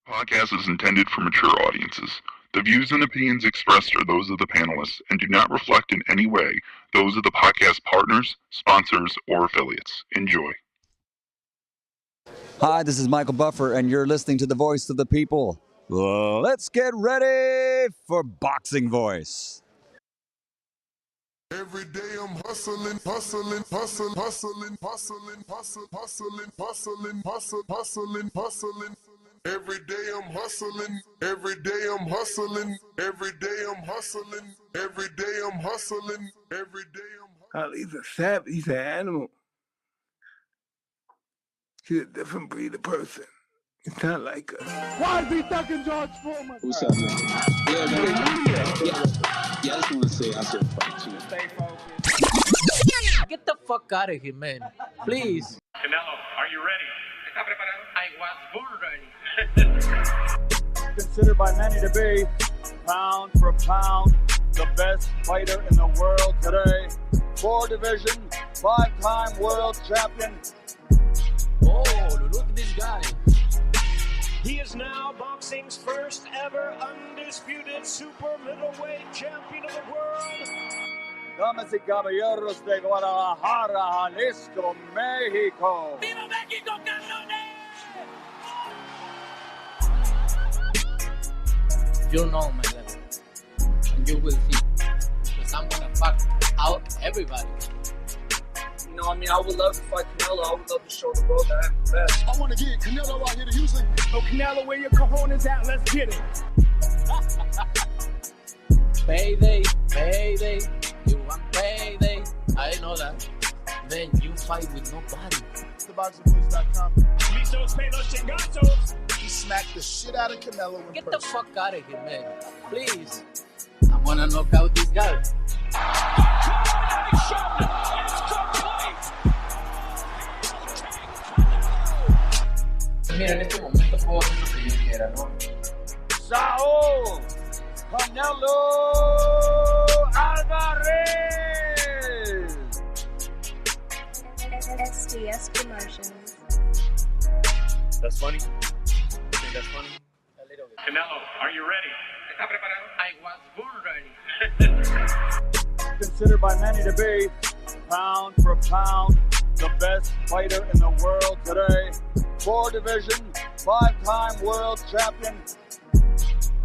Podcast is intended for mature audiences. The views and opinions expressed are those of the panelists and do not reflect in any way those of the podcast partners, sponsors, or affiliates. Enjoy. Hi, this is Michael Buffer, and you're listening to the voice of the people. Let's get ready for Boxing Voice. Every day I'm hustling, hustling, hustling, hustling, hustling, hustling, hustling, hustling, hustling, hustling, hustling. Every day I'm hustling, every day I'm hustling, every day I'm hustling, every day I'm hustling, every day I'm hustling. He's a savage, he's an animal. He's a different breed of person. It's not like us. Why is he thugging George Foreman? What's up, man? Yeah, man. Yeah, I just want to say I said fuck you. Stay focused. Get the fuck out of here, man. Please. Canelo, are you ready? ¿Está preparado? I was born ready. Considered by many to be, pound for pound, the best fighter in the world today. 4 division, 5-time world champion. Oh, look at this guy. He is now boxing's first ever undisputed super middleweight champion of the world. Damas y caballeros de Guadalajara, Jalisco, Mexico. ¡Viva México, cabrones! You know, my God. And you will see. Because I'm gonna fuck out everybody. You know, I mean, I would love to fight Canelo. I would love to show the world that I'm the best. I want to get Canelo out here to Houston. Oh, Canelo, where your cojones at? Let's get it. Payday, payday. You want payday. I know that. Then you fight with nobody. TheBoxingVoice.com. Listos, pelos, chingatos. He smacked the shit out of Canelo in Get person. the fuck out of here, man. Please. I wanna knock out this guy. Mira, en este momento puedo hacer lo que yo quiera, ¿no? Saul Canelo Alvarez. SDS Promotions. That's funny. You think that's funny? A little bit. Canelo, are you ready? ¿Está preparado? I was born ready. Considered by many to be, pound for pound, the best fighter in the world today. 4 division, 5-time world champion.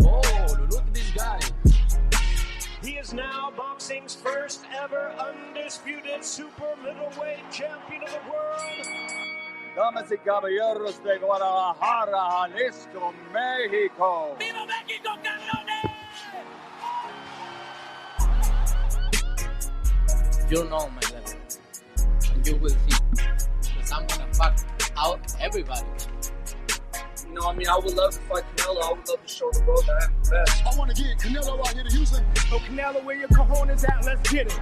Oh, look at this guy. He is now boxing's first ever undisputed super middleweight champion of the world. Damas y caballeros de Guadalajara, Jalisco, Mexico. ¡Viva México, cabrones! You know, my God. And you will see. Because I'm gonna fuck out everybody. You know, I mean, I would love to fight Canelo. I would love to show the world that I'm the best. I want to get Canelo out here to Houston. Oh, Canelo, where your cojones at? Let's get it.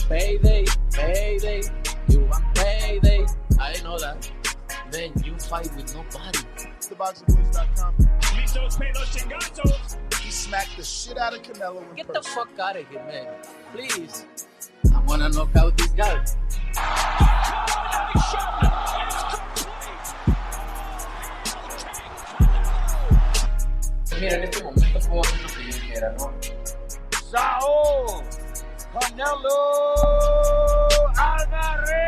Payday, payday. You want payday. I know that. Then you fight with nobody. TheBoxingVoice.com. Listos, pelos, chingatos. He smacked the shit out of Canelo in Get person. the fuck out of here, man. Please. I wanna knock out this guy. Mira, en este momento puedo hacer lo que yo quiera, ¿no? Saul Canelo Alvarez.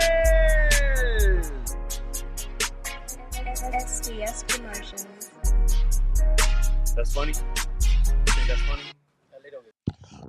SDS Promotions. That's funny. You think that's funny? A little bit.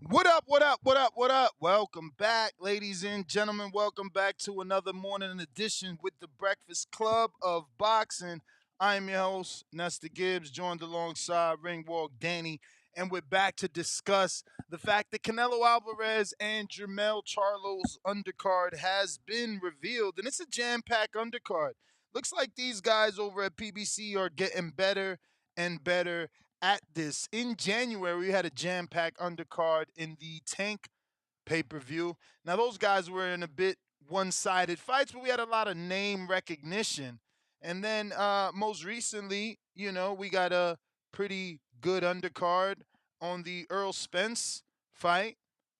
What up, what up, what up, what up? Welcome back, ladies and gentlemen. Welcome back to another morning edition with the Breakfast Club of Boxing. I am your host, Nestor Gibbs, joined alongside Ringwalk Danny, and we're back to discuss the fact that Canelo Alvarez and Jermell Charlo's undercard has been revealed, and it's a jam-packed undercard. Looks like these guys over at PBC are getting better and better at this. In January, we had a jam-packed undercard in the Tank pay-per-view. Now, those guys were in a bit one-sided fights, but we had a lot of name recognition. And then most recently, you know, we got a pretty good undercard on the Earl Spence fight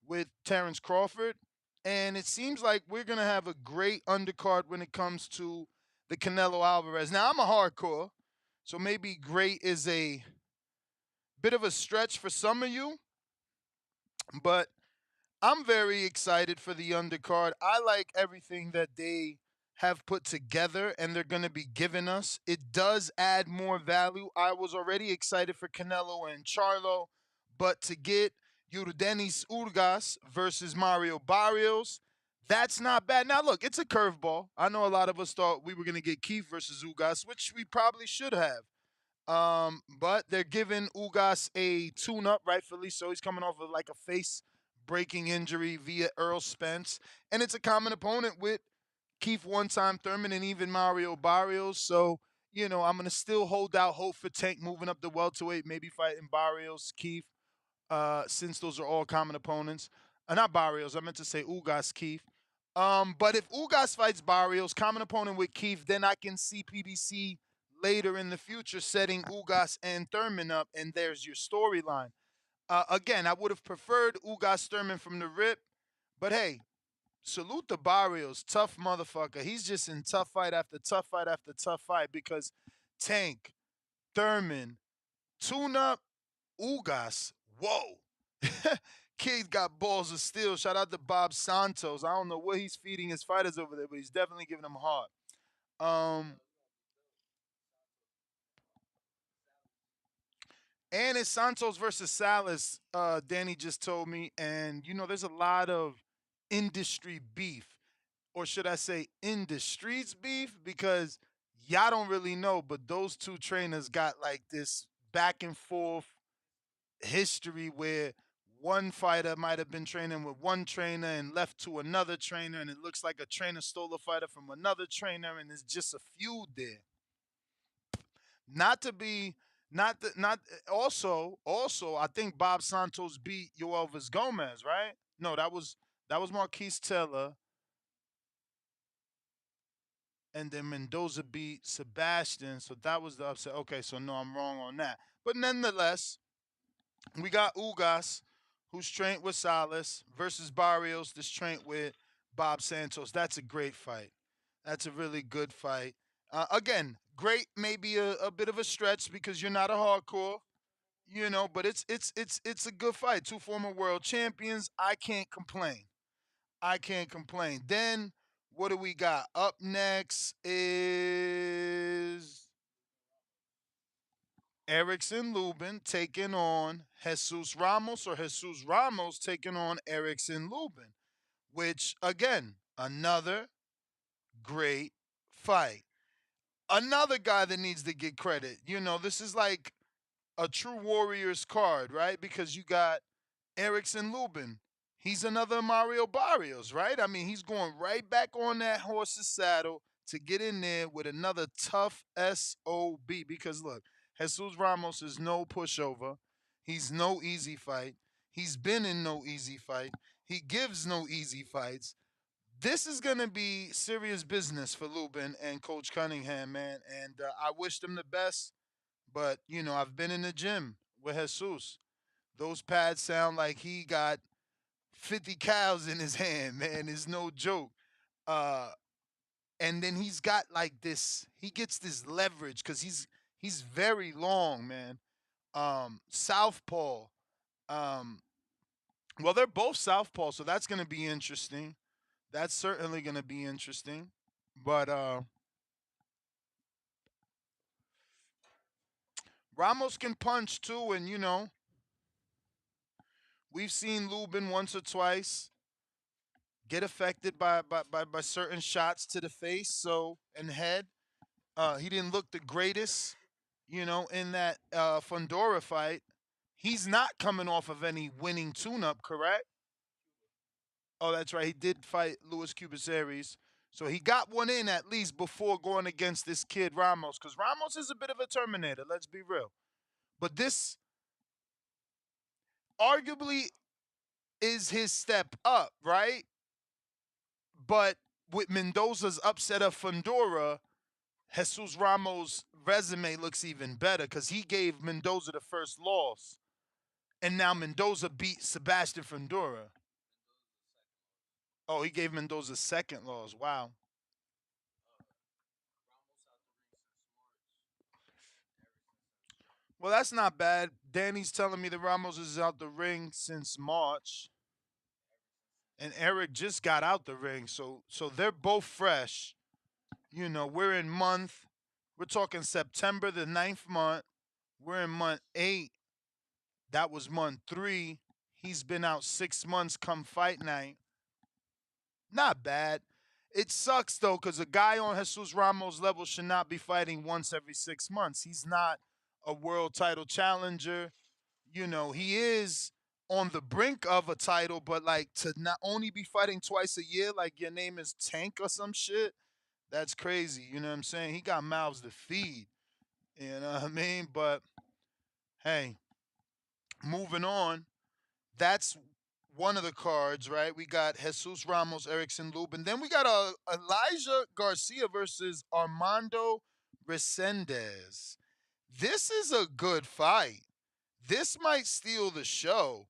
with Terrence Crawford. And it seems like we're going to have a great undercard when it comes to the Canelo Alvarez. Now, I'm a hardcore, so maybe great is a bit of a stretch for some of you, but I'm very excited for the undercard. I like everything that they have put together and they're going to be giving us. It does add more value. I was already excited for Canelo and Charlo, but to get Denis Ugas versus Mario Barrios, that's not bad. Now, look, it's a curveball. I know a lot of us thought we were going to get Keith versus Ugas, which we probably should have. But they're giving Ugas a tune-up, rightfully so. He's coming off of like a face-breaking injury via Earl Spence, and it's a common opponent with Keith one-time Thurman and even Mario Barrios. So, I'm gonna still hold out hope for Tank moving up the welterweight, maybe fighting Barrios, Keith, since those are all common opponents. Not Barrios, I meant to say Ugas, Keith. But if Ugas fights Barrios, common opponent with Keith, then I can see PBC later in the future setting Ugas and Thurman up, and there's your storyline. Again, I would have preferred Ugas Thurman from the rip, but hey, salute the Barrios, tough motherfucker. He's just in tough fight after tough fight after tough fight because Tank, Thurman, tune-up, Ugas, whoa. Kid got balls of steel. Shout out to Bob Santos. I don't know what he's feeding his fighters over there, but he's definitely giving them hard. And it's Santos versus Salas, Danny just told me. And, there's a lot of industry beef, or should I say industries beef, because y'all don't really know, but those two trainers got like this back and forth history where one fighter might have been training with one trainer and left to another trainer, and it looks like a trainer stole a fighter from another trainer, and it's just a feud there. Not to be also I think Bob Santos beat Yoelvis Gomez, right? No, that was Marquise Taylor. And then Mendoza beat Sebastian, so that was the upset. Okay, so no, I'm wrong on that. But nonetheless, we got Ugas, who's trained with Salas, versus Barrios, that's trained with Bob Santos. That's a great fight. That's a really good fight. Again, great, maybe a bit of a stretch because you're not a hardcore, but it's a good fight. Two former world champions. I can't complain. Then what do we got? Up next is Erickson Lubin taking on Jesus Ramos, or Jesus Ramos taking on Erickson Lubin, which, again, another great fight. Another guy that needs to get credit. This is like a true Warriors card, right? Because you got Erickson Lubin. He's another Mario Barrios, right? I mean, he's going right back on that horse's saddle to get in there with another tough SOB. Because look, Jesus Ramos is no pushover. He's no easy fight. He's been in no easy fight. He gives no easy fights. This is going to be serious business for Lubin and Coach Cunningham, man. And I wish them the best. But, I've been in the gym with Jesus. Those pads sound like he got 50 cows in his hand, man. It's no joke. And then he's got like this, he gets this leverage because he's very long, man. Southpaw. Well, they're both southpaw, so that's going to be interesting. That's certainly going to be interesting. But Ramos can punch too, and we've seen Lubin once or twice get affected by certain shots to the face, and head. He didn't look the greatest, in that Fundora fight. He's not coming off of any winning tune-up, correct? Oh, that's right. He did fight Luis Cubaceres. So he got one in at least before going against this kid Ramos, because Ramos is a bit of a Terminator, let's be real. But this arguably is his step up, right? But with Mendoza's upset of Fundora, Jesus Ramos' resume looks even better because he gave Mendoza the first loss. And now Mendoza beat Sebastian Fundora. Oh, he gave Mendoza second loss. Wow. Well, that's not bad. Danny's telling me that Ramos is out the ring since March, and Eric just got out the ring, so they're both fresh. We're in month. We're talking September, the ninth month. We're in month 8. That was month 3. He's been out 6 months come fight night. Not bad. It sucks though, because a guy on Jesus Ramos' level should not be fighting once every 6 months. He's not a world title challenger. He is on the brink of a title, but like to not only be fighting twice a year, like your name is Tank or some shit, that's crazy. You know what I'm saying? He got mouths to feed. You know what I mean? But hey, moving on. That's one of the cards, right? We got Jesus Ramos, Erickson Lubin. Then we got Elijah Garcia versus Armando Resendiz. This is a good fight. This might steal the show.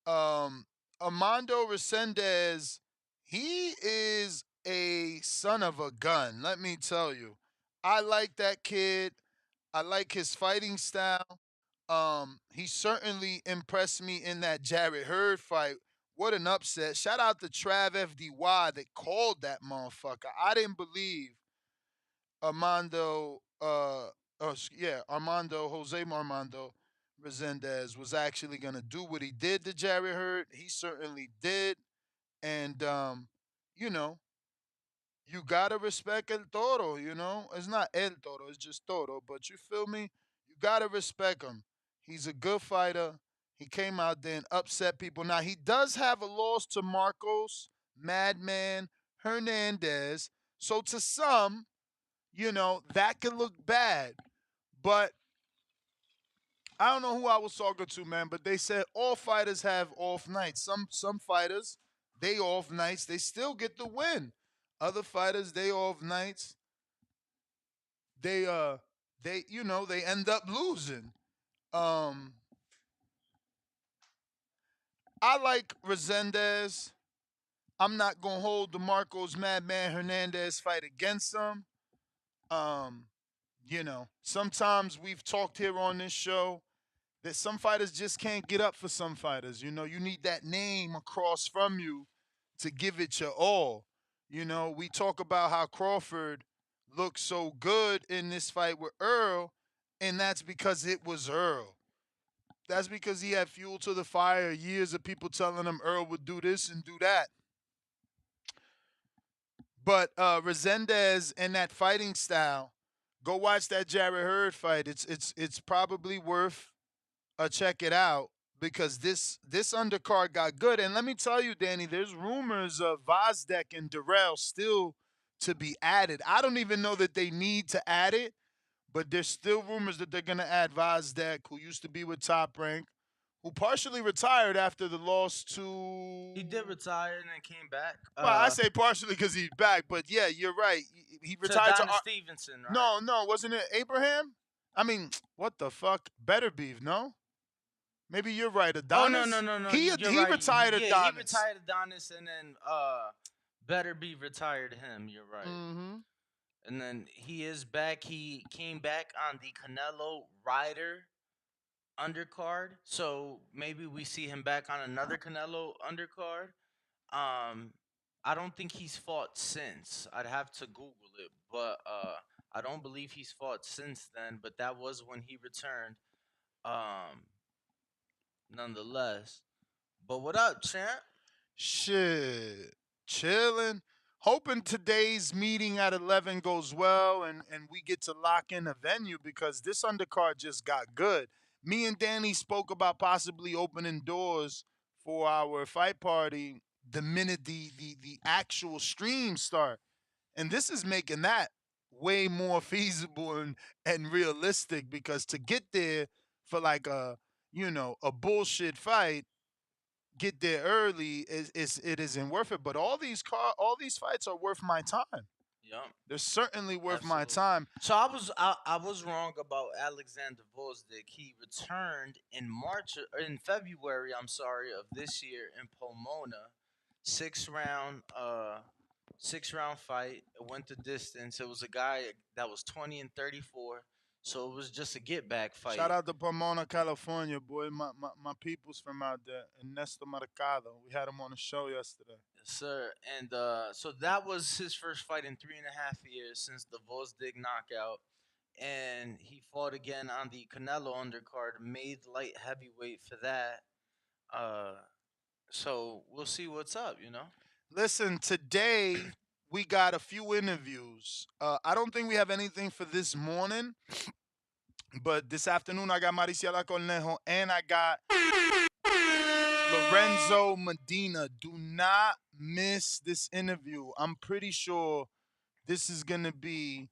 Armando Resendiz, he is a son of a gun, let me tell you. I like that kid. I like his fighting style. He certainly impressed me in that Jarrett Hurd fight. What an upset. Shout out to Trav FDY that called that motherfucker. I didn't believe Armando, Jose Armando Resendez was actually going to do what he did to Jarrett Hurd. He certainly did. And, you know, you got to respect El Toro. It's not El Toro, it's just Toro. But you feel me? You got to respect him. He's a good fighter. He came out there and upset people. Now, he does have a loss to Marcos, Madman, Hernandez. So to some, that could look bad. But I don't know who I was talking to, man, but they said all fighters have off nights. Some fighters, they off nights, they still get the win. Other fighters, they off nights, they end up losing. Um I like Resendez. I'm not gonna hold the Marcos Madman Hernandez fight against him. Um, sometimes we've talked here on this show that some fighters just can't get up for some fighters. You need that name across from you to give it your all. We talk about how Crawford looked so good in this fight with Earl, and that's because it was Earl. That's because he had fuel to the fire, years of people telling him Earl would do this and do that. But Resendez and that fighting style, go watch that Jarrett Hurd fight. It's probably worth check it out because this undercard got good. And let me tell you, Danny, there's rumors of Vozdek and Darrell still to be added. I don't even know that they need to add it, but there's still rumors that they're going to add Vozdek, who used to be with Top Rank, who partially retired after the loss to. He did retire and then came back. Well, I say partially because he's back, but yeah, you're right. He retired to Stevenson, right? No, wasn't it Abraham? I mean, what the fuck? Better Beef, no? Maybe you're right, Adonis. Oh, no. He right. retired Adonis. Yeah, he retired Adonis, and then Better Beef retired him. You're right. Mm-hmm. And then he is back. He came back on the Canelo Ryder undercard, so maybe we see him back on another Canelo undercard. I don't think he's fought since. I'd have to Google it, but I don't believe he's fought since then. But that was when he returned. Nonetheless. But what up, champ? Shit, chilling. Hoping today's meeting at 11 goes well and we get to lock in a venue because this undercard just got good. Me and Danny spoke about possibly opening doors for our fight party the minute the actual stream start. And this is making that way more feasible and realistic because to get there for like a bullshit fight, get there early it isn't worth it. But all these fights are worth my time. Yep. They're certainly worth my time. So I was wrong about Alexander Vozdik. He returned in February, of this year in Pomona. 6-round fight. It went the distance. It was a guy that was 20 and 34. So it was just a get back fight. Shout out to Pomona, California, boy. My people's from out there. Ernesto Mercado. We had him on the show yesterday. Yes, sir. And so that was his first fight in 3.5 years since the Vosdig knockout. And he fought again on the Canelo undercard, made light heavyweight for that. So we'll see what's up, you know? Listen, today we got a few interviews. I don't think we have anything for this morning, but this afternoon I got Mariciela Cornejo and I got Lorenzo Medina. Do not miss this interview. I'm pretty sure this is going to be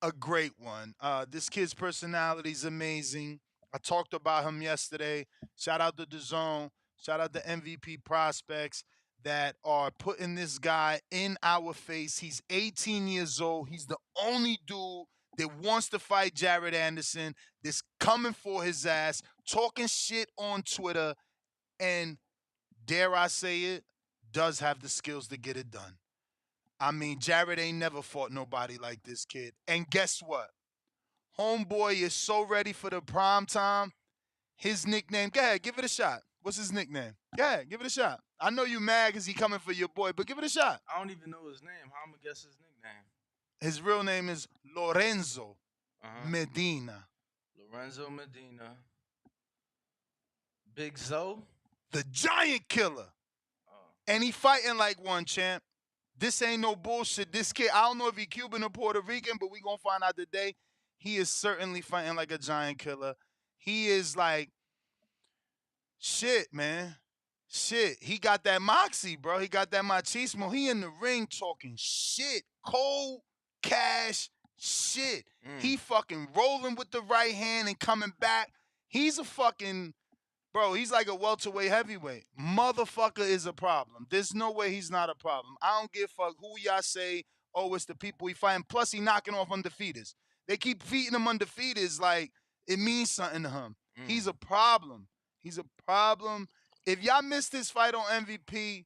a great one. This kid's personality is amazing. I talked about him yesterday. Shout out to DAZN. Shout out to MVP Prospects that are putting this guy in our face. He's 18 years old. He's the only dude that wants to fight Jared Anderson, that's coming for his ass, talking shit on Twitter, and dare I say it, does have the skills to get it done. I mean, Jared ain't never fought nobody like this kid. And guess what? Homeboy is so ready for the prime time. His nickname, go ahead, give it a shot. What's his nickname? Go ahead, give it a shot. I know you mad because he coming for your boy, but give it a shot. I don't even know his name. How am I guess his nickname? His real name is Lorenzo Medina. Lorenzo Medina. Big Zo? The Giant Killer. And he fighting like one, champ. This ain't no bullshit. This kid, I don't know if he Cuban or Puerto Rican, but we gonna find out today. He is certainly fighting like a giant killer. He is like, shit, man. Shit. He got that moxie, bro. He got that machismo. He in the ring talking shit. Cold cash shit. He fucking rolling with the right hand and coming back. He's a fucking... Bro, he's like a welterweight heavyweight. Motherfucker is a problem. There's no way he's not a problem. I don't give a fuck who y'all say, oh, it's the people he fighting. Plus, he knocking off undefeateds. They keep feeding him undefeateds like it means something to him. He's a problem. He's a problem. If y'all missed his fight on MVP,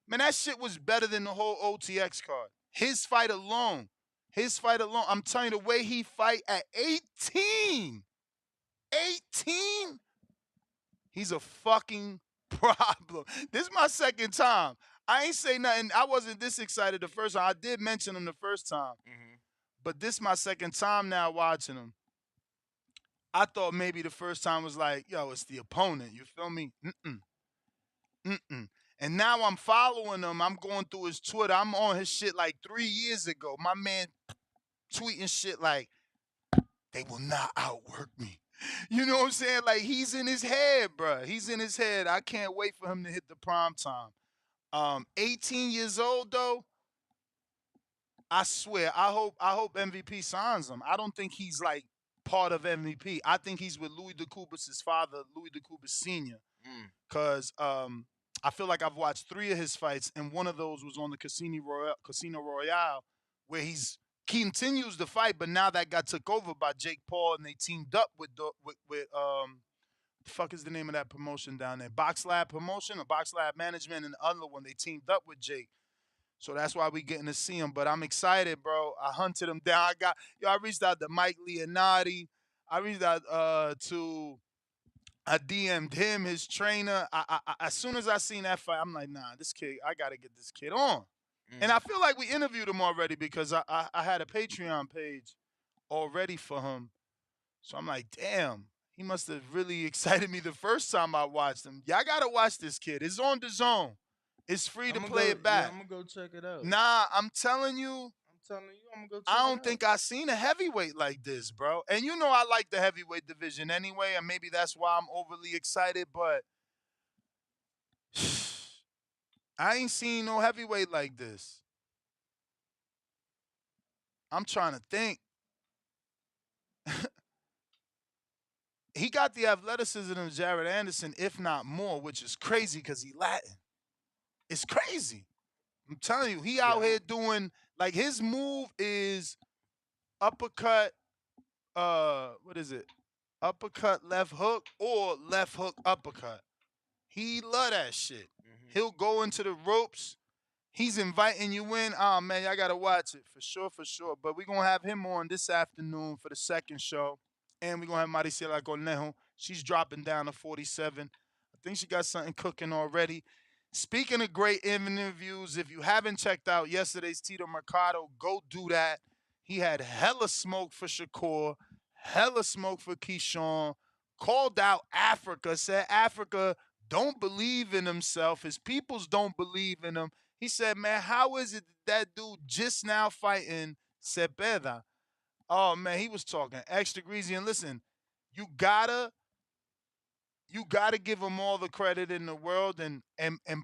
man, that shit was better than the whole OTX card. His fight alone. I'm telling you, the way he fight at 18. 18? He's a fucking problem. This is my second time. I ain't say nothing. I wasn't this excited the first time. I did mention him the first time. But this is my second time now watching him. I thought maybe the first time was like, yo, it's the opponent. You feel me? And now I'm following him. I'm going through his Twitter. I'm on his shit like 3 years ago. My man tweeting shit like, they will not outwork me. You know what I'm saying? Like, he's in his head, bro. He's in his head. I can't wait for him to hit the prime time. 18 years old, though. I swear, I hope MVP signs him. I don't think he's, like, part of MVP. I think he's with Louis DeCubas' father, Louis DeCubas Sr. Because I feel like I've watched 3 of his fights, and one of those was on the Casino Royale, where he continues the fight, but now that got took over by Jake Paul, and they teamed up with the fuck is the name of that promotion down there? Box Lab Promotion or Box Lab Management, and the other one they teamed up with Jake. So that's why we getting to see him. But I'm excited, bro. I hunted him down. I reached out to Mike Leonardi. I reached out I DM'd him, his trainer. As soon as I seen that fight, I'm like, nah, this kid, I gotta get this kid on. And I feel like we interviewed him already because I had a Patreon page already for him. So I'm like, damn, he must have really excited me the first time I watched him. Y'all got to watch this kid. It's on DAZN. It's free to play it back. Yeah, I'm going to go check it out. Nah, I'm telling you. I'm going to go check I it out. don't think I seen a heavyweight like this, bro. And you know I like the heavyweight division anyway, and maybe that's why I'm overly excited, but I ain't seen no heavyweight like this. I'm trying to think. He got the athleticism of Jared Anderson, if not more, which is crazy because he Latin. It's crazy. I'm telling you, he out here doing, like, his move is uppercut, what is it? Uppercut, left hook, or left hook, uppercut. He love that shit. He'll go into the ropes he's inviting you in. Oh man, y'all gotta watch it for sure, for sure. But we're gonna have him on this afternoon for the second show. And we're gonna have Maricela Conejo. She's dropping down to 47. I think she got something cooking already. Speaking of great interviews, if you haven't checked out yesterday's Tito Mercado, go do that. He had hella smoke for Shakur, hella smoke for Keyshawn, called out Africa, said Africa don't believe in himself. His peoples don't believe in him. He said, man, how is it that dude just now fighting Cepeda? Oh man, he was talking extra greasy. And listen, you gotta give him all the credit in the world and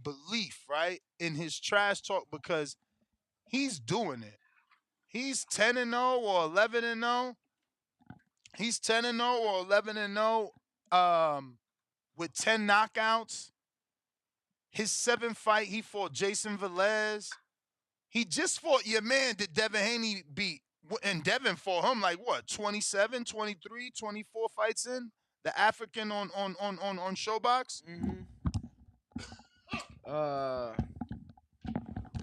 belief, right, in his trash talk because he's doing it. He's 10-0 or 11-0. He's 10-0 or 11-0 with 10 knockouts. His seventh fight, he fought Jason Velez. He just fought your man that Devin Haney beat. And Devin fought him like what, 27, 23, 24 fights in? The African on Showbox?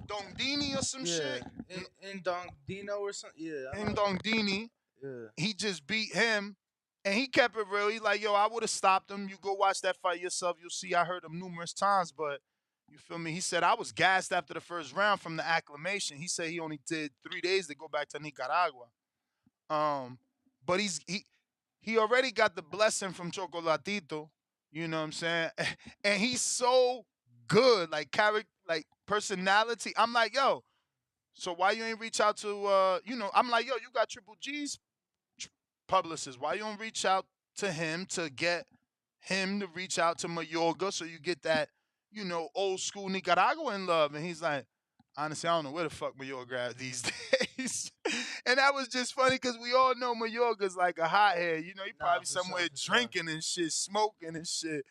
Dongdini or some shit? In Dongdino or something? Yeah. In Dongdini. Yeah. He just beat him. And he kept it real. He like, yo, I would have stopped him. You go watch that fight yourself. You'll see I heard him numerous times. But you feel me? He said, I was gassed after the first round from the acclamation. He said he only did 3 days to go back to Nicaragua. But he already got the blessing from Chocolatito. You know what I'm saying? And he's so good, like character, like personality. I'm like, yo, so why you ain't reach out to, I'm like, yo, you got Triple G's publicist. Why you don't reach out to him to get him to reach out to Mayorga so you get that, old school Nicaraguan love? And he's like, honestly, I don't know where the fuck Mayorga at these days. And that was just funny because we all know Mayorga's like a hothead. He probably somewhere drinking and shit, smoking and shit.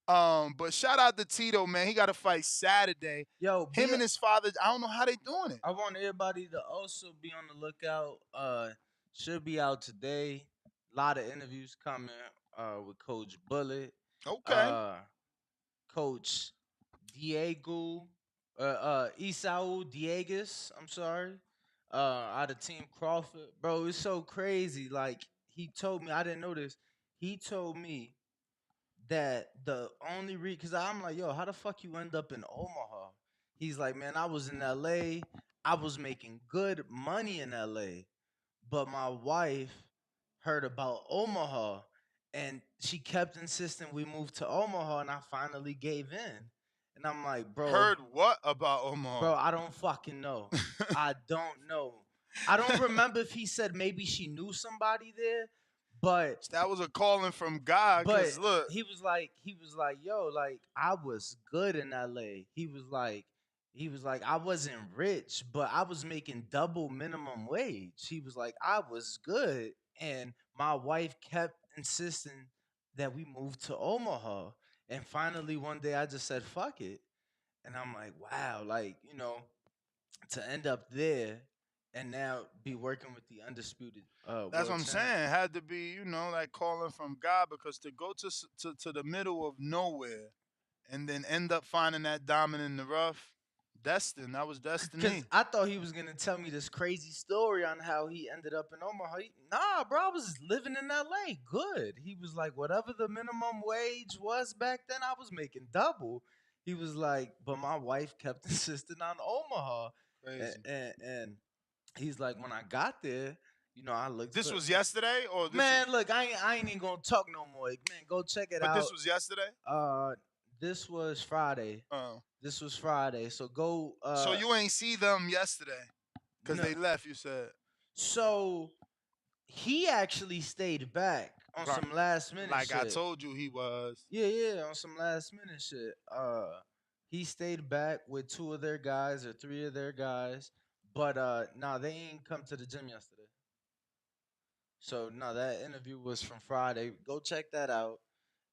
But shout out to Tito, man. He got to fight Saturday. Yo, him and his father, I don't know how they doing it. I want everybody to also be on the lookout. Should be out today. A lot of interviews coming with Coach Bullet. Okay. Coach Diego, Isao Dieguez, I'm sorry. Out of Team Crawford. Bro, it's so crazy. Like, he told me, I didn't know this. He told me that the only because I'm like, yo, how the fuck you end up in Omaha? He's like, man, I was in LA. I was making good money in LA. But my wife heard about Omaha and she kept insisting we moved to Omaha, and I finally gave in. And I'm like, bro. Heard what about Omaha? Bro, I don't fucking know. I don't know. I don't remember if he said maybe she knew somebody there, but that was a calling from God. But look, he was like, yo, like, I was good in LA. He was like, I wasn't rich, but I was making double minimum wage. He was like, I was good. And my wife kept insisting that we move to Omaha. And finally, one day I just said, fuck it. And I'm like, wow, like, to end up there and now be working with the undisputed that's what I'm saying. It had to be, like calling from God, because to go to the middle of nowhere and then end up finding that diamond in the rough, destined. That was destiny. Because I thought he was going to tell me this crazy story on how he ended up in Omaha. Nah, bro, I was living in L.A. Good. He was like, whatever the minimum wage was back then, I was making double. He was like, but my wife kept insisting on Omaha. Crazy. And he's like, when I got there, I looked. This was yesterday, or this man? Look, I ain't even gonna talk no more. Man, go check it out. But this was yesterday. This was Friday. Oh, this was Friday. So go. So you ain't see them yesterday because they left. You said. So he actually stayed back on some last minute. Like shit. I told you, he was. Yeah, on some last minute shit. He stayed back with 2 of their guys or 3 of their guys, but they ain't come to the gym yesterday. So that interview was from Friday. Go check that out.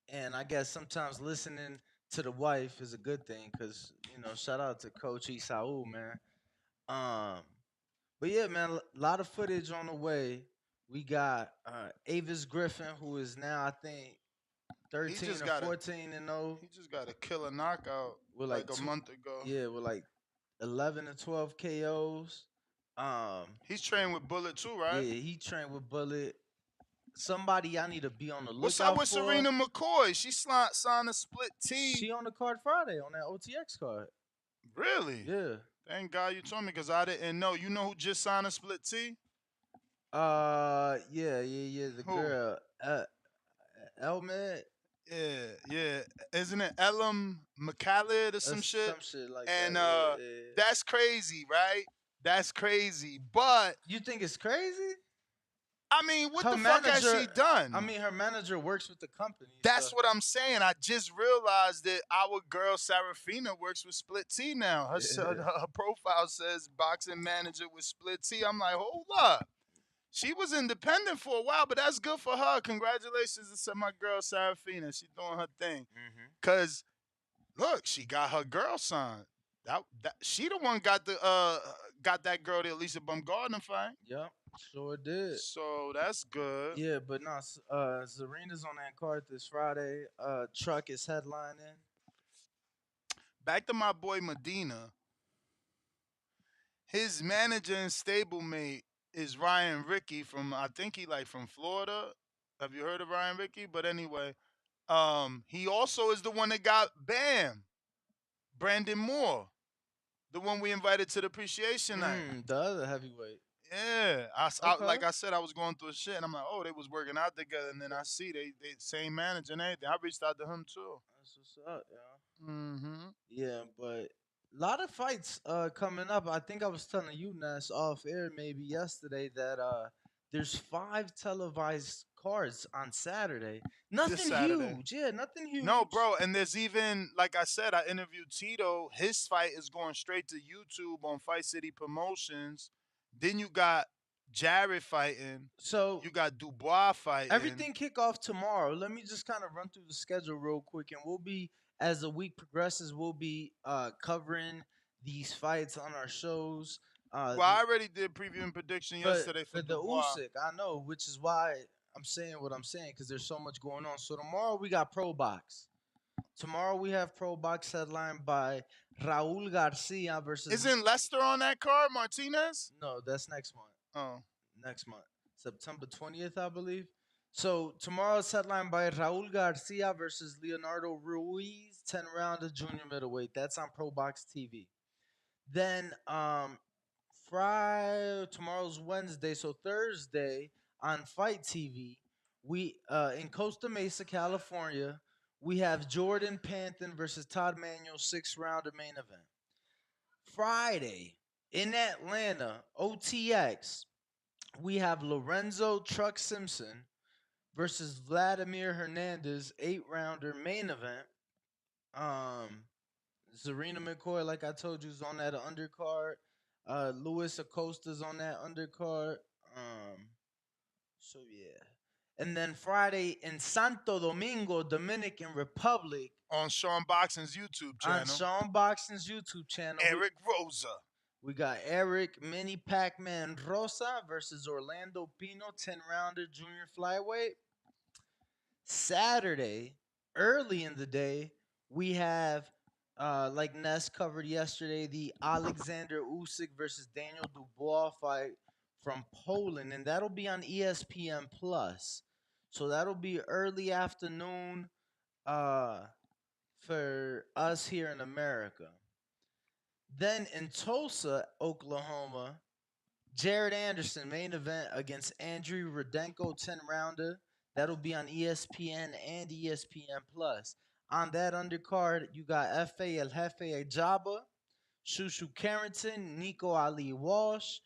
And I guess sometimes listening to the wife is a good thing, because shout out to Coach Isau, man. But yeah, man, a lot of footage on the way. We got Avis Griffin, who is now, I think, 13 or 14-0. He just got a killer knockout with like a month ago. Yeah, with like 11 and 12 KOs. He's trained with Bullet too, right? Yeah, he trained with Bullet. Somebody I need to be on the lookout What's up with for. Serena McCoy? She signed a split T. She on the card Friday on that OTX card. Really? Yeah. Thank God you told me because I didn't know. You know who just signed a split T? Yeah. The Who? girl, Elmed. Yeah. Isn't it Elam McCallid or some shit? Some shit like and that. Yeah. that's crazy, right? That's crazy. But you think it's crazy? I mean, what the fuck has she done? I mean, her manager works with the company. That's what I'm saying. I just realized that our girl Sarafina works with Split T now. Her profile says boxing manager with Split T. I'm like, hold up. She was independent for a while, but that's good for her. Congratulations to my girl Sarafina. She doing her thing. Cause look, she got her girl signed. That she the one got that girl the Elisa Baumgardner fight. Yep, sure did. So that's good. Yeah, but no, Serena's on that card this Friday. Truck is headlining. Back to my boy Medina. His manager and stablemate is Ryan Rickey from, I think he from Florida. Have you heard of Ryan Rickey? But anyway, he also is the one that got Bam, Brandon Moore, the one we invited to the appreciation night. The other heavyweight. Yeah, like I said, I was going through shit, and I'm like, oh, they was working out together, and then I see they same manager and everything. I reached out to him too. That's what's up, yeah. Mm-hmm. Yeah, but a lot of fights coming up. I think I was telling you, Ness, off air maybe yesterday that there's 5 televised cards on Saturday. Nothing huge. Yeah, nothing huge. No, bro, and there's even, like I said, I interviewed Tito. His fight is going straight to YouTube on Fight City Promotions. Then you got Jared fighting. So you got Dubois fighting. Everything kick off tomorrow. Let me just kind of run through the schedule real quick, and we'll be, as the week progresses, we'll be covering these fights on our shows. Well, I already did preview and prediction yesterday for the Dubois. Usyk. I know, which is why I'm saying what I'm saying, because there's so much going on. So tomorrow we got Pro Box. Tomorrow we have Pro Box headlined by Raul Garcia versus. Isn't Lester on that card, Martinez? No, that's next month. Oh, next month, September 20th, I believe. So tomorrow's headlined by Raul Garcia versus Leonardo Ruiz, 10-rounder junior middleweight. That's on Pro Box TV. Then tomorrow's Wednesday, so Thursday on Fight TV, we in Costa Mesa, California, we have Jordan Panthen versus Todd Manuel, 6-rounder main event. Friday in Atlanta, OTX, we have Lorenzo Truck Simpson versus Vladimir Hernandez, 8-rounder main event. Serena McCoy, like I told you, is on that undercard. Luis Acosta's on that undercard. So yeah. And then Friday in Santo Domingo, Dominican Republic. On Sean Boxing's YouTube channel. On Sean Boxing's YouTube channel. Eric Rosa. We got Eric Mini Pac-Man Rosa versus Orlando Pino, 10-rounder junior flyweight. Saturday, early in the day, we have, like Ness covered yesterday, the Alexander Usyk versus Daniel Dubois fight from Poland, and that'll be on ESPN Plus. So that'll be early afternoon for us here in America. Then in Tulsa, Oklahoma, Jared Anderson main event against Andrew Rudenko, 10-rounder. That'll be on ESPN and ESPN Plus. On that undercard, you got F.A. El Jefe Ajaba, Shushu Carrington, Nico Ali Walsh,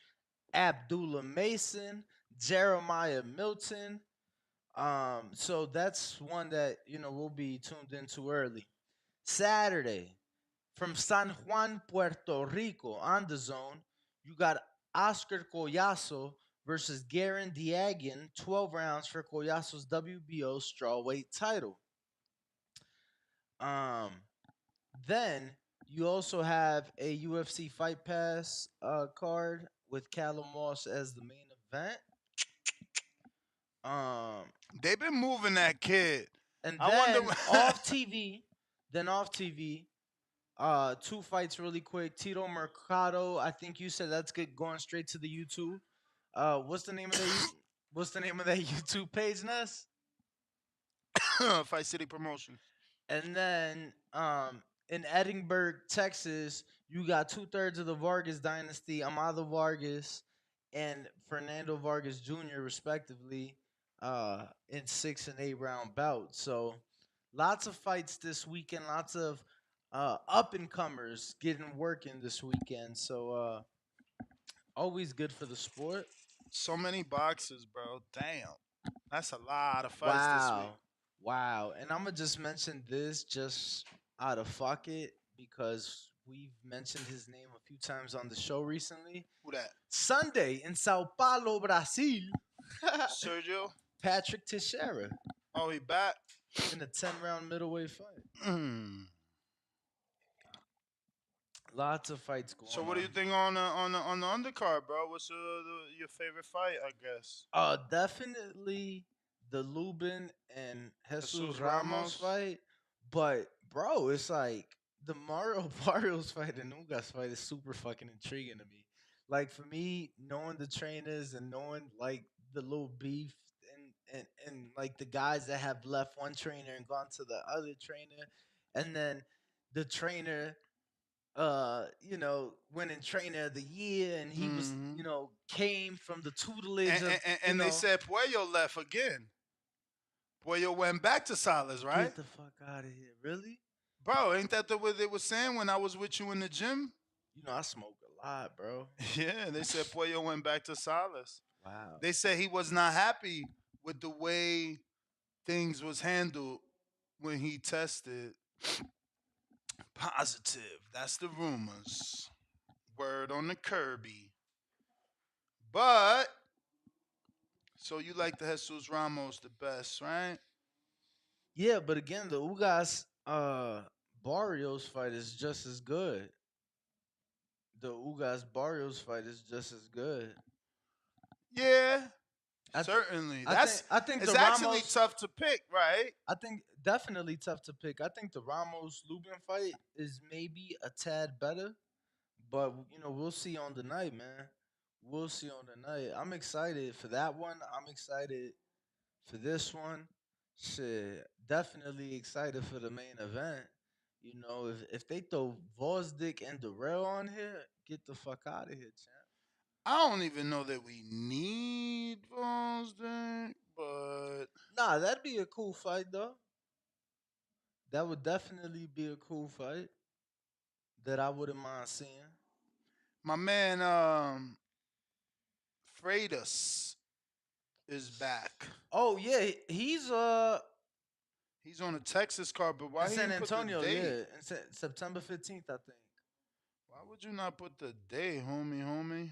Abdullah Mason, Jeremiah Milton. So that's one that, we'll be tuned into early. Saturday, from San Juan, Puerto Rico, on the zone, you got Oscar Collazo versus Garen Diagan, 12 rounds for Collazo's WBO strawweight title. Then you also have a UFC Fight Pass card with Callum Moss as the main event. They've been moving that kid. And then off TV, Two fights really quick. Tito Mercado. I think you said that's good. Going straight to the YouTube. What's the name of that? What's the name of that YouTube page, Ness? Fight City Promotions. And then in Edinburgh, Texas, you got 2/3 of the Vargas dynasty, Amado Vargas and Fernando Vargas Jr. respectively, in 6 and 8 round bouts. So lots of fights this weekend, lots of up and comers getting working this weekend. So always good for the sport. So many boxes, bro. Damn. That's a lot of fights this week. Wow. And I'm going to just mention this just out of fuck it because we've mentioned his name a few times on the show recently. Who that? Sunday in Sao Paulo, Brazil. Sergio? Patrick Teixeira. Oh, he back? In a 10-round middleweight fight. Lots of fights going on. So what do you think on the undercard, bro? What's your favorite fight, I guess? Definitely the Lubin and Jesus Ramos fight. But, bro, it's like the Mario Barrios fight and Ugas fight is super fucking intriguing to me. Like, for me, knowing the trainers and knowing, like, the little beef and like, the guys that have left one trainer and gone to the other trainer. And then the trainer, winning trainer of the year. And he was, came from the tutelage and they said Puello left again. Puello went back to Salas, right? Get the fuck out of here. Really? Bro, ain't that the way they were saying when I was with you in the gym? You know, I smoke a lot, bro. Yeah, they said Puello went back to Salas. Wow. They said he was not happy with the way things was handled when he tested positive. That's the rumors. Word on the Kirby. But, so you like the Jesus Ramos the best, right? Yeah, but again, the Ugas Barrios fight is just as good. The Ugas Barrios fight is just as good. Yeah, certainly. I think it's the actually Ramos, tough to pick, right? I think definitely tough to pick. I think the Ramos Lubin fight is maybe a tad better, but we'll see on the night, man. We'll see on the night. I'm excited for that one. I'm excited for this one. Shit, definitely excited for the main event. If they throw Vosdick and Darrell on here, get the fuck out of here, champ. I don't even know that we need Vosdick, but nah, that'd be a cool fight though. That would definitely be a cool fight that I wouldn't mind seeing. My man, Freitas is back. Oh yeah, he's on a Texas card, but why in San he Antonio? Put the date? Yeah, in September 15th, I think. Why would you not put the day, homie?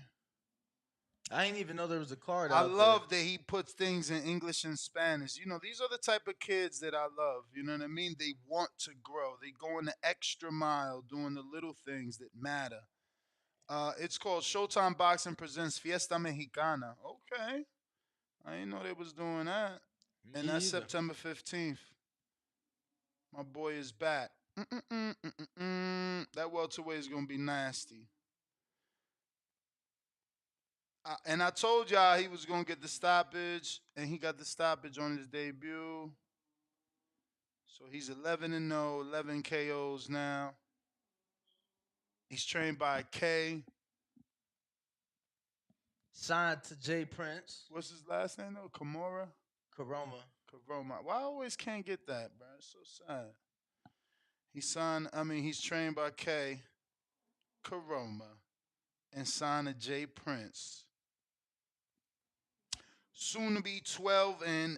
I didn't even know there was a card. I love that he puts things in English and Spanish. These are the type of kids that I love. You know what I mean? They want to grow. They go in the extra mile doing the little things that matter. It's called Showtime Boxing presents Fiesta Mexicana. Okay. I didn't know they was doing that. And that's September 15th. My boy is back. That welterweight is going to be nasty. And I told y'all he was going to get the stoppage, and he got the stoppage on his debut. So he's 11-0, 11 KOs now. He's trained by K. Signed to Jay Prince. What's his last name, though? Karoma. Why I always can't get that, bro? It's so sad. He's trained by K. Karoma and signed to Jay Prince. Soon to be 12-0.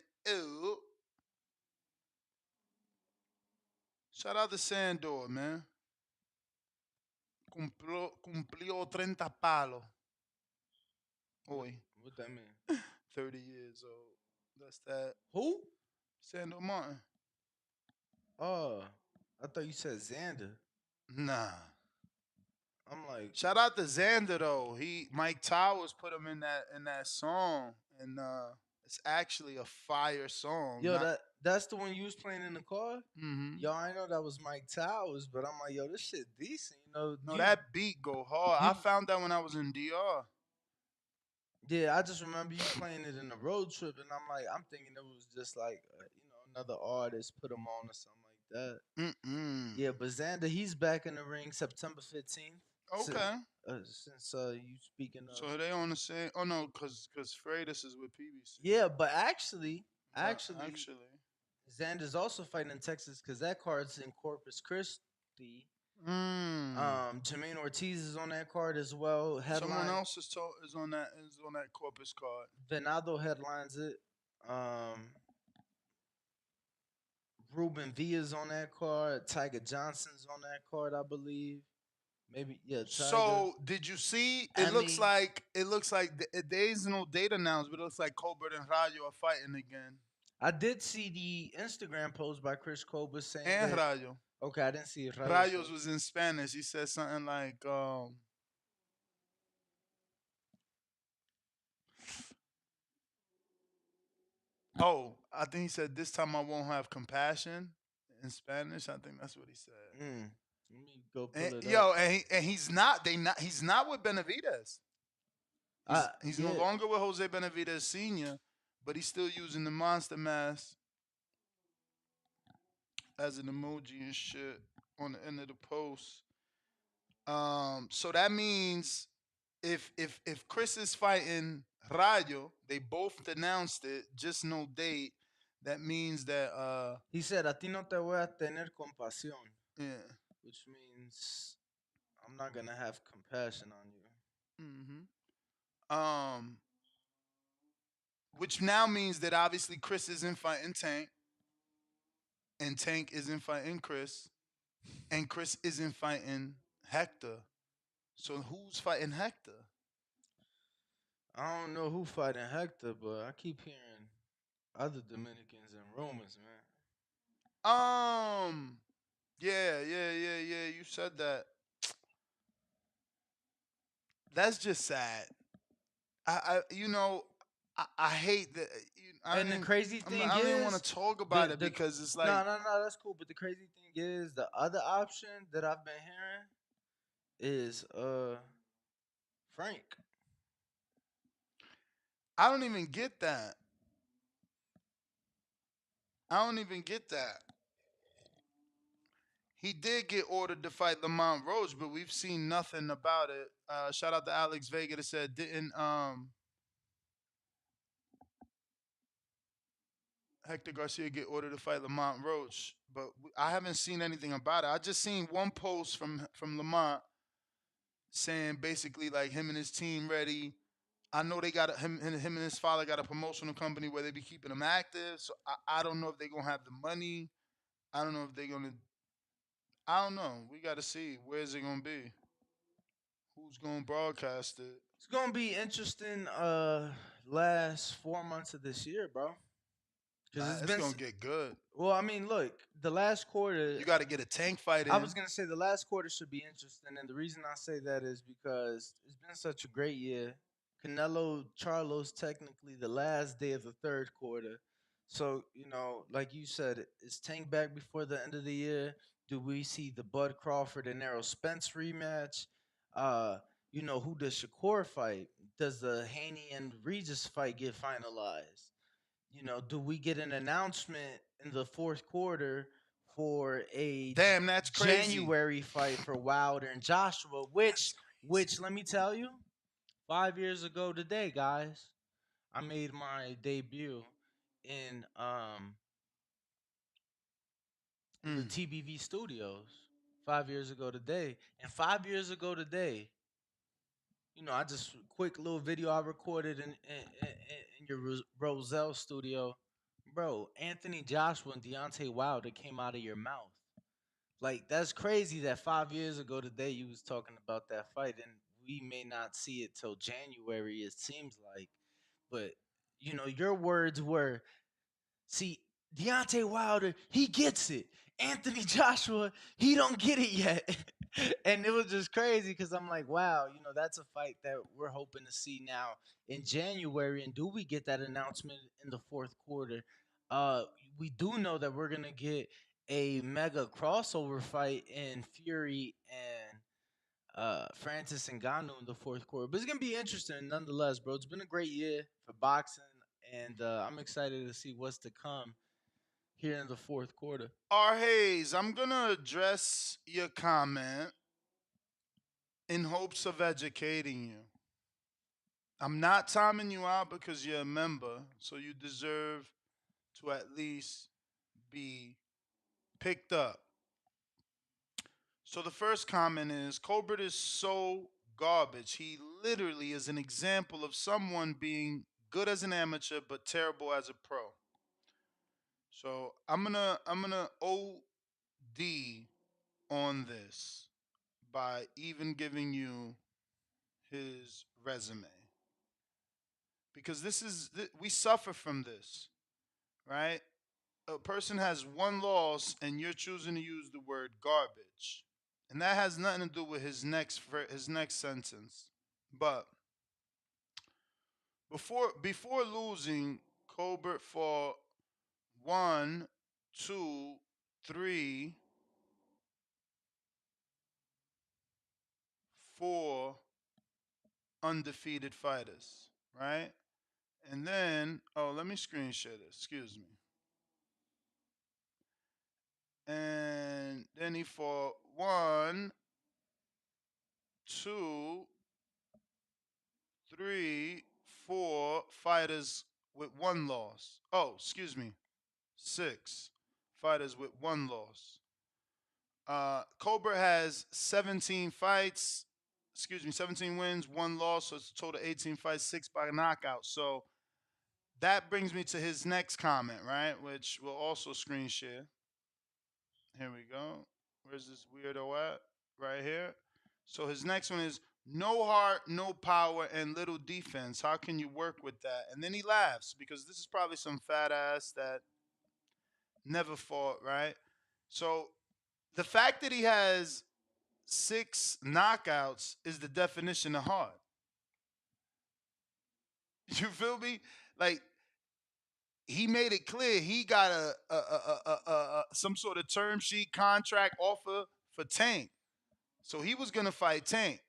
Shout out to Sandor, man. Cumplió 30 palos. Hoy. What that mean? 30 years old. That's that. Who? Sandor Martin. Oh, I thought you said Xander. Nah. I'm like, shout out to Xander though. Mike Towers put him in that song, and It's actually a fire song. Yo, that's the one you was playing in the car. Mm-hmm. Yo, I know that was Mike Towers, but I'm like, yo, this shit decent. You know, No, that beat go hard. I found that when I was in DR. Yeah, I just remember you playing it in a road trip, and I'm like, I'm thinking it was just like, another artist put him on or something like that. Yeah, but Xander, he's back in the ring September 15th. Okay. Since you speaking of. So they on the same? Oh no, because Freitas is with PBC. Yeah, but actually, Actually, Xander's also fighting in Texas because that card's in Corpus Christi. Jermaine Ortiz is on that card as well. Someone else is on that Corpus card. Venado headlines it. Ruben Villa's on that card. Tiger Johnson's on that card, I believe. Maybe Tiger. So did you see? It looks like there is no date announced, but it looks like Colbert and Rayo are fighting again. I did see the Instagram post by Chris Colbert saying and Rayo. Okay, I didn't see it. Rayos was in Spanish. He said something like, "Oh, I think he said this time I won't have compassion." In Spanish, I think that's what he said. Let me go pull it up. and he's not. He's not with Benavidez. He's no longer with Jose Benavidez Sr., but he's still using the monster mask as an emoji and shit on the end of the post. So that means if Chris is fighting Rayo, they both announced it, just no date. That means that he said, "A ti no te voy a tener compasión." Yeah. Which means I'm not gonna have compassion on you. Which now means that obviously Chris isn't fighting Tank, and Tank isn't fighting Chris, and Chris isn't fighting Hector. So who's fighting Hector? I don't know who fighting Hector, but I keep hearing other Dominicans and Romans, man. Yeah. You said that. That's just sad. I hate that. And the crazy thing is, I don't even want to talk about it because it's like no, that's cool. But the crazy thing is, the other option that I've been hearing is Frank. I don't even get that. He did get ordered to fight Lamont Roach, but we've seen nothing about it. Shout out to Alex Vega that said didn't Hector Garcia get ordered to fight Lamont Roach, but I haven't seen anything about it. I just seen one post from Lamont saying basically like him and his team ready. I know they got him and his father got a promotional company where they be keeping him active. So I don't know if they're gonna have the money. I don't know if they're gonna. I don't know. We got to see. Where's it gonna be? Who's gonna broadcast it? It's gonna be interesting. Last 4 months of this year, bro. Because it's gonna get good. Well, I mean, look, the last quarter. You got to get a Tank fight in. I was gonna say the last quarter should be interesting, and the reason I say that is because it's been such a great year. Canelo Charlo's technically the last day of the third quarter. So, like you said, is Tank back before the end of the year? Do we see the Bud Crawford and Errol Spence rematch? Who does Shakur fight? Does the Haney and Regis fight get finalized? Do we get an announcement in the fourth quarter for a that's crazy. January fight for Wilder and Joshua? Which let me tell you, 5 years ago today, guys, I made my debut in the TBV studios 5 years ago today. And 5 years ago today, I just quick little video I recorded in your Roselle studio. Bro, Anthony Joshua and Deontay Wilder came out of your mouth. Like, that's crazy that 5 years ago today you was talking about that fight, and we may not see it till January, it seems like. But, your words were, see, Deontay Wilder, he gets it. Anthony Joshua, he don't get it yet. And it was just crazy because I'm like, wow, that's a fight that we're hoping to see now in January. And do we get that announcement in the fourth quarter? Uh, we do know that we're gonna get a mega crossover fight in Fury and Francis Ngannou in the fourth quarter. But it's gonna be interesting nonetheless, bro. It's been a great year for boxing, and I'm excited to see what's to come here in the fourth quarter. R. Hayes, I'm going to address your comment in hopes of educating you. I'm not timing you out because you're a member, so you deserve to at least be picked up. So the first comment is Colbert is so garbage. He literally is an example of someone being good as an amateur but terrible as a pro. So I'm gonna OD on this by even giving you his resume because we suffer from this, right? A person has one loss and you're choosing to use the word garbage, and that has nothing to do with his next sentence. But before losing, Colbert fought one, two, three, four undefeated fighters, right? And then, oh, let me screen share this. Excuse me. And then he fought one, two, three, four fighters with one loss. Oh, excuse me, six fighters with one loss. Cobra has 17 fights. Excuse me, 17 wins, one loss. So it's a total of 18 fights, six by knockout. So that brings me to his next comment, right? Which we'll also screen share. Here we go. Where's this weirdo at? Right here. So his next one is no heart, no power, and little defense. How can you work with that? And then he laughs because this is probably some fat ass that never fought, right? So the fact that he has six knockouts is the definition of hard. You feel me? Like he made it clear he got some sort of term sheet contract offer for Tank. So he was gonna fight Tank.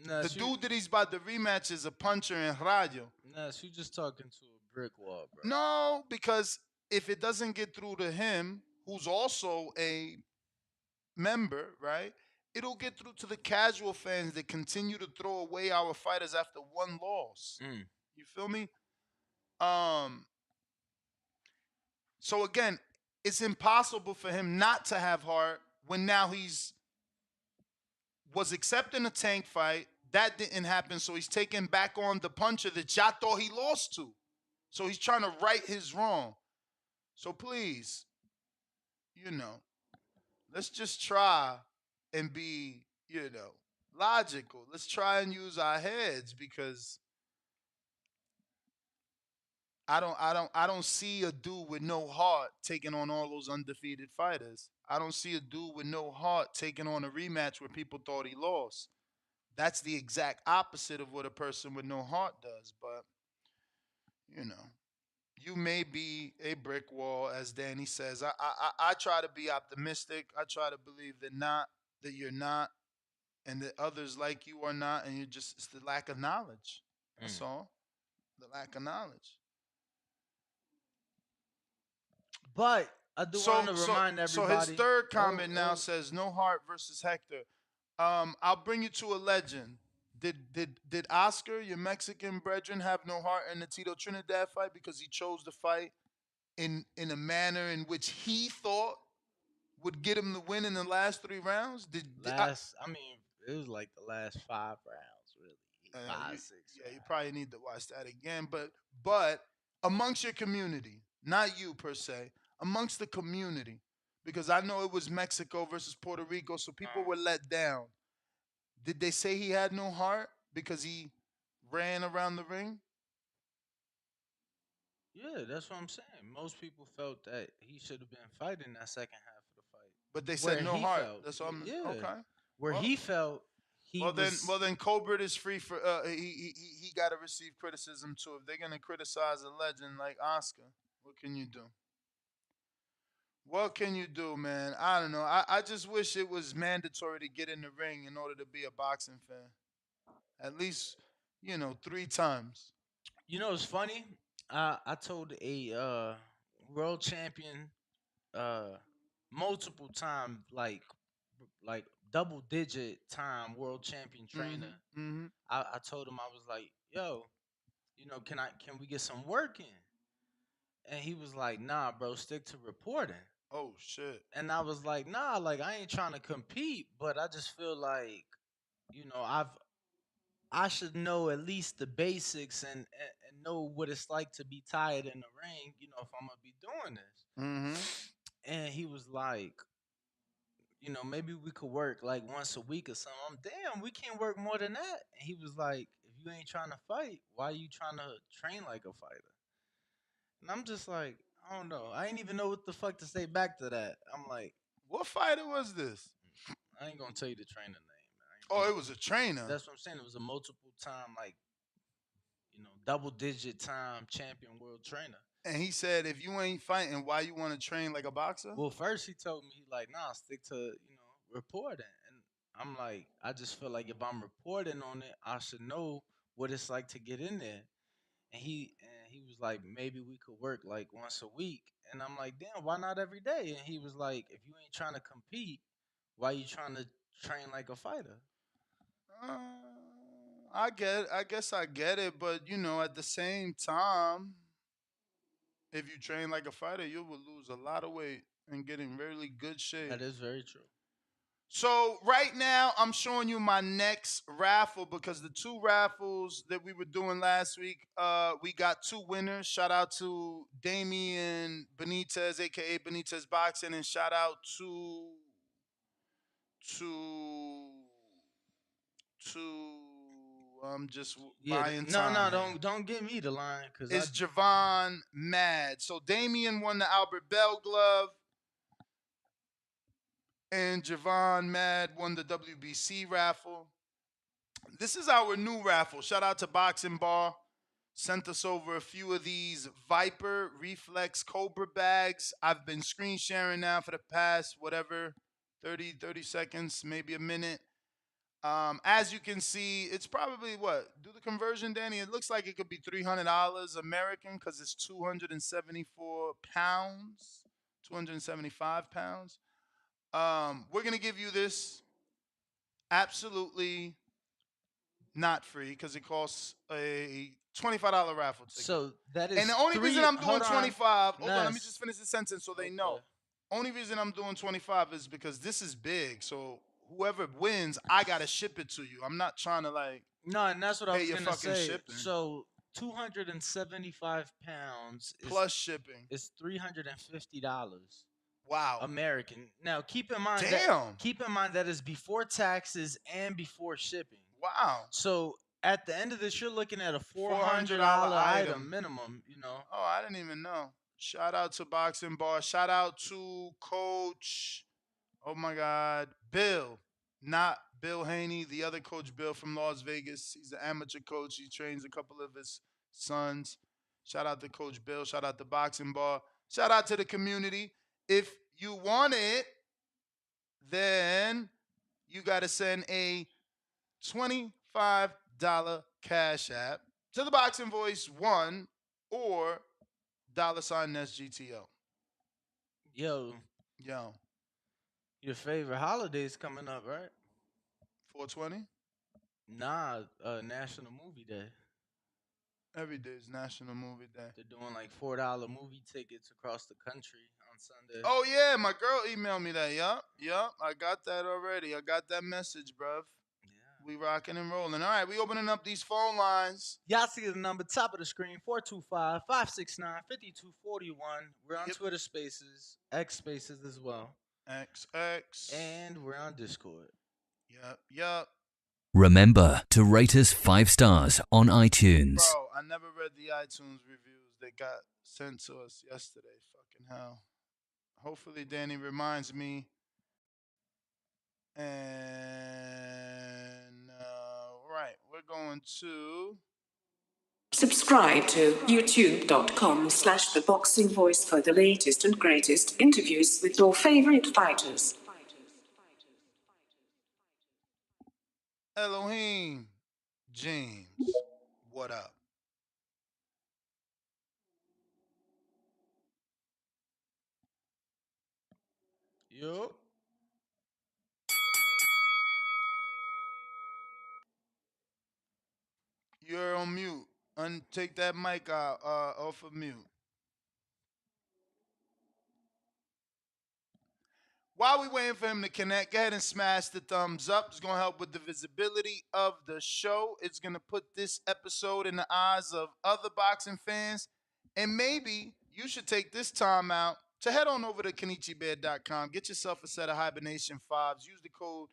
Nah, The dude that he's about to rematch is a puncher in Rayo. Nah, you just talking to a brick wall, bro. No, because if it doesn't get through to him, who's also a member, right? It'll get through to the casual fans that continue to throw away our fighters after one loss. You feel me? So again, it's impossible for him not to have heart when now he's was accepting a Tank fight. That didn't happen, so he's taking back on the puncher that y'all thought he lost to. So he's trying to right his wrong. So please, let's just try and be, logical. Let's try and use our heads because I don't see a dude with no heart taking on all those undefeated fighters. I don't see a dude with no heart taking on a rematch where people thought he lost. That's the exact opposite of what a person with no heart does. But, you may be a brick wall, as Danny says. I try to be optimistic. I try to believe that you're not, and that others like you are not, and it's the lack of knowledge. That's all. The lack of knowledge. But I do want to remind everybody. So his third comment now says no heart versus Hector. I'll bring you to a legend. Did Oscar, your Mexican brethren, have no heart in the Tito Trinidad fight because he chose to fight in a manner in which he thought would get him the win in the last 3 rounds? I mean, it was like the last 5 rounds, really. 5, 6. Yeah, you probably need to watch that again. But amongst your community, not you per se, amongst the community, because I know it was Mexico versus Puerto Rico, so people were let down. Did they say he had no heart because he ran around the ring? Yeah, that's what I'm saying. Most people felt that he should have been fighting that second half of the fight. But they said no heart. That's all. Yeah. Okay. where Well, he felt he well then Colbert is free for he got to receive criticism too. If they're gonna criticize a legend like Oscar, what can you do? What can you do, man? I don't know. I just wish it was mandatory to get in the ring in order to be a boxing fan. At least, 3 times. You know, it's funny. I told a world champion, uh, multiple time, like double digit time world champion trainer. Mm-hmm. I told him, I was like, yo, can we get some work in? And he was like, nah, bro, stick to reporting. Oh shit. And I was like, nah, like I ain't trying to compete, but I just feel like, I should know at least the basics and know what it's like to be tired in the ring, if I'm gonna be doing this. Mm-hmm. And he was like, maybe we could work like once a week or something. I'm damn, we can't work more than that. And he was like, if you ain't trying to fight, why are you trying to train like a fighter? And I'm just like, I don't know. I ain't even know what the fuck to say back to that. I'm like, what fighter was this? I ain't gonna tell you the trainer name. Oh, it was a trainer. That's what I'm saying. It was a multiple time, like, double digit time champion world trainer. And he said, if you ain't fighting, why you want to train like a boxer? Well, first he told me, like, nah, stick to, reporting. And I'm like, I just feel like if I'm reporting on it, I should know what it's like to get in there. And he was like, maybe we could work like once a week. And I'm like, damn, why not every day? And he was like, if you ain't trying to compete, why you trying to train like a fighter? I guess I get it, but at the same time, if you train like a fighter, you will lose a lot of weight and get in really good shape. That is very true. So right now, I'm showing you my next raffle because the 2 raffles that we were doing last week, we got 2 winners. Shout out to Damian Benitez, aka Benitez Boxing, and shout out to I'm just buying time. No, don't give me the line because it's Javon Mad. So Damian won the Albert Bell glove. And Javon Mad won the WBC raffle. This is our new raffle. Shout out to Boxing Bar. Sent us over a few of these Viper Reflex Cobra bags. I've been screen sharing now for the past, 30 seconds, maybe a minute. As you can see, it's probably do the conversion, Danny? It looks like it could be $300 American because it's 274 pounds, 275 pounds. We're going to give you this absolutely not free because it costs a $25 raffle ticket. So that is, and the only reason I'm doing 25, hold on, let me Nice. just finish the sentence so they know. Only reason I'm doing 25 is because this is big. So whoever wins, I got to ship it to you. I'm not trying to No, and that's what I was your going to fucking say. shipping. So 275 pounds plus shipping is $350. Wow. American. Now keep in mind that is before taxes and before shipping. Wow. So at the end of this, you're looking at a $400 item minimum, Oh, I didn't even know. Shout out to Boxing Bar. Shout out to Coach, oh my God, Bill. Not Bill Haney, the other Coach Bill from Las Vegas. He's an amateur coach. He trains a couple of his sons. Shout out to Coach Bill. Shout out to Boxing Bar. Shout out to the community. If you want it, then you got to send a $25 cash app to the Boxing Voice 1 or $SGTO. Yo. Your favorite holiday's coming up, right? 420? Nah, National Movie Day. Every day is National Movie Day. They're doing like $4 movie tickets across the country on Sunday. Oh, yeah. My girl emailed me that. Yup. I got that already. I got that message, bruv. Yeah. We rocking and rolling. All right. We opening up these phone lines. Y'all see the number top of the screen, 425-569-5241. We're on Twitter Spaces, X Spaces as well. XX. And we're on Discord. Yup. Remember to rate us 5 stars on iTunes. Bro, I never read the iTunes reviews that got sent to us yesterday. Fucking hell. Hopefully Danny reminds me And right, we're going to subscribe to youtube.com/theboxingvoice for the latest and greatest interviews with your favorite fighters. Elohim James. What up? Yo. You're on mute. Take that mic out off of mute. While we waiting for him to connect, go ahead and smash the thumbs up. It's going to help with the visibility of the show. It's going to put this episode in the eyes of other boxing fans. And maybe you should take this time out to head on over to KenichiBed.com. Get yourself a set of Hibernation 5s. Use the code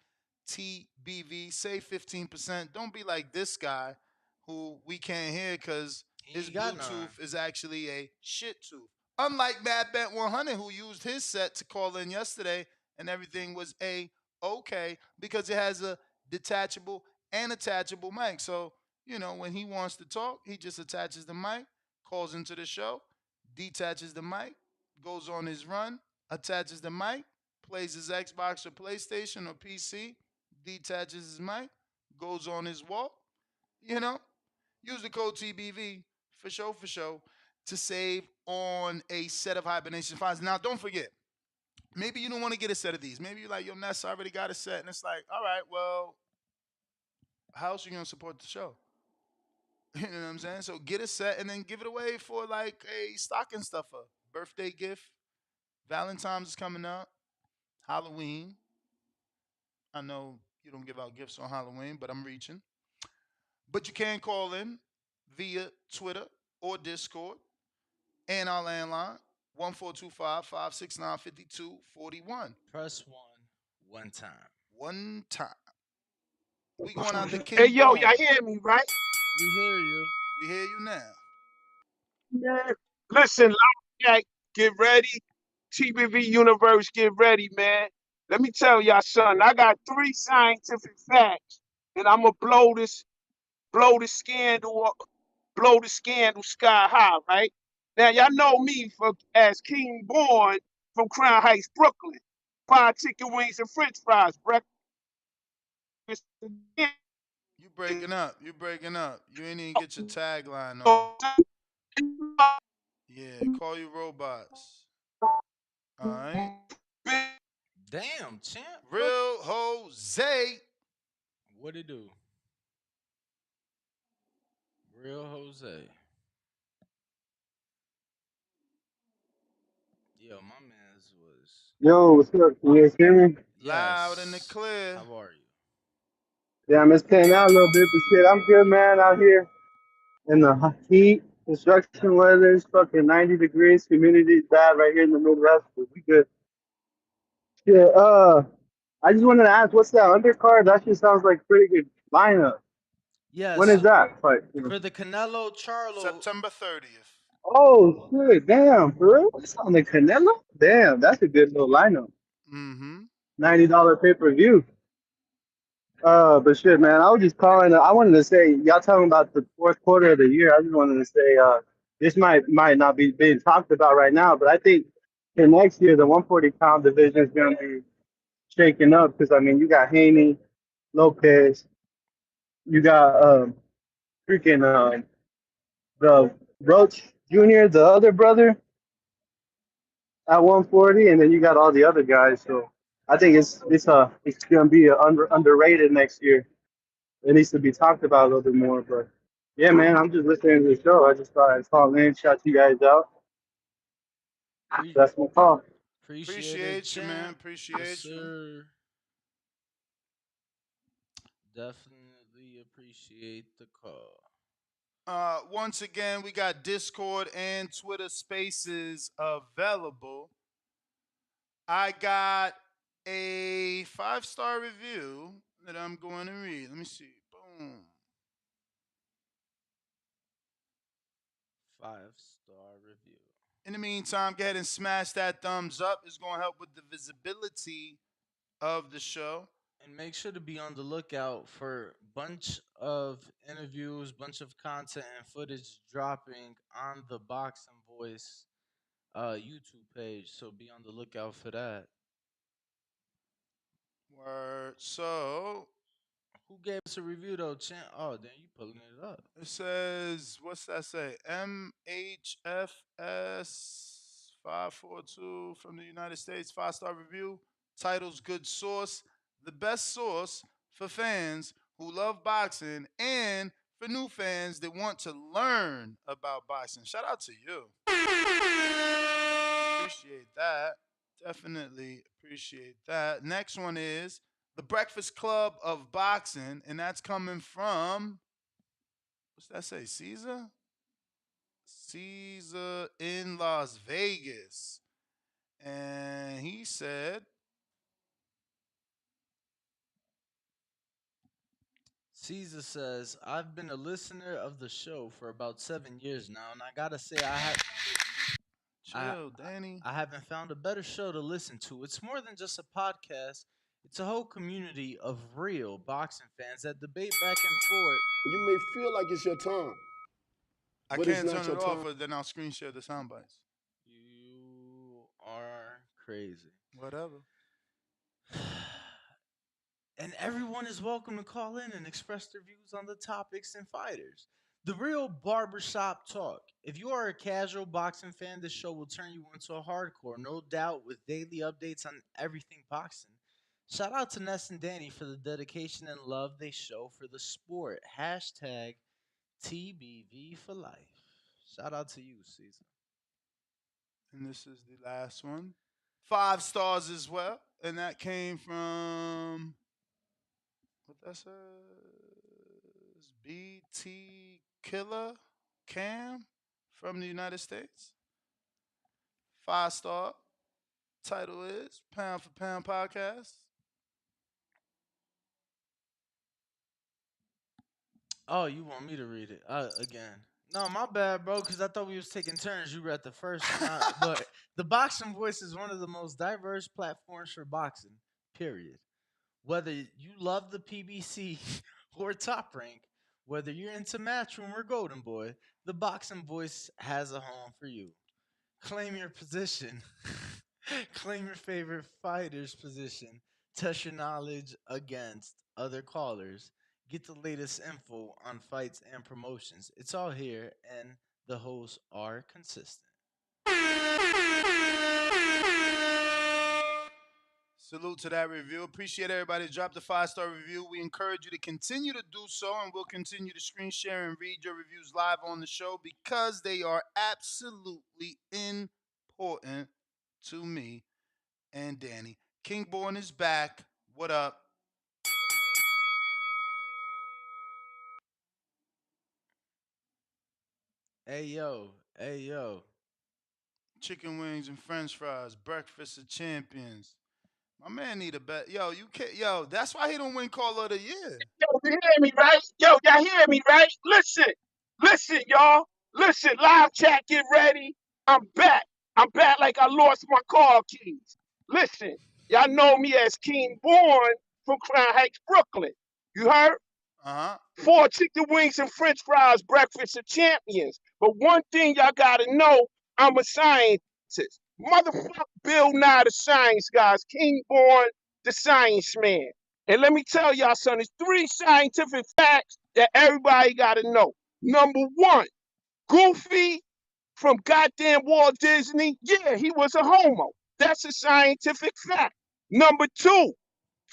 TBV. Save 15%. Don't be like this guy who we can't hear because his Bluetooth is actually a shit tooth. Unlike Mad Bet 100, who used his set to call in yesterday, and everything was okay because it has a detachable and attachable mic. So, when he wants to talk, he just attaches the mic, calls into the show, detaches the mic, goes on his run, attaches the mic, plays his Xbox or PlayStation or PC, detaches his mic, goes on his walk. Use the code TBV for show to save on a set of Hibernation 5s. Now, don't forget, maybe you don't want to get a set of these. Maybe you're like, yo, Ness, I already got a set. And it's like, all right, well, how else are you going to support the show? You know what I'm saying? So get a set and then give it away for like a stocking stuffer, birthday gift. Valentine's is coming up. Halloween. I know you don't give out gifts on Halloween, but I'm reaching. But you can call in via Twitter or Discord and our landline, 1425-569-5241. Press one time. One time. We going out to King Hey, yo, Bone. y'all hear me, right? We hear you. We hear you now. Man, listen, Live Jack, get ready. TBV Universe, get ready, man. Let me tell y'all, son, I got 3 scientific facts, and I'm gonna blow the scandal sky high, right? Now, y'all know me as King Born from Crown Heights, Brooklyn. 5 chicken wings and french fries, breakfast. You breaking up. You ain't even get your tagline on. Yeah, call you robots. All right. Damn, champ. Real Jose. What it do? Real Jose. Yo, my man's was. Yo, what's up? Can you guys hear me? Loud and clear. How are you? Yeah, I'm just paying out a little bit, but shit, I'm good, man. Out here in the heat, construction weather, it's fucking 90 degrees. Humidity's bad right here in the Midwest, but we good. Yeah, I just wanted to ask, what's that undercard? That shit sounds like pretty good lineup. Yes. When is that fight? For the Canelo Charlo. September 30th. Oh, shit, damn, for real? It's on the Canelo? Damn, that's a good little lineup. Mm-hmm. $90 pay-per-view. But shit, man, I was just calling. I wanted to say, y'all talking about the fourth quarter of the year. I just wanted to say, this might not be being talked about right now, but I think for next year, the 140-pound division is going to be shaken up because, I mean, you got Haney, Lopez, you got the Roach Jr., the other brother at 140, and then you got all the other guys. So I think it's going to be underrated next year. It needs to be talked about a little bit more, but yeah, man, I'm just listening to the show. I just thought I'd call in, shout you guys out. That's my call. Appreciate you, man. Appreciate you. Sir. Definitely appreciate the call. Once again, we got Discord and Twitter Spaces available. I got a 5-star review that I'm going to read. Let me see. Boom. 5-star review. In the meantime, go ahead and smash that thumbs up. It's going to help with the visibility of the show. And make sure to be on the lookout for bunch of interviews, bunch of content and footage dropping on the Boxing Voice YouTube page. So be on the lookout for that. Word. So who gave us a review though, champ? Oh, then you pulling it up. It says, what's that say? MHFS 542 from the United States, 5-star review. Titles Good Source, the best source for fans who love boxing and for new fans that want to learn about boxing. Shout out to you. Appreciate that. Definitely appreciate that. Next one is the Breakfast Club of Boxing, and that's coming from, what's that say? Caesar? Caesar in Las Vegas. And he said, Caesar says, I've been a listener of the show for about 7 years now, and I gotta say chill, Danny. I haven't found a better show to listen to. It's more than just a podcast. It's a whole community of real boxing fans that debate back and forth. You may feel like it's your time. I but can't it's not turn your it off, time. but then I'll screen share the sound bites. You are crazy. Whatever. And everyone is welcome to call in and express their views on the topics and fighters. The real barbershop talk. If you are a casual boxing fan, this show will turn you into a hardcore, no doubt, with daily updates on everything boxing. Shout out to Ness and Danny for the dedication and love they show for the sport. Hashtag TBV for life. Shout out to you, Caesar. And this is the last one. 5 stars as well. And that came from, what that says? BT Killer Cam from the United States. 5-star. Title is Pound for Pound Podcast. Oh, you want me to read it again? No, my bad, bro, because I thought we was taking turns. You read the first time. But the Boxing Voice is one of the most diverse platforms for boxing, period. Whether you love the PBC or Top Rank, whether you're into Matchroom or Golden Boy, the Boxing Voice has a home for you. Claim your position. Claim your favorite fighter's position. Test your knowledge against other callers. Get the latest info on fights and promotions. It's all here, and the hosts are consistent. Salute to that review. Appreciate everybody that dropped the 5-star review. We encourage you to continue to do so, and we'll continue to screen share and read your reviews live on the show because they are absolutely important to me and Danny. Kingborn is back. What up? Hey, yo. Hey, yo. Chicken wings and french fries. Breakfast of champions. My man need a bet. Yo, you can't. Yo, that's why he don't win Caller of the Year. Yo, you hear me, right? Yo, y'all hear me, right? Listen, y'all. Listen, live chat, get ready. I'm back. I'm back like I lost my car keys. Listen, y'all know me as King Born from Crown Heights, Brooklyn. You heard? 4 chicken wings and french fries, breakfast of champions. But one thing y'all gotta know, I'm a scientist. Motherfucker Bill Nye the Science Guys, King Born the Science Man. And let me tell y'all something, there's 3 scientific facts that everybody gotta know. Number 1, Goofy from goddamn Walt Disney, yeah, he was a homo. That's a scientific fact. Number 2,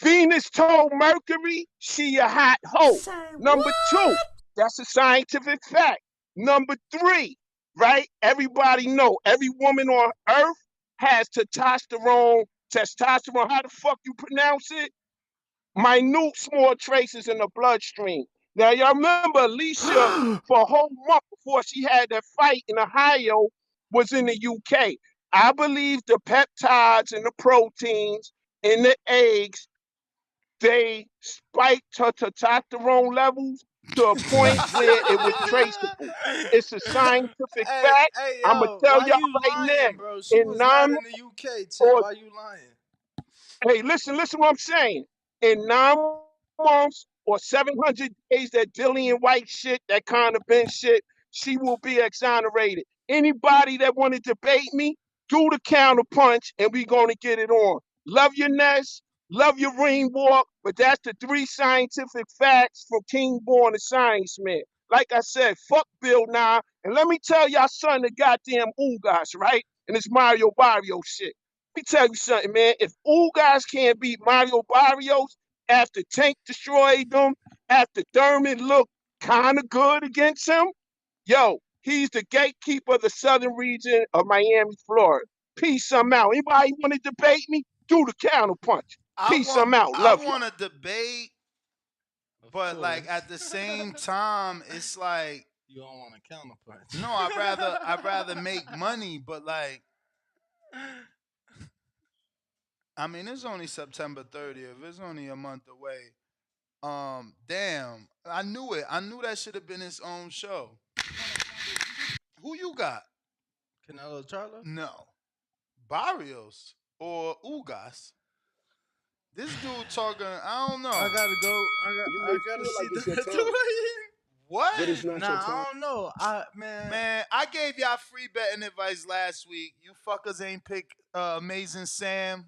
Venus told Mercury she a hot hoe. Number 2, that's a scientific fact. Number 3, right? Everybody know every woman on earth has testosterone. Testosterone, how the fuck you pronounce it? Minute small traces in the bloodstream. Now y'all remember Alicia for a whole month before she had that fight in Ohio was in the UK. I believe the peptides and the proteins in the eggs, they spiked her testosterone levels to a point where it was traceable. It's a scientific fact. Hey, I'm going to tell y'all right lying, now. bro? She was not in the UK, Tim. Why you lying? Hey, listen what I'm saying. in 9 months or 700 days, that Dillian White shit, that kind of bench shit, she will be exonerated. Anybody that want to debate me, do the counter punch, and we going to get it on. Love your Ness, love your ring walk, but that's the 3 scientific facts from King Born the Science Man. Like I said, fuck Bill Nye, and let me tell y'all son the goddamn Ugas, right? And it's Mario Barrios shit. Let me tell you something, man. If Ugas can't beat Mario Barrios after Tank destroyed them, after Thurman looked kind of good against him, yo, he's the gatekeeper of the southern region of Miami, Florida. Peace, some out. Anybody want to debate me? Do the counter punch. Peace, some out. Love you. I want to debate, but like at the same time, it's like you don't want to counter punch. No, I'd rather make money, but like, I mean, it's only September 30th. It's only a month away. Damn, I knew it. I knew that should have been his own show. Who you got? Canelo Charlo? No, Barrios or Ugas. This dude talking. I don't know. I gotta go. I gotta see like it's the your time. situation. What? But it's not your Nah, time. I don't know. Man, I gave y'all free betting advice last week. You fuckers ain't pick Amazing Sam.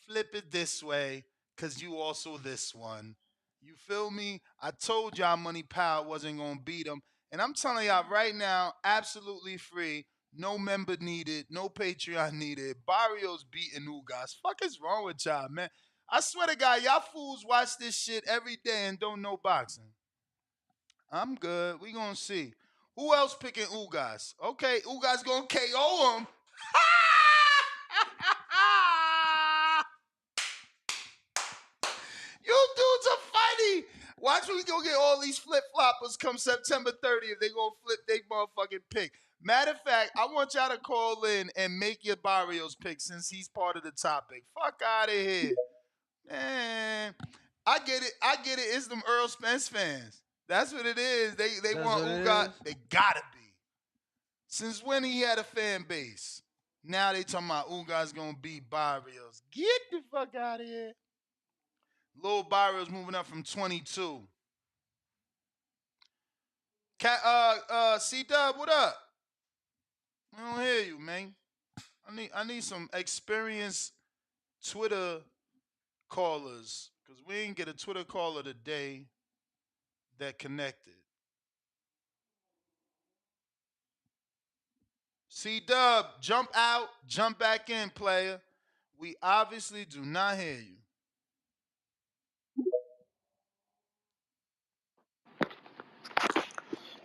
Flip it this way, cause you also this one. You feel me? I told y'all Money Power wasn't gonna beat him, and I'm telling y'all right now, absolutely free. No member needed, no Patreon needed. Barrios beating Ugas. Fuck is wrong with y'all, man? I swear to God, y'all fools watch this shit every day and don't know boxing. I'm good. We gonna see. Who else picking Ugas? Okay, Ugas gonna KO him. You dudes are funny. Watch when we go get all these flip floppers come September 30th. They gonna flip they motherfucking pick. Matter of fact, I want y'all to call in and make your Barrios pick since he's part of the topic. Fuck out of here. Man, I get it. It's them Earl Spence fans. That's what it is. They want Ugas. They gotta be. Since when he had a fan base? Now they talking about Ugas gonna beat Barrios. Get the fuck out of here. Lil Barrios moving up from 22. C-Dub, what up? I don't hear you, man. I need some experienced Twitter callers, because we ain't get a Twitter caller today that connected. C-Dub, jump out, jump back in, player. We obviously do not hear you.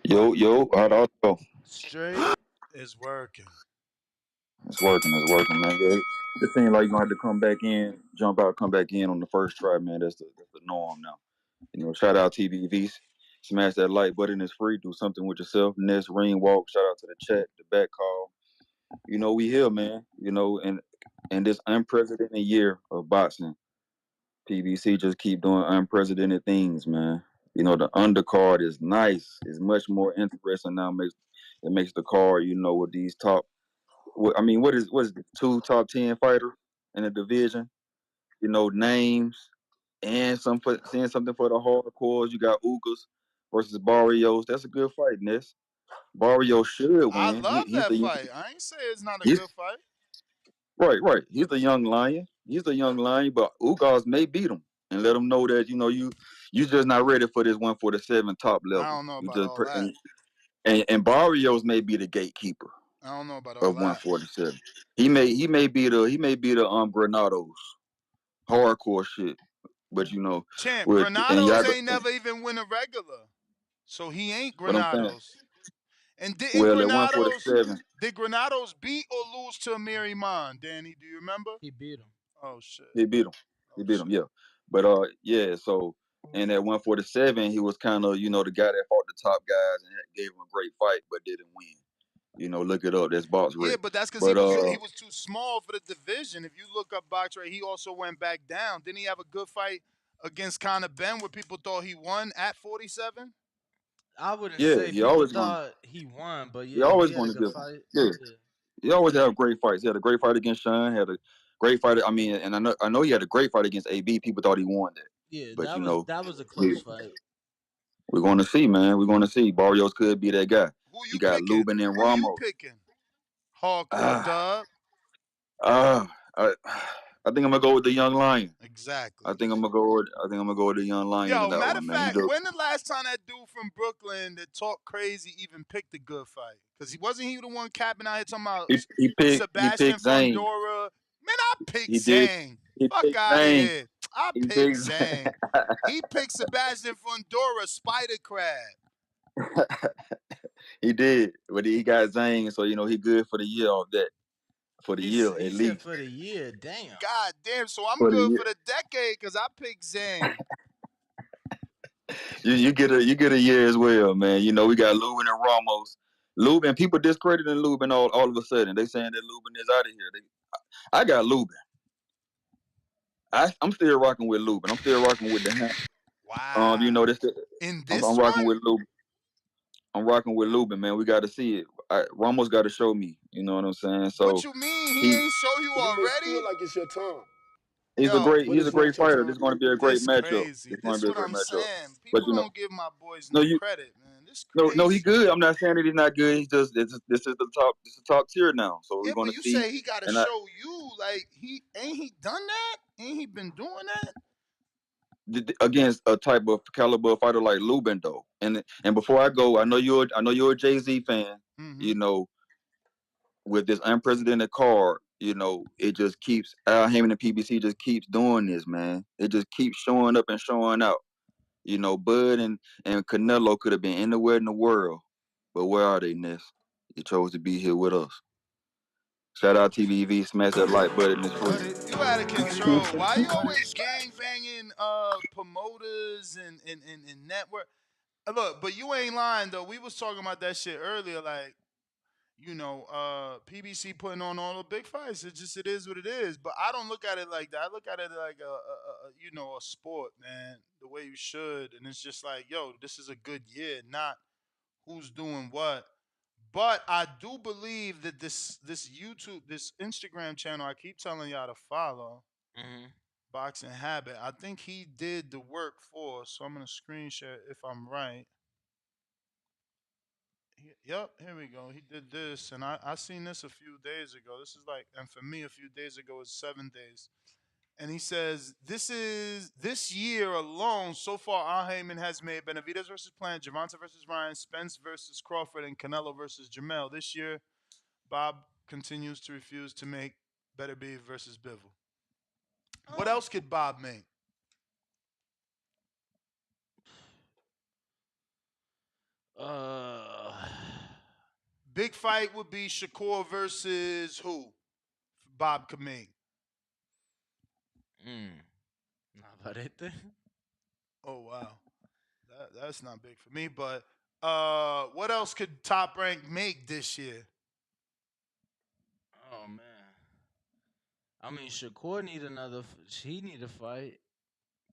Yo, how'd I go? Straight is working. It's working, man. Yeah, it seems like you're gonna have to come back in, jump out, come back in on the first try, man. That's the norm now. You know, shout out TBVs. Smash that like button, it's free. Do something with yourself. Nest ring walk, shout out to the chat, the back call. You know, we here, man. You know, and this unprecedented year of boxing, PBC just keep doing unprecedented things, man. You know, the undercard is nice. It's much more interesting now. It makes the card, you know, with these top. I mean, what is the 2 top 10 fighters in the division? You know, names and seeing something for the hardcores. You got Ugas versus Barrios. That's a good fight, Ness. Barrios should win. I love He's that the fight. I ain't say it's not a good fight. Right. He's the young lion. But Ugas may beat him and let him know that you just not ready for this 147 top level. I don't know about all that. And Barrios may be the gatekeeper. I don't know about all of that. 147. He may be the Granados hardcore shit, but you know, Champ, Granados ain't never even win a regular, so he ain't Granados. And did Granados beat or lose to Amir Iman? Danny, do you remember? He beat him. Oh shit. He beat him. Yeah. But yeah. So and at 147, he was kind of the guy that fought the top guys and gave him a great fight, but didn't win. You know, look it up. That's Box Rick. Yeah, but that's because he was too small for the division. If you look up Box Rick, he also went back down. Didn't he have a good fight against Conor Ben where people thought he won at 47? I wouldn't say people thought he won, but he always had a good fight. Yeah. He always have great fights. He had a great fight against Sean. Had a great fight. I mean, and I know he had a great fight against AB. People thought he won that. Yeah, But that was a we, close fight. we're going to see, man. We're going to see. Barrios could be that guy. Who You you got picking? Lubin and Who you Ramos. picking? Hardcore Ah, dub. I think I'm gonna go with the young lion. Exactly. I think I'm gonna go with the young lion Yo, in that matter one, of man. fact, when the last time that dude from Brooklyn that talked crazy even picked a good fight? Because he the one capping out here talking about he Sebastian picked Zane. Fundora. Man, I picked He did. Zhang. He Fuck picked out of Zane. here. I He picked picked. Zhang. He picked Sebastian Fundora, Spider Crab. He did, but he got Zane, so he good for the year off that. For the year He at said least. for the year. Damn. God damn. So I'm For the good year. for the decade because I picked Zhang. You get a year as well, man. We got Lubin and Ramos. Lubin, people discrediting Lubin all of a sudden. They saying that Lubin is out of here. I got Lubin. I'm still rocking with Lubin. I'm still rocking with the hand. Wow. In this I'm one? rocking with Lubin. I'm rocking with Lubin, man. We got to see it. Ramos got to show me. You know what I'm saying? So what you mean? He ain't show you already? You may feel like it's your time. he's a great fighter. This is going to be a great This matchup. crazy. It's going This to be a what great I'm matchup. saying. But People don't give my boys no, no credit, man. This crazy. no, he's good. I'm not saying that he's not good. He's just this is the top. This is the top tier now. So we're Yeah, going but to you see. say he got to show you. Like he done that? Ain't he been doing that? Against a type of caliber fighter like Lubin, though. And before I go, I know you're a Jay-Z fan. Mm-hmm. With this unprecedented card, it just keeps Al Heyman and PBC just keeps doing this, man. It just keeps showing up and showing out. Bud and Canelo could have been anywhere in the world, but where are they, Ness? You chose to be here with us. Shout out TBV, smash that like button. It's free. You out of control. Why you always gang banging promoters and network? Look, but you ain't lying though. We was talking about that shit earlier, like PBC putting on all the big fights. It is what it is. But I don't look at it like that. I look at it like a sport, man. The way you should, and it's just like, yo, this is a good year, not who's doing what. But I do believe that this YouTube, this Instagram channel, I keep telling y'all to follow, Boxing Habit. I think he did the work for us, so I'm gonna screen share if I'm right. Yep, here we go. He did this, and I seen this a few days ago. This is like, and for me, a few days ago is 7 days. And he says, this year alone, so far, Al Heyman has made Benavidez versus Plant, Gervonta versus Ryan, Spence versus Crawford, and Canelo versus Jamel. This year, Bob continues to refuse to make Beterbiev versus Bivol. What else could Bob make? Big fight would be Shakur versus who? Bob could make. Navarrete. Oh wow, that's not big for me. But what else could Top Rank make this year? Oh man, I mean Shakur need another. He need a fight.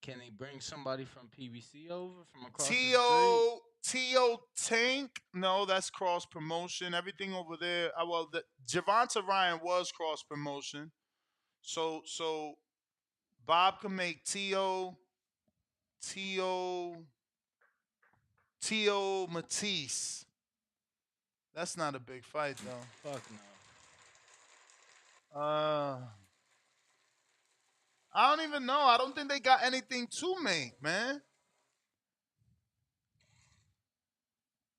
Can he bring somebody from PBC over from across the street? T.O. Tank? No, that's cross promotion. Everything over there. The Gervonta Ryan was cross promotion. So Bob can make T.O. Matisse. That's not a big fight though. Fuck no. I don't even know. I don't think they got anything to make, man.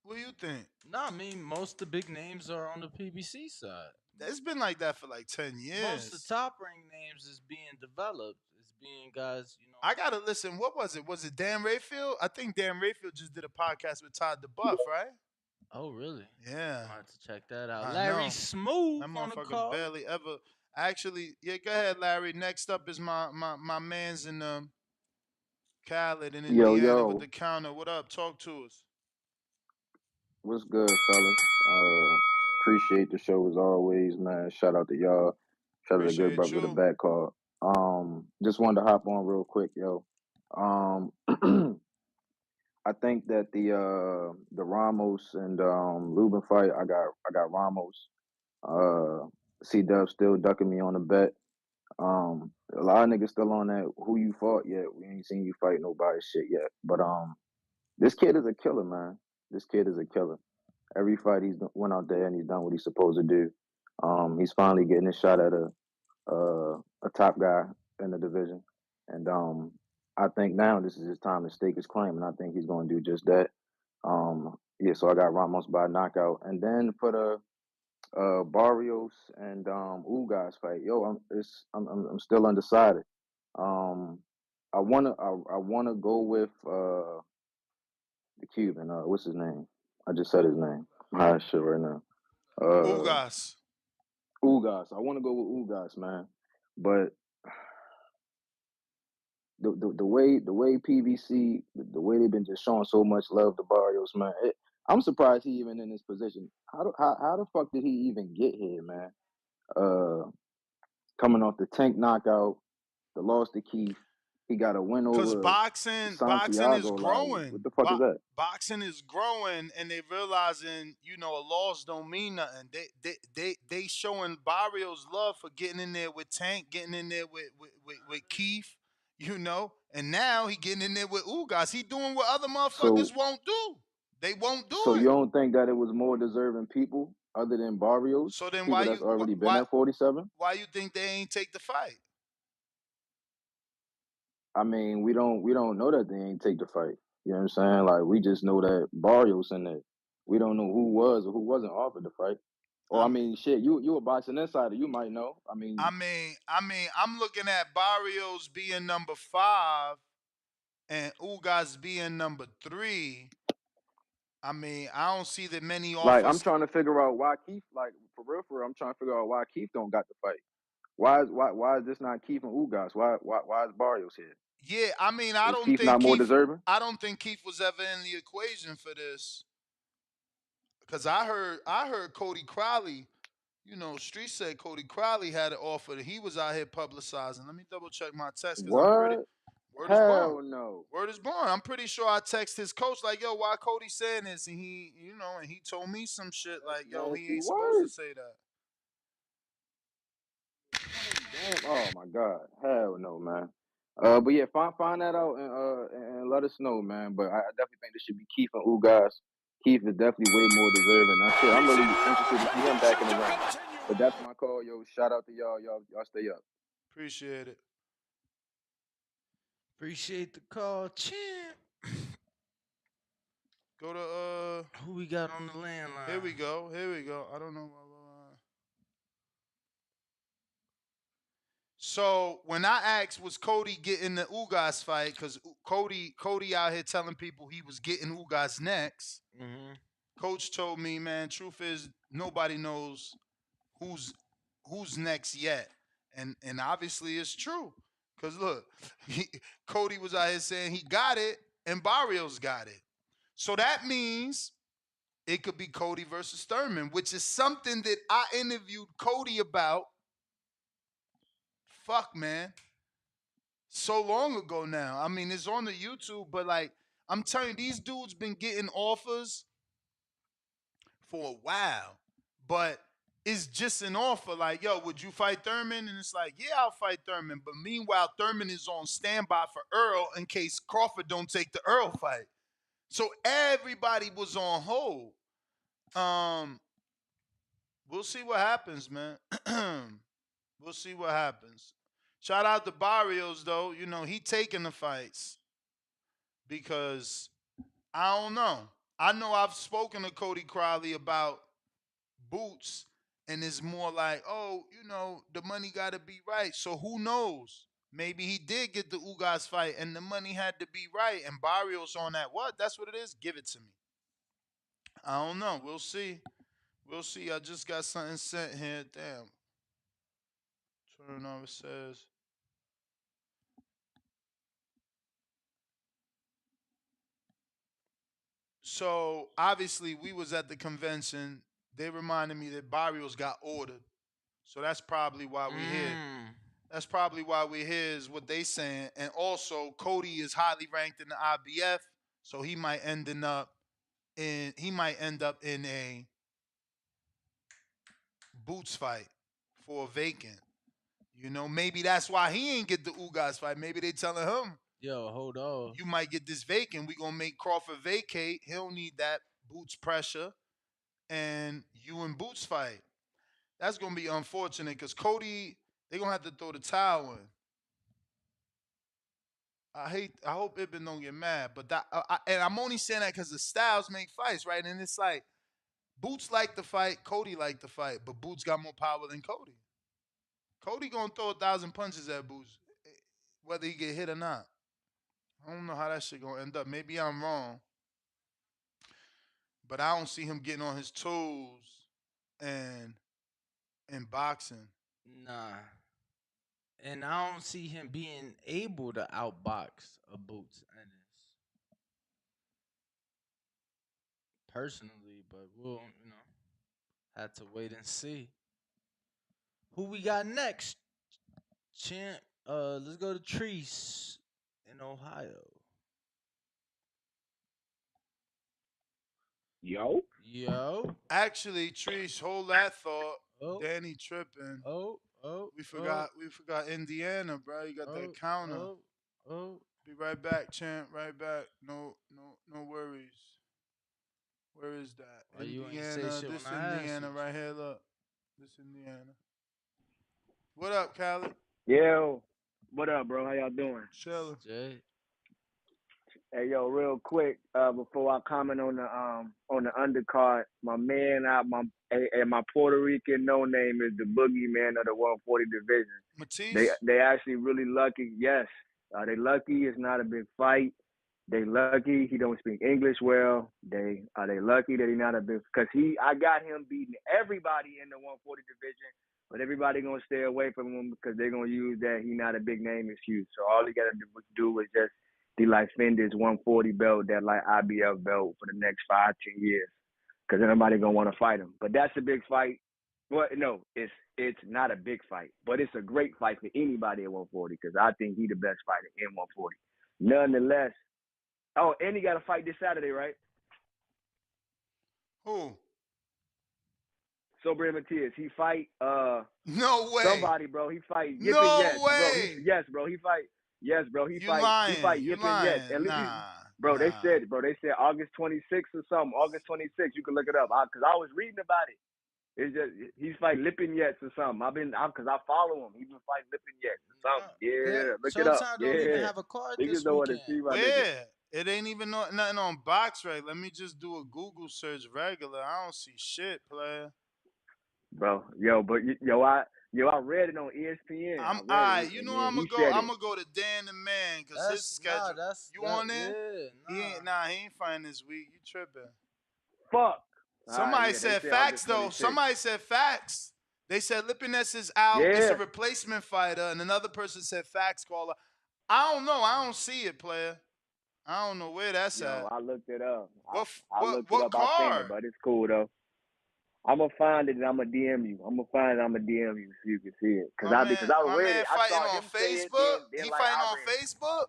What do you think? No, I mean most of the big names are on the PBC side. It's been like that for like 10 years. Most of the top rank names is being developed. It's being guys, I gotta listen. What was it? Was it Dan Rayfield? I think Dan Rayfield just did a podcast with Todd DeBuff, right? Oh, really? Yeah. I have to check that out. I Larry know. Smooth That on the motherfucker call. barely ever. Actually, yeah. Go ahead, Larry. Next up is my man's in Khaled in Indiana with the counter. What up? Talk to us. What's good, fellas? Appreciate the show as always, man. Shout out to y'all. Shout out to Good Brother with the back call. Just wanted to hop on real quick, yo. I think that the Ramos and Lubin fight, I got Ramos. C Dub still ducking me on the bet. A lot of niggas still on that who you fought yet. We ain't seen you fight nobody shit yet. But this kid is a killer, man. This kid is a killer. Every fight went out there and he's done what he's supposed to do. He's finally getting a shot at a top guy in the division, and I think now this is his time to stake his claim, and I think he's going to do just that. Yeah, so I got Ramos by knockout, and then for the Barrios and Ugas fight, yo, I'm still undecided. I wanna go with the Cuban. What's his name? I just said his name. I'm high as shit right now. Ugas. Ugas. I want to go with Ugas, man. But the way PBC, the way they've been just showing so much love to Barrios, man. I'm surprised he even in this position. How the fuck did he even get here, man? Coming off the Tank knockout, the loss to Keith, he got a win Because over boxing is Santiago. Like, growing. what the fuck is that? Boxing is growing, and they realizing, a loss don't mean nothing. They showing Barrios love for getting in there with Tank, getting in there with Keith, and now he getting in there with Ugas. He doing what other motherfuckers won't do. They won't do So it. you don't think that it was more deserving people other than Barrios? So then People that's already been at 47? Why you think they ain't take the fight? I mean, we don't know that they ain't take the fight. You know what I'm saying? Like, we just know that Barrios in there. We don't know who was or who wasn't offered the fight. Or I mean, shit, you a boxing insider, you might know. I'm looking at Barrios being number 5 and Ugas being number 3. I mean, I don't see that many offers. Like, I'm trying to figure out why Keith, like, for real, I'm trying to figure out why Keith don't got the fight. Why is this not Keith and Ugas? Why is Barrios here? Yeah, I mean, I don't Keith think not more deserving? I don't think Keith was ever in the equation for this. Cause I heard Cody Crowley, Street said Cody Crowley had an offer that he was out here publicizing. Let me double check my text because I'm pretty. Word is Hell born. no. Word is born. I'm pretty sure I text his coach like, yo, why Cody saying this? And he, and he told me some shit like, yo, he ain't supposed to say that. Damn, oh my God. Hell no, man. But yeah, find that out and let us know, man. But I definitely think this should be Keith and Ugas. Keith is definitely way more deserving. That shit, I'm really interested to see him back in the ring. But that's my call, yo. Shout out to y'all. Y'all stay up. Appreciate it. Appreciate the call, champ. Go to who we got on the landline? Here we go. I don't know. So when I asked, was Cody getting the Ugas fight? Because Cody out here telling people he was getting Ugas next. Mm-hmm. Coach told me, man, truth is nobody knows who's next yet, and obviously it's true. Cause look, Cody was out here saying he got it, and Barrios got it. So that means it could be Cody versus Thurman, which is something that I interviewed Cody about. Fuck, man. So long ago now. I mean, it's on the YouTube, but like, I'm telling you, these dudes been getting offers for a while. But it's just an offer like, yo, would you fight Thurman? And it's like, yeah, I'll fight Thurman. But meanwhile, Thurman is on standby for Earl in case Crawford don't take the Earl fight. So everybody was on hold. We'll see what happens, man. We'll see what happens. Shout out to Barrios, though. He taking the fights because I don't know. I know I've spoken to Cody Crowley about Boots, and it's more like, oh, the money got to be right. So who knows? Maybe he did get the Ugas fight, and the money had to be right, and Barrios on that. What? That's what it is? Give it to me. I don't know. We'll see. We'll see. I just got something sent here. Damn. Turn on, it says. So obviously we was at the convention. They reminded me that Barrios got ordered. So that's probably why we're here. That's probably why we're here is what they saying. And also Cody is highly ranked in the IBF, so he might end up in a Boots fight for a vacant. You know, maybe that's why he ain't get the Ugas fight. Maybe they telling him, Yo, hold on. you might get this vacant. We gonna make Crawford vacate. He don't need that Boots pressure, and you and Boots fight. That's gonna be unfortunate because Cody, they gonna have to throw the towel in. I hope Ibn don't get mad, but and I'm only saying that because the styles make fights, right? And it's like Boots like to fight, Cody like to fight, but Boots got more power than Cody. Cody gonna throw 1,000 punches at Boots, whether he get hit or not. I don't know how that shit gonna end up. Maybe I'm wrong, but I don't see him getting on his toes and boxing. Nah. And I don't see him being able to outbox a Boots Ennis. Personally, but we'll, have to wait and see. Who we got next? Champ. Let's go to Treese in Ohio. Yo. Actually, Treese, hold that thought. Danny tripping. We forgot Indiana, bro. You got that counter. Be right back, champ. Right back. No worries. Where is that? Indiana. This Indiana right here. Look. This Indiana. What up, Khaled? Yo, what up, bro? How y'all doing? Chilling. Hey, yo, real quick, before I comment on the undercard, my man, my Puerto Rican no name is the boogeyman of the 140 division. Matisse? They actually really lucky. Yes, they lucky. It's not a big fight. They lucky he don't speak English well. They lucky that he not a big because I got him beating everybody in the 140 division, but everybody gonna stay away from him because they're gonna use that he not a big name excuse. So all he gotta do is just defend his 140 belt, that like IBF belt for the next 5-10 years, because nobody gonna want to fight him. But that's a big fight. Well, no, it's not a big fight, but it's a great fight for anybody at 140 because I think he the best fighter in 140. Nonetheless. Oh, and he got to fight this Saturday, right? Who? Sobri Matias. He fight no way. Somebody, bro. He fight Yippin no Yes. way. Bro. He fight bro. He you fight lying. He fight you Yippin lying. Yes. At least nah. They said August 26th or something. August 26th. You can look it up. Cause I was reading about it. It's just he's fighting Lipin Yets or something. Cause I follow him. He's been fighting Lipin Yets or something. Yeah, look it up. Showtime don't even have a card this weekend. Where? It ain't even nothing on BoxRec. Let me just do a Google search regular. I don't see shit, player. Bro, I read it on ESPN. I'm gonna go to Dan the Man because his schedule. You on there? Yeah, He ain't fighting this week. You tripping? Fuck. Somebody said facts though. Somebody said facts. They said Lipinets is out. Yeah. It's a replacement fighter, and another person said facts caller. I don't know. I don't see it, player. I don't know where that's at. I looked it up. What card? I seen it, but it's cool though. I'm gonna find it and I'm gonna DM you. So you can see it. Because I read it. I saw him Facebook. He fighting on Facebook.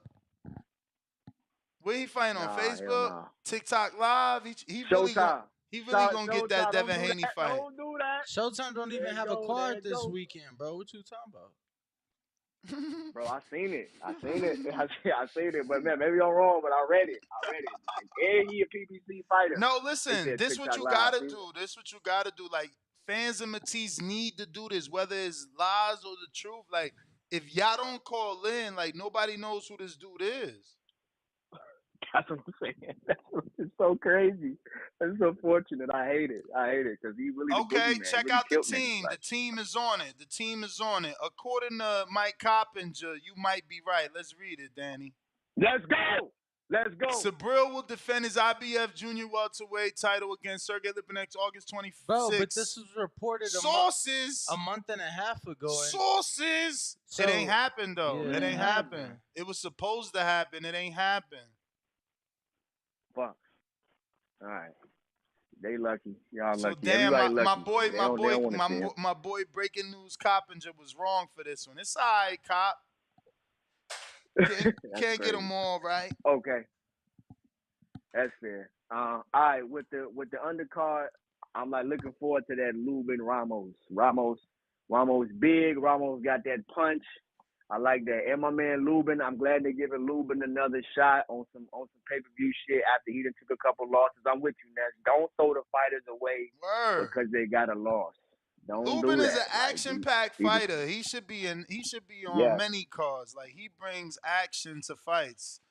Where he fighting on Facebook? Nah. TikTok Live. He really gonna get that Devin Haney fight. Don't do that. Showtime don't even have a card this weekend, bro. What you talking about? Bro, I seen it. I seen it. But man, maybe I'm wrong, but I read it. Like, he a PBC fighter. No, listen. This what you gotta do. Like, fans of Matisse need to do this, whether it's lies or the truth. Like, if y'all don't call in, like, nobody knows who this dude is. That's what I'm saying. It's so crazy. It's so fortunate. I hate it because he really check out the team. The team is on it. According to Mike Coppinger, you might be right. Let's read it, Danny. Let's go. Sabril will defend his IBF junior welterweight title against Sergey Lipinets August 26th. Bro, but this was reported a month and a half ago. Sources. So, it ain't happened though. Yeah, it ain't happened. It was supposed to happen. It ain't happened. Fuck. All right. They lucky. Y'all so lucky. Damn, lucky. my boy Breaking News Coppinger was wrong for this one. It's all right, Cop. Can't get them all right. Okay. That's fair. All right, with the undercard, I'm like looking forward to that Lubin Ramos. Ramos big. Ramos got that punch. I like that. And my man Lubin, I'm glad they're giving Lubin another shot on some pay-per-view shit after he done took a couple losses. I'm with you, Ness. Don't throw the fighters away because they got a loss. Don't Lubin do is an that. action-packed fighter. He should be on Yes. many cards. Like, he brings action to fights.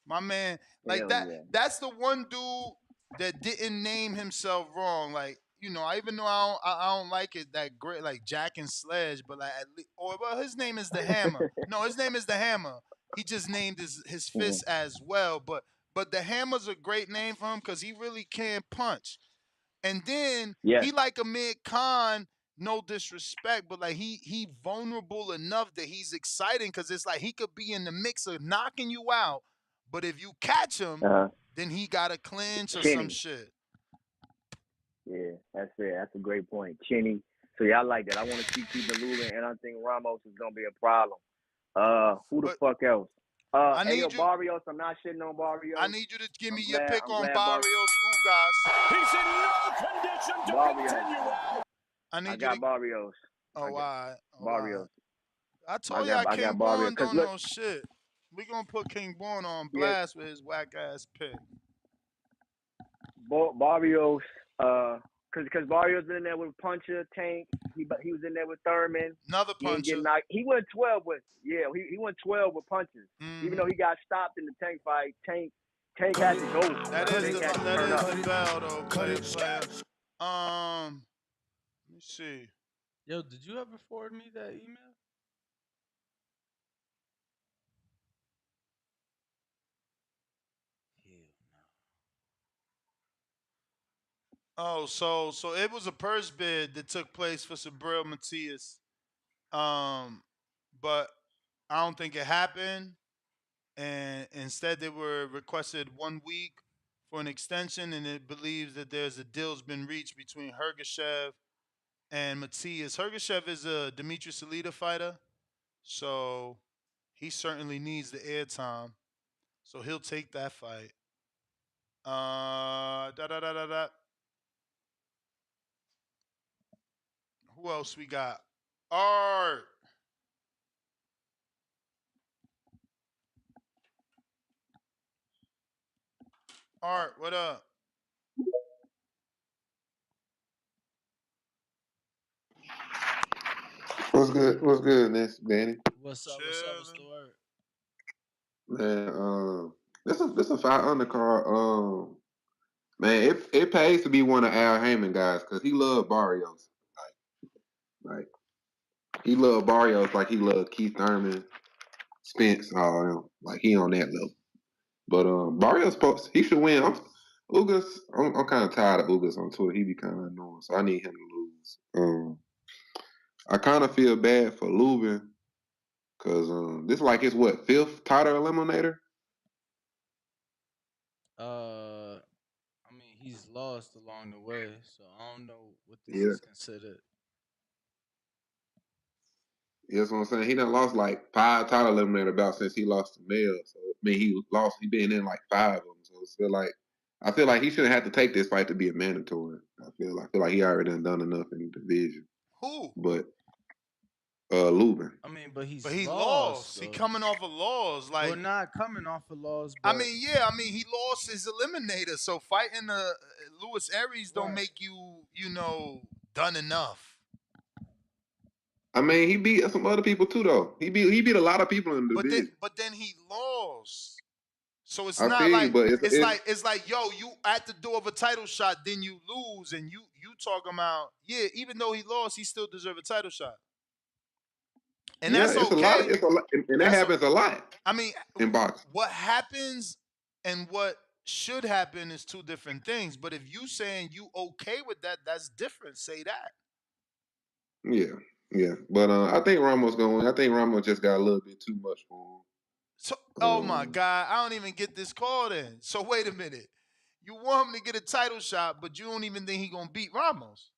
My man, like Hell that. yeah. That's the one dude that didn't name himself wrong. Like, I even though I don't like it that great, like Jack and Sledge, but like his name is the Hammer. No, his name is the Hammer. He just named his fist as well. But the Hammer's a great name for him because he really can punch. And then he like Amir Khan, no disrespect, but like he vulnerable enough that he's exciting because it's like he could be in the mix of knocking you out, but if you catch him, then he got a clinch or some shit. Yeah, that's it. That's a great point. Chinny. So yeah, I like that. I want to keep Lubin, and I think Ramos is gonna be a problem. Who the fuck else? Barrios. I'm not shitting on Barrios. I need you to give me your pick on Barrios Ugas. He's in no condition to continue. I got Barrios. Oh, why? Barrios. I told y'all King Born don't know shit. We gonna put King Born on blast with his whack ass pick. Barrios, because Barrios in there with Puncher, Tank. He was in there with Thurman. Another Puncher. He went 12 with he went 12 with punches. Even though he got stopped in the Tank fight, Tank had to go. That is the bell though. Player. Let me see. Yo, did you ever forward me that email? Oh, so it was a purse bid that took place for Sabril Matias. But I don't think it happened. And instead they were requested 1 week for an extension, and it believes that there's a deal's been reached between Hergeshev and Matias. Hergeshev is a Dimitri Salita fighter, so he certainly needs the airtime. So he'll take that fight. Who else we got? Art. Art, what up? What's good? What's good, Miss Danny? What's up? What's the word? Man, this a fight undercard. Man, it pays to be one of Al Heyman guys because he loved Barrios. Like he loved Barrios like he loved Keith Thurman, Spence, all of them. Like he on that level. But Barrios he should win. I'm kind of tired of Ugas on tour. He be kind of annoying, so I need him to lose. I kind of feel bad for Lubin because this is like his fifth title eliminator. I mean, he's lost along the way, so I don't know what this is considered. Yeah, that's what I'm saying. He done lost like 5 title eliminator bouts since he lost to Mel. So I mean, he been in like 5 of them. So I feel like he shouldn't have to take this fight to be a mandatory. I feel like he already done enough in the division. Who? But Lubin. I mean, but he lost. He coming off of loss. Like, we're not coming off of loss. I mean, he lost his eliminator. So fighting Luis Aries don't make you, done enough. I mean, he beat some other people too, though. He beat a lot of people in the division. But then he lost. So it's it's like, yo, you at the door of a title shot, then you lose, and you talking about, even though he lost, he still deserve a title shot. And that's okay. It's a lot, and that happens a lot. I mean, in boxing, what happens and what should happen is 2 different things. But if you saying you okay with that, that's different. Say that. Yeah. But I think Ramos gonna win. I think Ramos just got a little bit too much for him. So, oh my God, I don't even get this call then. So wait a minute. You want him to get a title shot, but you don't even think he gonna beat Ramos.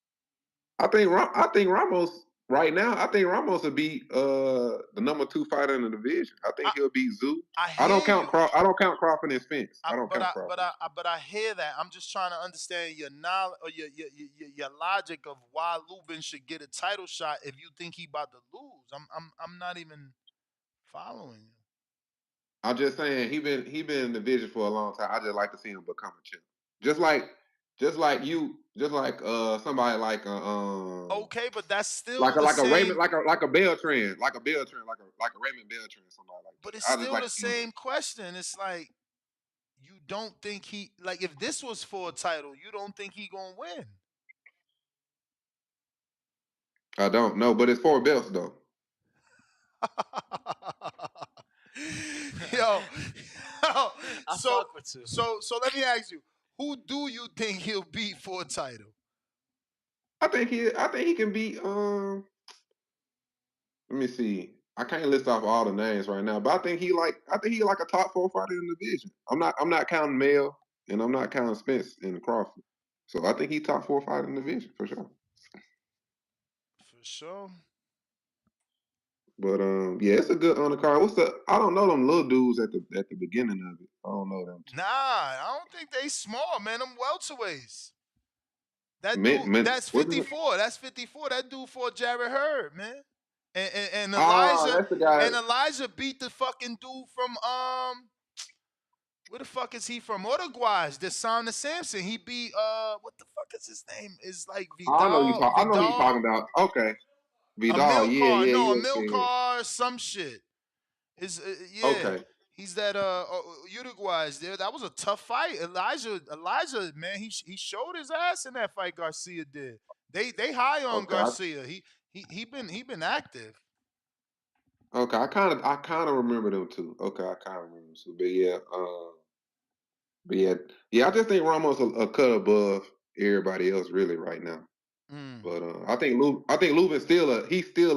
I think Ramos right now, I think Ramos will beat the number 2 fighter in the division. I think he'll beat Zoo. I don't count Crawford and Spence. I don't count Crawford. But I hear that. I'm just trying to understand your knowledge or your logic of why Lubin should get a title shot if you think he about to lose. I'm not even following you. I'm just saying he been in the division for a long time. I just like to see him become a champ. Just like somebody like okay, but that's still like a same. Raymond like a Beltran, like a Raymond Beltran, somebody like that. But it's still the same question. It's like you don't think he like if this was for a title, you don't think he gonna win. I don't know, but it's 4 belts though. Yo, I fuck with you. So let me ask you, who do you think he'll beat for a title? I think he can beat let me see. I can't list off all the names right now, but I think he like a top 4 fighter in the division. I'm not counting Mel and I'm not counting Spence and Crawford. So I think he top 4 fighter in the division for sure. For sure. But yeah, it's a good undercard. I don't know them little dudes at the beginning of it. I don't know them. Nah, I don't think they small, man. Them welterweights. That dude, that's 54. That's 54. That dude fought Jared Hurd, man. And Elijah that's the guy. And Elijah beat the fucking dude from where the fuck is he from? Uruguay, Desana Sampson. He beat what the fuck is his name? Is like Vidal. I know who you're talking about. Okay. Vidal, Amilcar, some shit. Is yeah. Okay. He's that Uruguay's there. That was a tough fight. Elijah, man, he showed his ass in that fight. Garcia did. They high on Garcia. He been active. Okay, I kind of remember them too. Okay, I kind of remember them too. But yeah. I just think Ramos a cut above everybody else really right now. But I think Lubin's still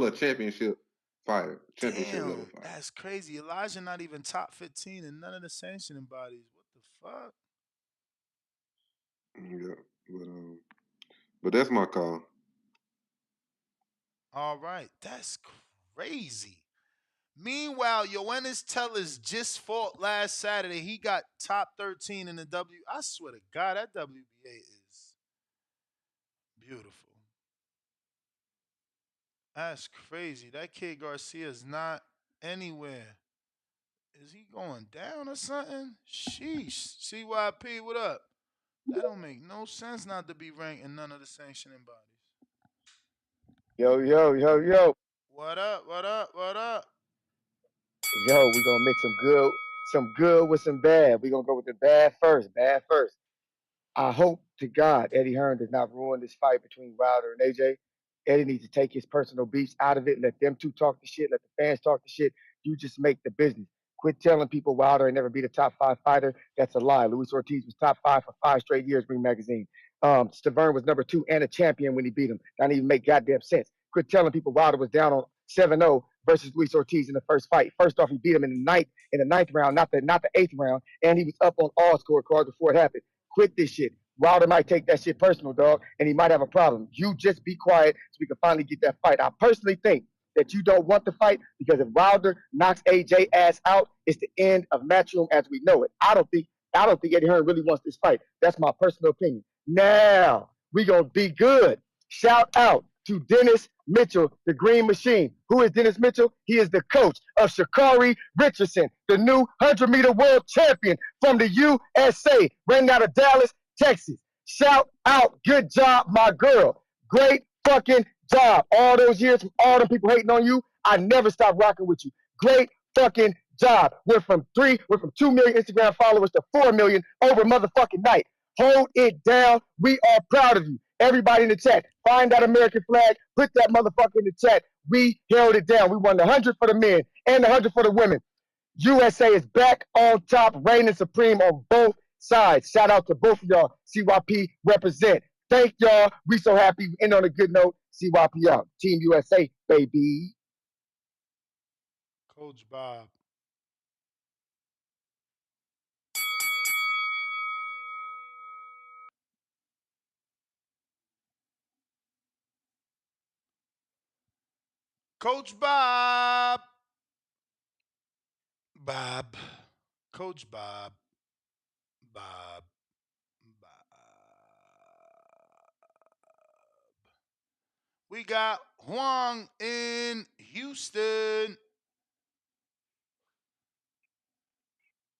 a championship fighter, championship level fighter. That's crazy. Elijah not even top 15 in none of the sanctioning bodies. What the fuck? Yeah, but that's my call. All right, that's crazy. Meanwhile, Yoenis Tellers just fought last Saturday. He got top 13 in the I swear to God, that WBA is beautiful. That's crazy. That kid Garcia is not anywhere. Is he going down or something? Sheesh. CYP, what up? That don't make no sense not to be ranked in none of the sanctioning bodies. Yo. What up? Yo, we gonna mix some good with some bad. We gonna go with the bad first. I hope to God Eddie Hearn does not ruin this fight between Wilder and AJ. Eddie needs to take his personal beefs out of it. Let them two talk the shit. Let the fans talk the shit. You just make the business. Quit telling people Wilder ain't never beat a top 5 fighter. That's a lie. Luis Ortiz was top 5 for 5 straight years, Ring Magazine. Stavern was number 2 and a champion when he beat him. That didn't even make goddamn sense. Quit telling people Wilder was down on 7-0 versus Luis Ortiz in the first fight. First off, he beat him in the ninth round, not the 8th round, and he was up on all scorecards before it happened. Quit this shit. Wilder might take that shit personal, dog, and he might have a problem. You just be quiet so we can finally get that fight. I personally think that you don't want the fight because if Wilder knocks AJ ass out, it's the end of Matchroom as we know it. I don't think Eddie Hearn really wants this fight. That's my personal opinion. Now we gonna be good. Shout out to Dennis Mitchell, the Green Machine. Who is Dennis Mitchell? He is the coach of Sha'Carri Richardson, the new 100-meter world champion from the USA, right out of Dallas, Texas. Shout out. Good job, my girl. Great fucking job. All those years from all the people hating on you, I never stopped rocking with you. Great fucking job. Went from 2 million Instagram followers to 4 million over motherfucking night. Hold it down. We are proud of you. Everybody in the chat, find that American flag, put that motherfucker in the chat. We held it down. We won the 100 for the men and the 100 for the women. USA is back on top, reigning supreme on both sides. Shout out to both of y'all. CYP represent. Thank y'all. We so happy. We end on a good note. CYP out. Team USA, baby. Coach Bob. Coach Bob. Coach Bob. Bob. We got Huang in Houston.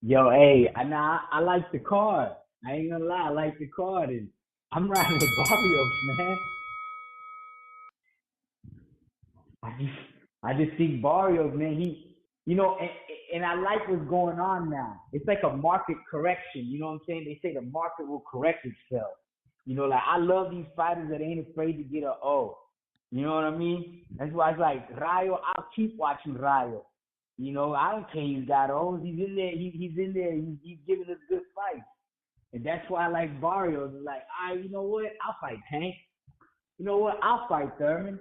Yo, hey, I like the card. I ain't gonna lie, I like the card, and I'm riding with Barrios, man. I just, I just think Barrios, man. And I like what's going on now. It's like a market correction. You know what I'm saying? They say the market will correct itself. Like I love these fighters that ain't afraid to get a O. You know what I mean? That's why it's like Rayo. I'll keep watching Rayo. I don't care he's got O's. He's in there. He's in there. He's giving us good fights. And that's why I like Barrios. Like, you know what? I'll fight Tank. You know what? I'll fight Thurman.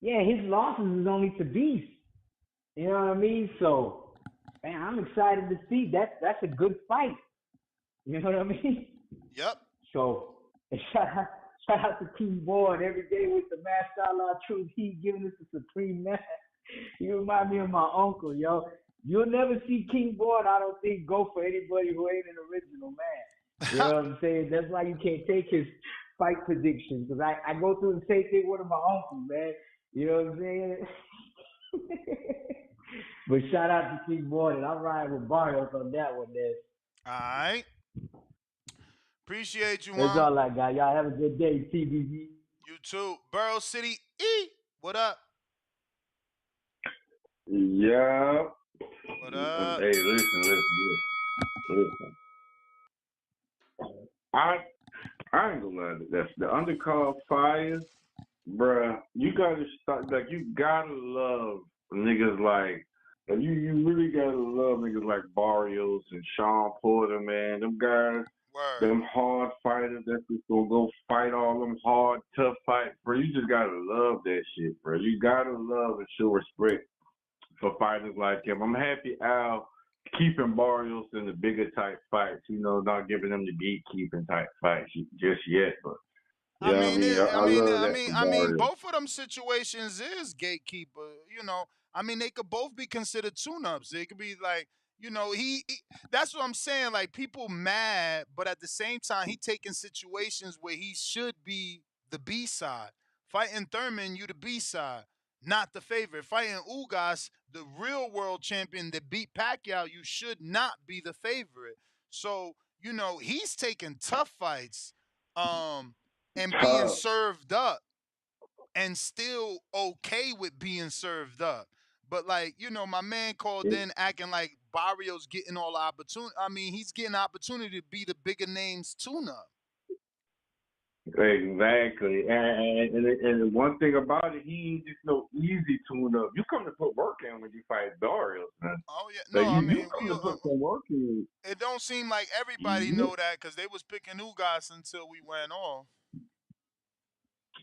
Yeah, his losses is only to Beast. You know what I mean? So, man, I'm excited to see that. That's a good fight. You know what I mean? Yep. So, shout out to King Boyd every day with the Master Law Truth. He's giving us the supreme match. You remind me of my uncle, yo. You'll never see King Boyd, I don't think, go for anybody who ain't an original man. You know what I'm saying? That's why you can't take his fight predictions. Because I go through the same thing with my uncle, man. You know what I'm saying? But shout out to King Boyd, and I'm riding with Barrios on that one, man. All right. Appreciate you, That's Juan. all I got. Y'all have a good day, TBV. You too. Burrow City E. What up? Yeah. What up? Hey, listen. I ain't gonna lie to that. The undercard fire, bruh. You gotta start. Like you gotta love niggas like. You really gotta love niggas like Barrios and Sean Porter, man. Them guys, them hard fighters that's just gonna go fight all them hard, tough fights, bro. You just gotta love that shit, bro. You gotta love and show respect for fighters like him. I'm happy Al keeping Barrios in the bigger type fights, not giving them the gatekeeping type fights just yet. But yeah, I love that for Barrios. Both of them situations is gatekeeper. They could both be considered tune-ups. They could be like, he that's what I'm saying. Like people mad, but at the same time, he taking situations where he should be the B side. Fighting Thurman, you the B side, not the favorite. Fighting Ugas, the real world champion that beat Pacquiao, you should not be the favorite. So, he's taking tough fights. And being served up and still okay with being served up. But my man called in acting like Barrios getting all the opportunity. He's getting opportunity to be the bigger names tune-up. Exactly. And one thing about it, he ain't just no easy tune-up. You come to put work in when you fight Barrios, man. Oh, yeah. No, you come to put some work in. It don't seem like everybody know that because they was picking Ugas until we went off.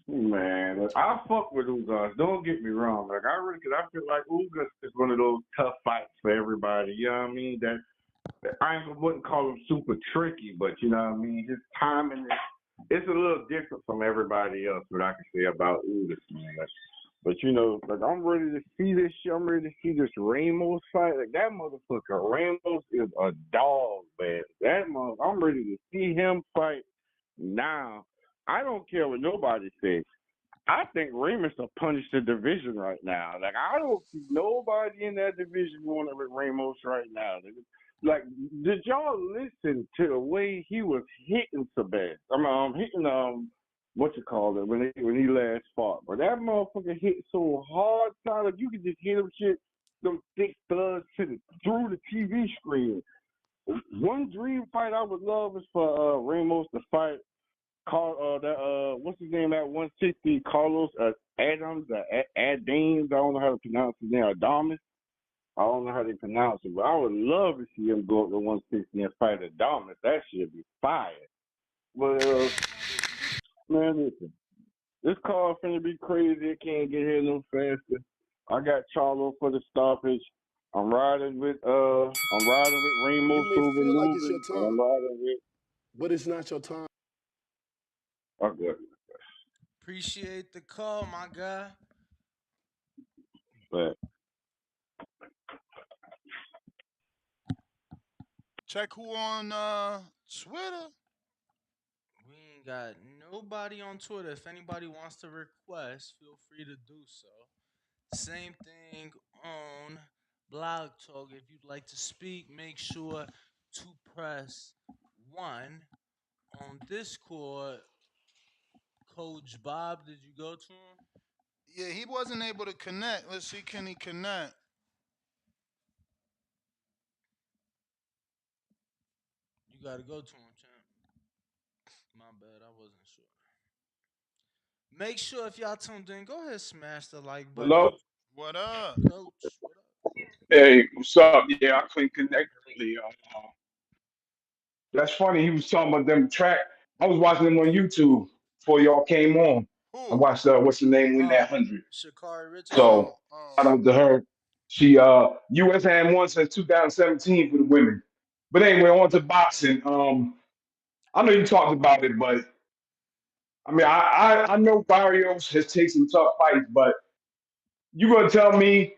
Man, I fuck with Ugas. Don't get me wrong. Cause I feel like Ugas is one of those tough fights for everybody. You know what I mean? That I wouldn't call him super tricky, but you know what I mean? His timing it's a little different from everybody else. What I can say about Ugas, man. But I'm ready to see this shit. I'm ready to see this Ramos fight. Like that motherfucker, Ramos is a dog, man. I'm ready to see him fight now. I don't care what nobody says. I think Ramos will punish the division right now. Like I don't see nobody in that division going with Ramos right now. Like, did y'all listen to the way he was hitting Sebastian? Hitting what you call it when he last fought. But that motherfucker hit so hard, solid, you could just hear them thick thuds through the TV screen. One dream fight I would love is for Ramos to fight what's his name at 160? Carlos Adams, Adames. I don't know how to pronounce his name. Adames. I don't know how they pronounce it, but I would love to see him go up to 160 and fight Adames. That should be fire. But man, listen, this card finna be crazy. It can't get here no faster. I got Charlo for the stoppage. I'm riding with Ramos over Lubin. I'm riding with. But it's not your time. Okay. Appreciate the call, my guy. But Check who on Twitter. We ain't got nobody on Twitter. If anybody wants to request, feel free to do so. Same thing on Blog Talk. If you'd like to speak, make sure to press 1 on Discord. Coach Bob, did you go to him? Yeah, he wasn't able to connect. Let's see, can he connect? You gotta go to him, champ. My bad, I wasn't sure. Make sure if y'all tuned in, go ahead smash the like button. Hello? What up? Coach, what up? Hey, what's up? Yeah, I couldn't connect earlier. That's funny. He was talking about them track. I was watching them on YouTube before y'all came on. I Who? watched what's the name win that 100. Shakari Richardson. So Oh, shout oh. out to her. She US had won since 2017 for the women. But anyway, on to boxing. I know you talked about it, but I mean I know Barrios has taken some tough fights, but you gonna tell me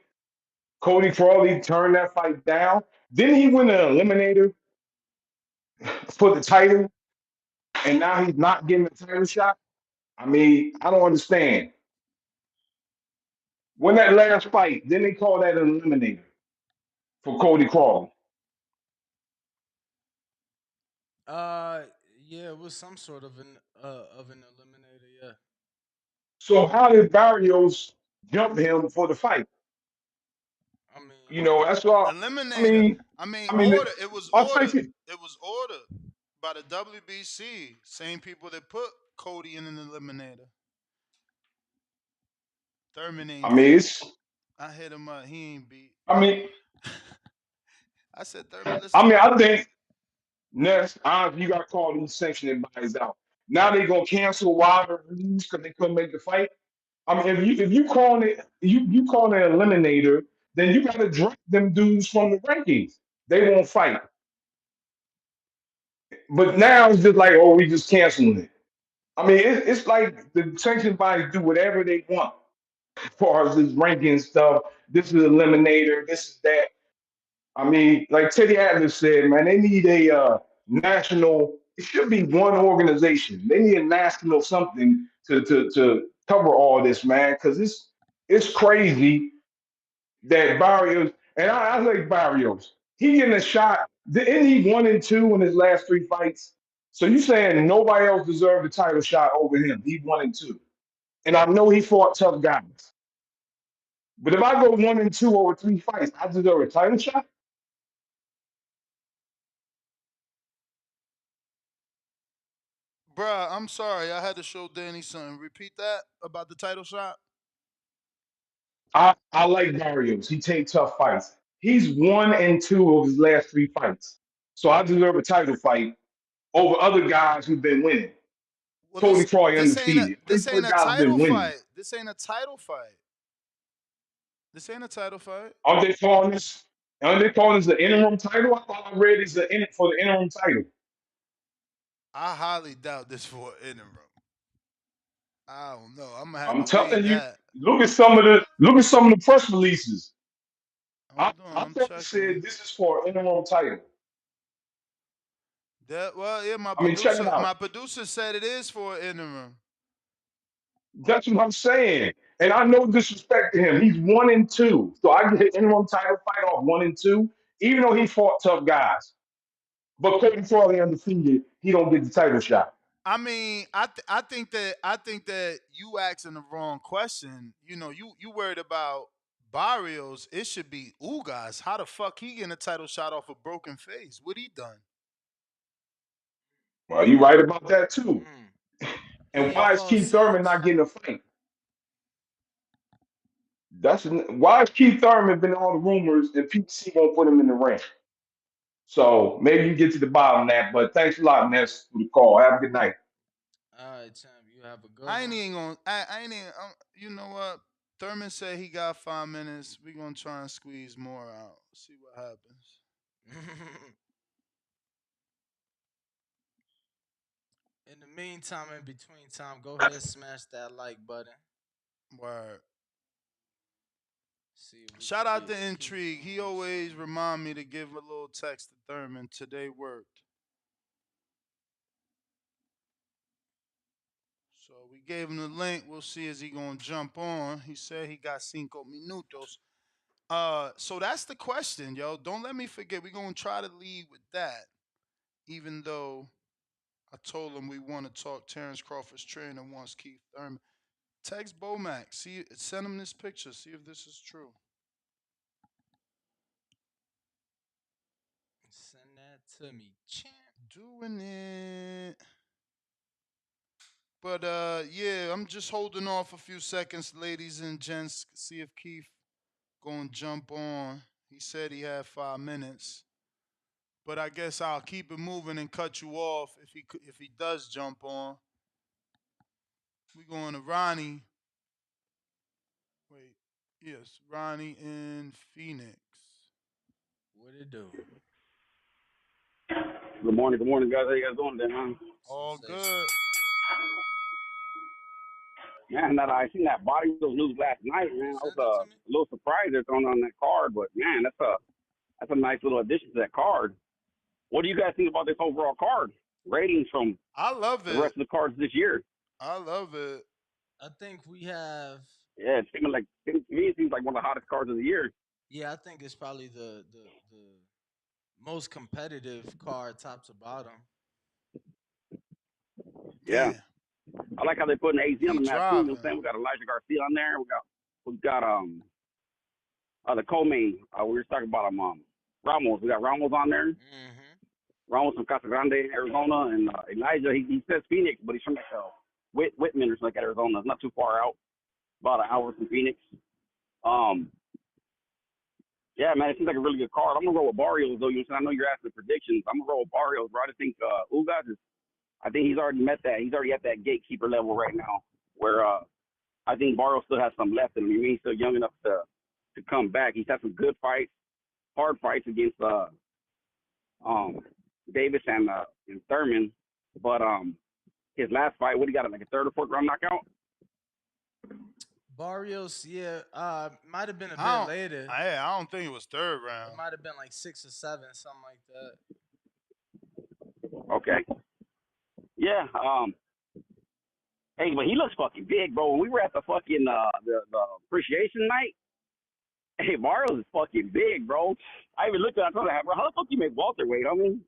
Cody Crawley turned that fight down? Didn't he win an eliminator for the title and now he's not getting the title shot? I mean, I don't understand. When that last fight, then they call that an eliminator for Cody Crawley. Uh, yeah, it was some sort of an eliminator. Yeah. So how did Barrios jump him for the fight? I mean, You know, that's all. I Eliminator. mean, I mean, I mean, order. It was I'll take ordered. it. It was ordered by the WBC. Same people that put Cody in an eliminator. Thurman I ain't mean, beat. it's. I hit him up. He ain't beat. I mean, I said, Thurman, let's I mean, talk. I think next, you got to call these sanctioning bodies out. Now they gonna cancel Wilder rules because they couldn't make the fight. I mean, if you calling it you calling it eliminator, then you got to drop them dudes from the rankings. They won't fight. But now it's just like, oh, we just canceling it. I mean, it's like the sanction bodies do whatever they want as far as this ranking stuff. This is eliminator. This is that. I mean, like Teddy Atlas said, man, they need a national. It should be one organization. They need a national something to cover all this, man, because it's crazy that Barrios and I like Barrios. He getting a shot. Isn't he 1-2 in his last three fights? So you saying nobody else deserved the title shot over him? He 1-2, and I know he fought tough guys. But if I go 1-2 over three fights, I deserve a title shot. Bruh, I'm sorry. I had to show Danny something. Repeat that about the title shot. I like Barrios. He takes tough fights. He's 1-2 of his last three fights. So I deserve a title fight over other guys who've been winning. Well, Cody this Troy this ain't a undefeated. Three this other ain't a guys have been title winning. fight. This ain't a title fight. This ain't a title fight. Aren't they calling this? Aren't they calling this the interim title? I thought I read it's for the interim title. I highly doubt this for an interim. I don't know. I'm gonna have I'm to weigh telling you. that. Look at some of the press releases. I, Hold on, I I'm thought it checking. said this is for an interim title. That well, yeah, I mean, check it out. my producer said it is for an interim. That's what I'm saying. And I know disrespect to him. He's 1-2. So I get an interim title fight off 1-2, even though he fought tough guys. But Cody Farley undefeated, he don't get the title shot. I mean, I think that you asking the wrong question. You know, you worried about Barrios. It should be Ugas. How the fuck he getting a title shot off a broken face? What he done? Well, you right about that too. He And ain't why is fought Keith Thurman since. not getting a fight? Why has Keith Thurman been all the rumors and PTC won't put him in the ring? So maybe you get to the bottom of that. But thanks a lot, Ness, for the call. Have a good night. All right, Tim, you have a good I ain't one. even gonna. I ain't even. You know what? Thurman said he got 5 minutes. We gonna try and squeeze more out. See what happens. In the meantime, in between time, go ahead smash that like button. Word. See if we Shout can out get to Intrigue. He always remind me to give a little text to Thurman. Today worked. So we gave him the link. We'll see is he gonna jump on. He said he got 5 minutos. So that's the question, yo. Don't let me forget. We're gonna try to lead with that, even though I told him we want to talk Terrence Crawford's trainer wants Keith Thurman. Text Bomac. Send him this picture. See if this is true. send that to me, champ. Doing it. But yeah, I'm just holding off a few seconds, ladies and gents. See if Keith gonna jump on. He said he had 5 minutes. But I guess I'll keep it moving and cut you off if he does jump on. We going to Ronnie. Wait, yes, Ronnie in Phoenix. What it do? Good morning, guys. How you guys doing today, man? All good. Man, I seen that Barrios news last night, man. I was a little surprised they're throwing on that card, but man, that's a nice little addition to that card. What do you guys think about this overall card? Ratings from I love the rest of the cards this year. I love it. I think we have. Yeah, to me, it seems like one of the hottest cards of the year. Yeah, I think it's probably the most competitive card, top to bottom. Yeah. I like how they put an AZ on the map too. You know what I'm saying? We got Elijah Garcia on there. We got the co-main. We were talking about Ramos. We got Ramos on there. Mm-hmm. Ramos from Casa Grande, Arizona, and Elijah. He says Phoenix, but he's from Whitman or something like Arizona. It's not too far out. About an hour from Phoenix. Yeah, man, it seems like a really good card. I'm gonna roll with Barrios though. You know, I know you're asking predictions. I'm gonna roll with Barrios, bro. I just think Ugas is. I think he's already met that. He's already at that gatekeeper level right now, where I think Barrios still has some left in him. I mean, he's still young enough to come back. He's had some good fights, hard fights against Davis and Thurman, but his last fight, what he got, like a third or fourth round knockout? Barrios, yeah, might have been a bit later. I don't think it was third round. It might have been like 6 or 7, something like that. Okay. Yeah. Hey, but he looks fucking big, bro. When we were at the fucking the appreciation night, hey, Barrios is fucking big, bro. I even looked at him. I was like, bro, how the fuck you make welterweight? I mean,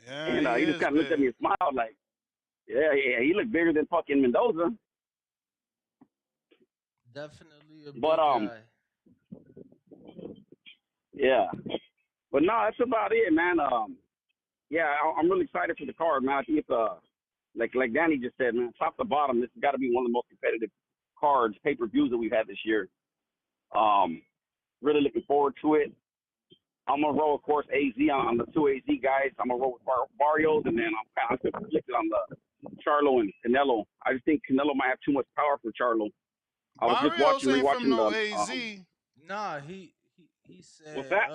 yeah, and he just kind of looked at me and smiled, like, yeah, he looked bigger than fucking Mendoza. Definitely a big guy. Yeah, but no, that's about it, man. Yeah, I'm really excited for the card, man. I think it's like Danny just said, man, top to bottom, this has got to be one of the most competitive cards, pay-per-views that we've had this year. Really looking forward to it. I'm gonna roll, of course, AZ on the 2 AZ guys. I'm gonna roll with Barrios, and then I'm kind of conflicted on the Charlo and Canelo. I just think Canelo might have too much power for Charlo. I was just rewatching no the AZ. Nah, he said. What's that?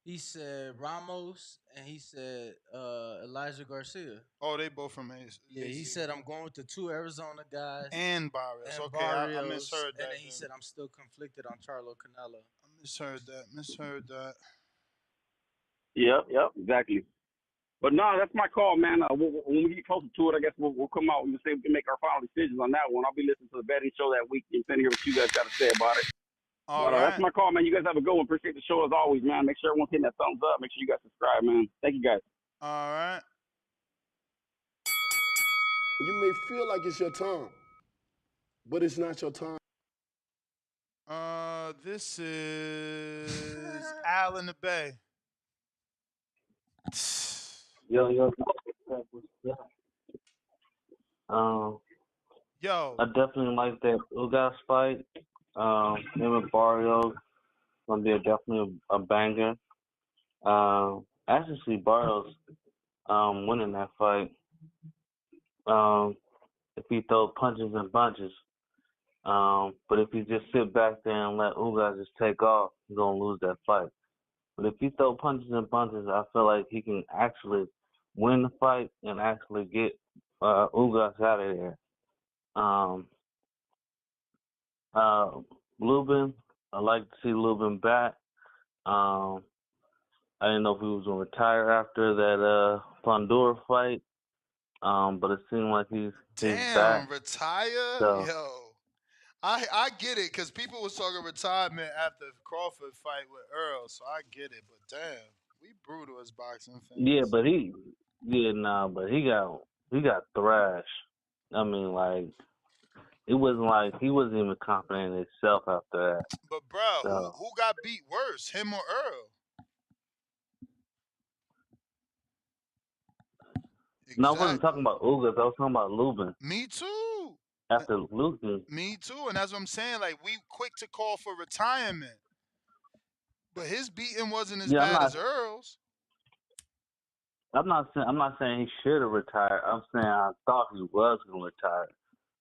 He said Ramos and he said Elijah Garcia. Oh, they both from AZ. Yeah, he said I'm going with the 2 Arizona guys and Barrios. And okay, Barrios, I misheard that. And then he said I'm still conflicted on Charlo Canelo. I misheard that. Yep, exactly. But no, that's my call, man. When we get closer to it, I guess we'll come out and say we can make our final decisions on that one. I'll be listening to the betting show that week and hear what you guys got to say about it. All right. That's my call, man. You guys have a good one. Appreciate the show as always, man. Make sure everyone's hitting that thumbs up. Make sure you guys subscribe, man. Thank you, guys. All right. You may feel like it's your time, but it's not your time. This is Al in the Bay. Yo. Yo. I definitely like that Ugas fight. Him and Barrios gonna be definitely a banger. I actually see Barrios winning that fight. If he throw punches and bunches. But if he just sit back there and let Ugas just take off, he's gonna lose that fight. But if he throw punches and bunches, I feel like he can actually win the fight and actually get Ugas out of there. Lubin I like to see Lubin back. I didn't know if he was gonna retire after that Pandora fight. But it seemed like he's Damn, back. retire? So Yo. I get it, because people was talking retirement after Crawford fight with Earl, so I get it. But damn, we brutal as boxing yeah, fans. but he got thrashed. I mean, like it wasn't like he wasn't even confident in himself after that. But bro, So who got beat worse, him or Earl? no, I wasn't Exactly. talking about Ugas. I was talking about Lubin. Me too. After Lubin, Me too. And that's what I'm saying. Like, we quick to call for retirement, but his beating wasn't as yeah, bad as Earl's. I'm not saying he should have retired. I'm saying I thought he was gonna retire.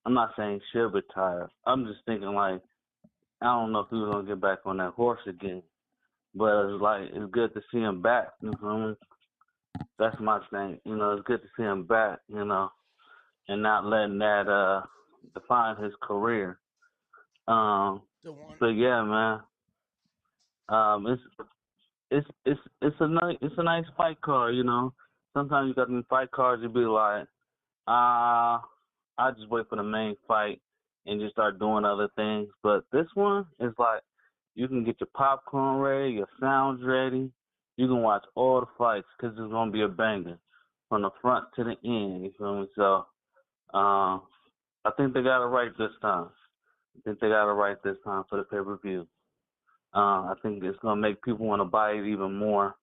I'm not saying he should retire. I'm just thinking like I don't know if he was gonna get back on that horse again. But it's good to see him back. You know, that's my thing. You know, it's good to see him back. You know, and not letting that define his career. But yeah, man. It's a nice fight card. You know, sometimes you got them fight cards. You be like, I just wait for the main fight and just start doing other things. But this one is like you can get your popcorn ready, your sounds ready. You can watch all the fights because it's gonna be a banger from the front to the end. You feel me? So, I think they got it right this time. For the pay-per-view. I think it's gonna make people want to buy it even more.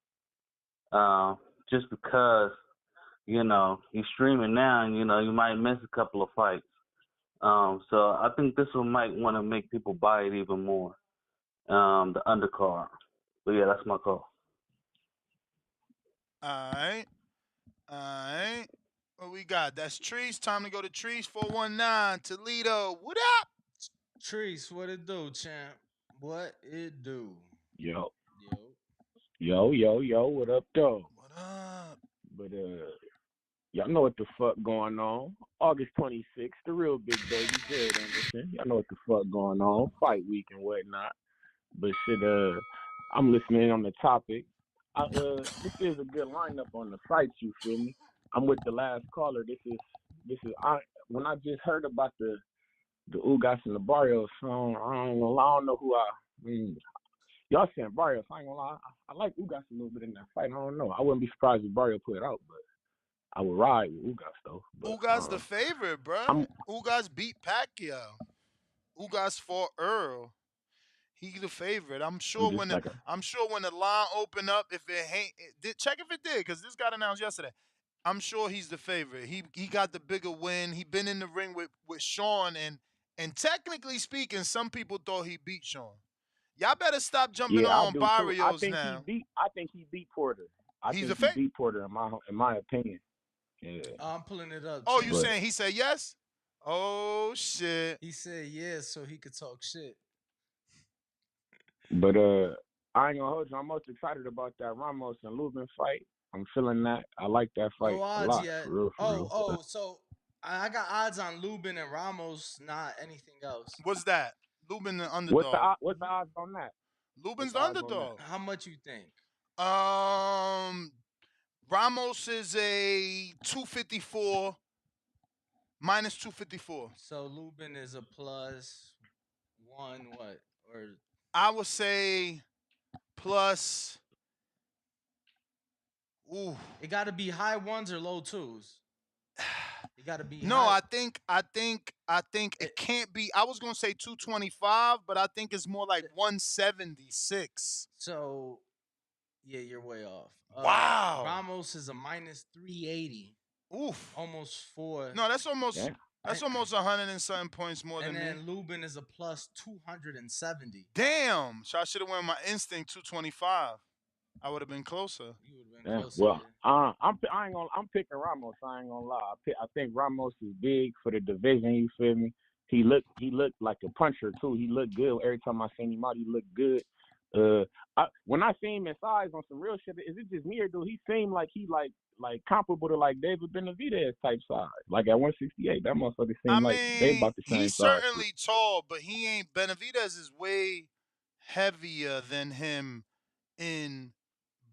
Just because you know you're streaming now, and you know you might miss a couple of fights. So I think this one might want to make people buy it even more. The undercard. But yeah, that's my call. Alright. Alright. What we got? That's Trees. Time to go to Trees 419. Toledo. What up? Trees, what it do, champ? What it do? Yo. Yo. Yo, what up, though? What up? But, y'all know what the fuck going on. August 26th, the real big baby, Jared Anderson. Y'all know what the fuck going on. Fight week and whatnot. But shit, I'm listening on the topic. This is a good lineup on the fights, you feel me? I'm with the last caller. When I just heard about the Ugas and the Barrios song, I don't know who I mean. Y'all saying Barrios, I ain't gonna lie. I like Ugas a little bit in that fight. I don't know. I wouldn't be surprised if Barrio put it out, but I would ride with Ugas though. But, Ugas the favorite, bro. Ugas beat Pacquiao. Ugas fought Earl. He the favorite. I'm sure when the line open up, if it ain't, check if it did, because this got announced yesterday. I'm sure he's the favorite. He got the bigger win. He been in the ring with Sean, and technically speaking, some people thought he beat Sean. Y'all better stop jumping I on do too. Barrios now. I think he beat Porter. He beat Porter in my opinion. Yeah. I'm pulling it up. Oh, you saying he said yes? Oh shit. He said yes, so he could talk shit. But I ain't gonna hold you. I'm most excited about that Ramos and Lubin fight. I'm feeling that. I like that fight no odds a lot. Yet. For real. So I got odds on Lubin and Ramos, not anything else. What's that? Lubin the underdog. What's the odds on that? Lubin's the underdog. How much you think? Ramos is a 254 minus 254. So Lubin is a plus one what? Or I would say plus. Ooh. It got to be high ones or low twos. It got to be. No, high. I think it can't be. I was gonna say 225, but I think it's more like 176. So, yeah, you're way off. Wow. Ramos is a minus 380. Oof. Almost 4. No, that's almost. Yeah. That's almost 100 and something points more than me. And then Lubin is a plus 270. Damn. So I should have went with my instinct 225. I would have been closer. You would have been closer. Well, I'm picking Ramos. I ain't gonna lie. I think Ramos is big for the division. You feel me? He looked like a puncher too. He looked good every time I seen him out. He looked good. When I see him in size on some real shit, is it just me or do he seem like he like comparable to like David Benavidez type size? Like at 168, that motherfucker seem like they about the same size. He's certainly tall, but he ain't. Benavidez is way heavier than him in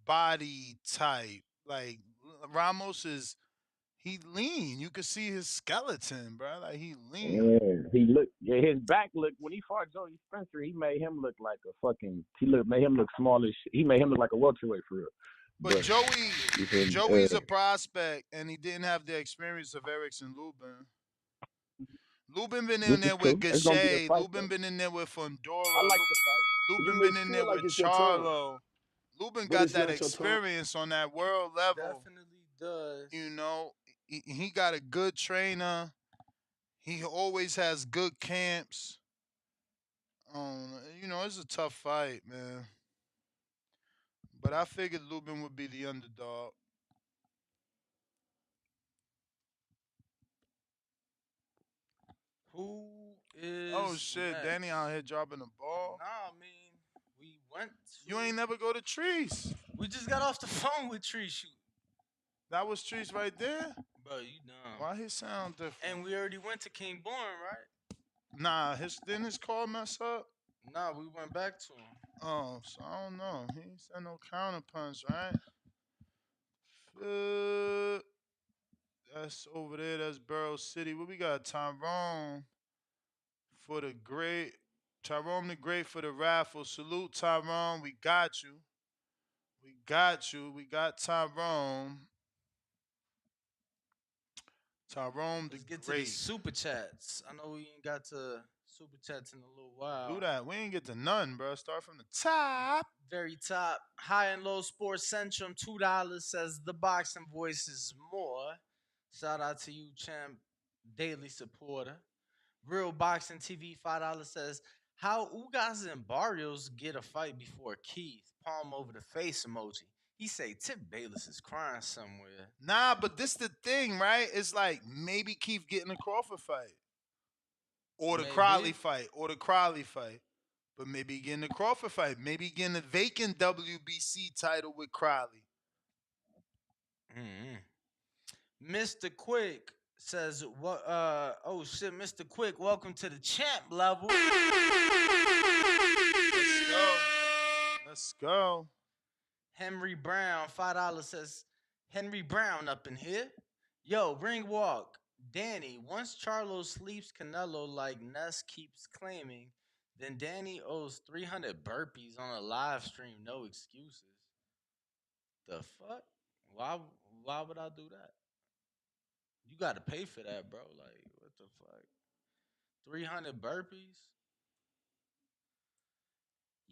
body type. Like Ramos is he lean. You could see his skeleton, bro. Like he lean. Yeah, his back looked when he fought Joey Spencer. He made him look like a fucking. Made him look smallish. He made him look like a welterweight for real. But But you feel me? Joey's a prospect, and he didn't have the experience of Erickson Lubin. Lubin been in Which is there with cool. It's gonna be a Gachet. fight Lubin though. been in there with Fundora. I like the fight. Lubin You may been in there feel like with it's your turn, Charlo. Lubin but got it's that not your turn. experience on that world level. Definitely does. You know, he got a good trainer. He always has good camps. You know, it's a tough fight, man. But I figured Lubin would be the underdog. Who is Oh shit, next? Danny out here dropping the ball. Nah, I mean, we went to... You ain't never go to Trees. We just got off the phone with Tree Shoot. That was Trees right there? Bro, you dumb. Why his sound different? And we already went to King Born, right? Nah, didn't his call mess up? Nah, we went back to him. Oh, so I don't know. He ain't said no counter punch, right? That's over there. That's Burrow City. What we got? Tyrone for the great. Tyrone the Great for the raffle. Salute, Tyrone. We got you. We got you. We got Tyrone. Tyrone the Let's get Great. to the super chats. I know we ain't got to super chats in a little while. Do that. We ain't get to none, bro. Start from the top. Very top. High and Low Sports Centrum, $2 says the boxing voice is more. Shout out to you, champ, daily supporter. Real Boxing TV, $5 says, how Ugas and Barrios get a fight before Keith? Palm over the face emoji. He say Tip Bayless is crying somewhere. Nah, but this the thing, right? It's like maybe Keith getting a Crawford fight. Or the Crowley fight. But maybe getting the Crawford fight. Maybe getting a vacant WBC title with Crowley. Mr. Quick says, "What? Oh shit, Mr. Quick, welcome to the champ level." Let's go. Let's go. Henry Brown, $5 says, Henry Brown up in here. Yo, ring walk. Danny, once Charlo sleeps Canelo like Ness keeps claiming, then Danny owes 300 burpees on a live stream. No excuses. The fuck? Why would I do that? You got to pay for that, bro. Like, what the fuck? 300 burpees?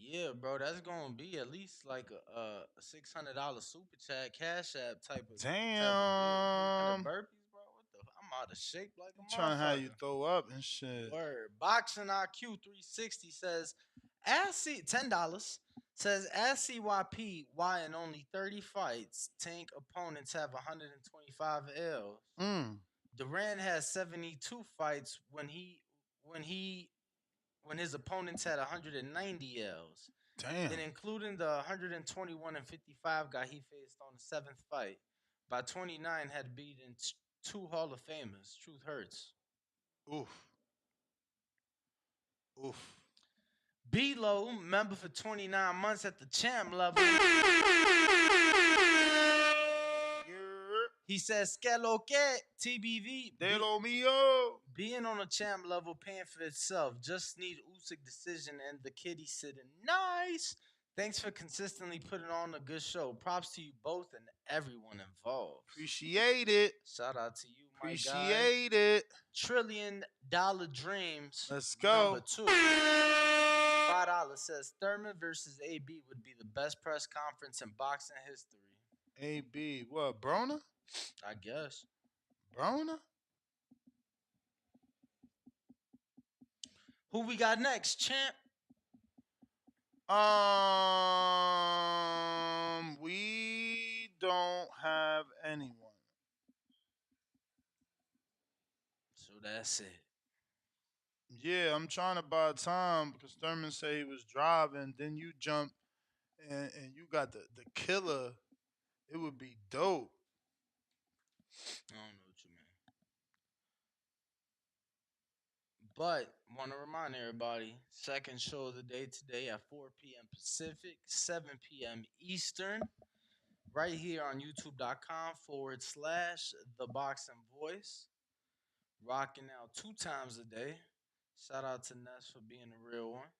Yeah, bro, that's gonna be at least like a $600 super chat, cash app type of. Damn. 300 burpees, bro. What the? I'm out of shape like a Trying to have you motherfucker. throw up and shit. Word. Boxing IQ 360 says, ask $10 says, ask CYP why in only 30 fights Tank opponents have 125 L's. Duran has 72 fights when his opponents had 190 L's. Damn. And including the 121 and 55 guy he faced on the seventh fight. By 29 had beaten two Hall of Famers. Truth hurts. Oof. B-Lo, member for 29 months at the champ level. He says, "Que lo que, TBV." De lo mío. Being on a champ level, paying for itself. Just need Usyk decision and the kitty sitting. Nice. Thanks for consistently putting on a good show. Props to you both and everyone involved. Appreciate it. Shout out to you, my Appreciate guy. it. $1 trillion Dreams. Let's go. Number 2. $5 says Thurman versus AB would be the best press conference in boxing history. AB, what, Broner? I guess. Broner? Who we got next, champ? We don't have anyone. So that's it. Yeah, I'm trying to buy time because Thurman said he was driving. Then you jump and you got the killer. It would be dope. I don't know what you mean. But Want to remind everybody, second show of the day today at 4 p.m. Pacific, 7 p.m. Eastern, right here on youtube.com/The Boxing Voice. Rocking out 2 times a day. Shout out to Ness for being a real one.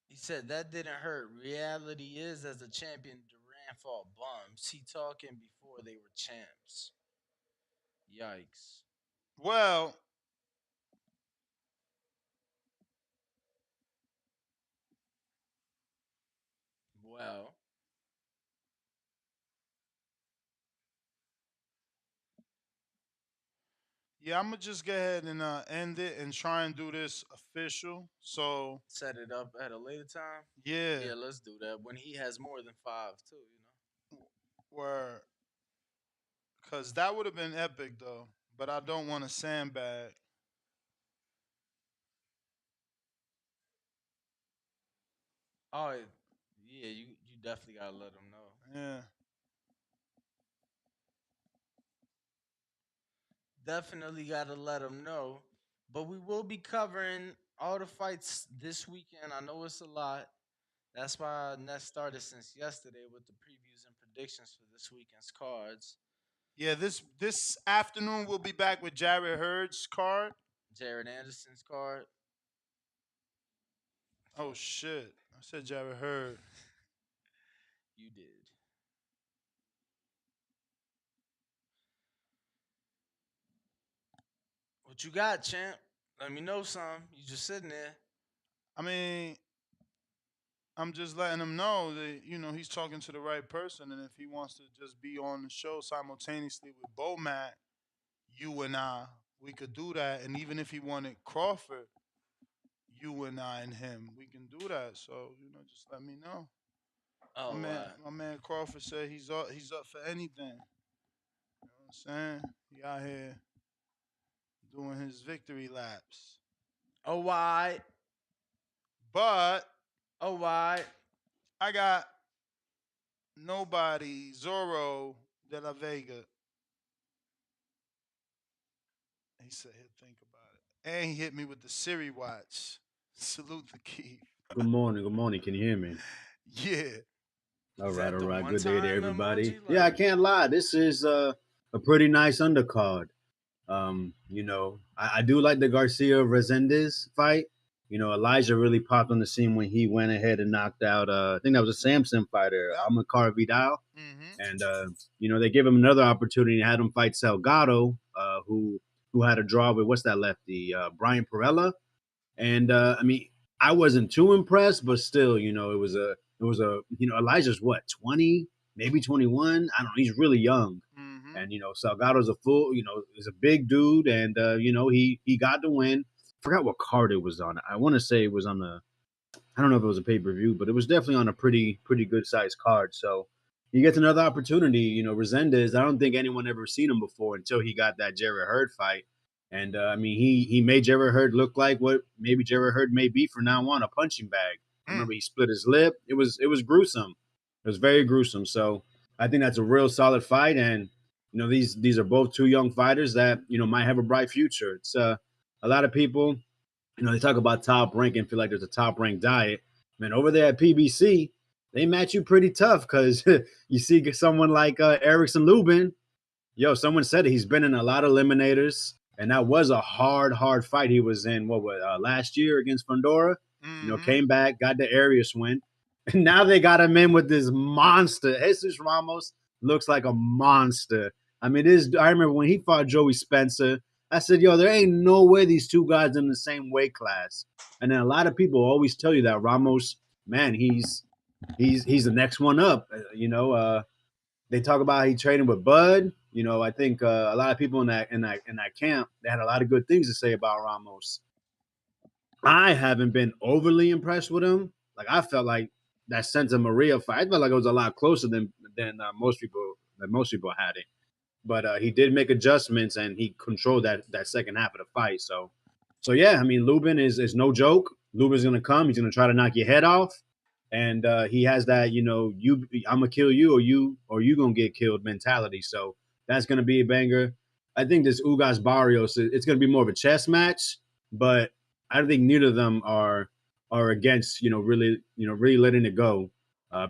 He said that didn't hurt. Reality is, as a champion, Duran fought bums. He talking before they were champs. Yikes. Well, Well, yeah, I'm gonna just go ahead and end it and try and do this official. So set it up at a later time. yeah, Yeah, let's do that when he has more than five too. where because that would have been epic though. But I don't want to sandbag. Oh, yeah, you definitely gotta let him know. Yeah. Definitely gotta let him know. But we will be covering all the fights this weekend. I know it's a lot. That's why Ness started since yesterday with the previews and predictions for this weekend's cards. Yeah, this afternoon we'll be back with Jared Hurd's card. Jared Anderson's card. Oh shit. I said Jared Hurd. You did. What you got, champ? Let me know some. You just sitting there. I mean, I'm just letting him know that he's talking to the right person, and if he wants to just be on the show simultaneously with Bomac, you and I, we could do that. And even if he wanted Crawford, you and I and him, we can do that. So just let me know. Oh, My man Crawford said he's up for anything. You know what I'm saying? He out here doing his victory laps. Oh, why? But oh, why? I got nobody, Zorro de la Vega. He said he'll think about it. And he hit me with the Siri watch. Salute the key. Good morning. Good morning. Can you hear me? Yeah. All Is right. that All the right. one Good day to time everybody. emoji? Yeah, I Like, can't lie. This is a pretty nice undercard. I do like the Garcia Resendiz fight. Elijah really popped on the scene when he went ahead and knocked out, I think that was a Samson fighter, Almacar Vidal. And, they gave him another opportunity and had him fight Salgado, who had a draw with, what's that lefty, Brian Perella. And, I wasn't too impressed, but still, Elijah's what, 20, maybe 21? I don't know. He's really young. And, Salgado's is a big dude. And, he got the win. Forgot what card it was on. I want to say it was on I don't know if it was a pay-per-view, but it was definitely on a pretty good sized card. So he gets another opportunity. Resendez, I don't think anyone ever seen him before until he got that Jared Hurd fight. And he made Jared Hurd look like what maybe Jared Hurd may be from now on, a punching bag. I remember he split his lip. It was gruesome. It was very gruesome. So I think that's a real solid fight. And these are both two young fighters that might have a bright future. It's a lot of people, they talk about top rank and feel like there's a top rank diet. Man, over there at PBC, they match you pretty tough because you see someone like Erickson Lubin. Yo, someone said it. He's been in a lot of eliminators, and that was a hard fight he was in. What was last year against Fundora? Came back, got the Arias win, and now they got him in with this monster. Jesus Ramos looks like a monster. I mean, I remember when he fought Joey Spencer. I said, yo, there ain't no way these two guys in the same weight class. And then a lot of people always tell you that Ramos, man, he's the next one up. They talk about he training with Bud. I think a lot of people in that camp, they had a lot of good things to say about Ramos. I haven't been overly impressed with him. Like I felt like that Santa Maria fight, I felt like it was a lot closer than most people had it. But he did make adjustments and he controlled that second half of the fight. So yeah, I mean Lubin is no joke. Lubin's gonna come. He's gonna try to knock your head off. And he has that, I'm gonna kill you or you gonna get killed mentality. So that's gonna be a banger. I think this Ugas Barrios, it's going to be more of a chess match, but I don't think neither of them are against really letting it go.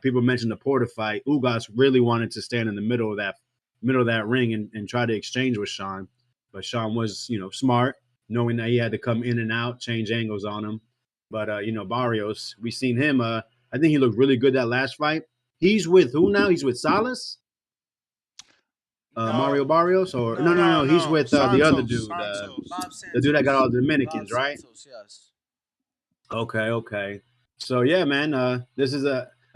People mentioned the Porter fight. Ugas really wanted to stand in the middle of that ring and try to exchange with Sean, but Sean was smart, knowing that he had to come in and out, change angles on him. But Barrios, we seen him. I think he looked really good that last fight. He's with who now? He's with Salas. Mario Barrios, or no, he's with the other dude, the dude that got all the Dominicans, right? Santos, yes. Okay. So yeah, man, this is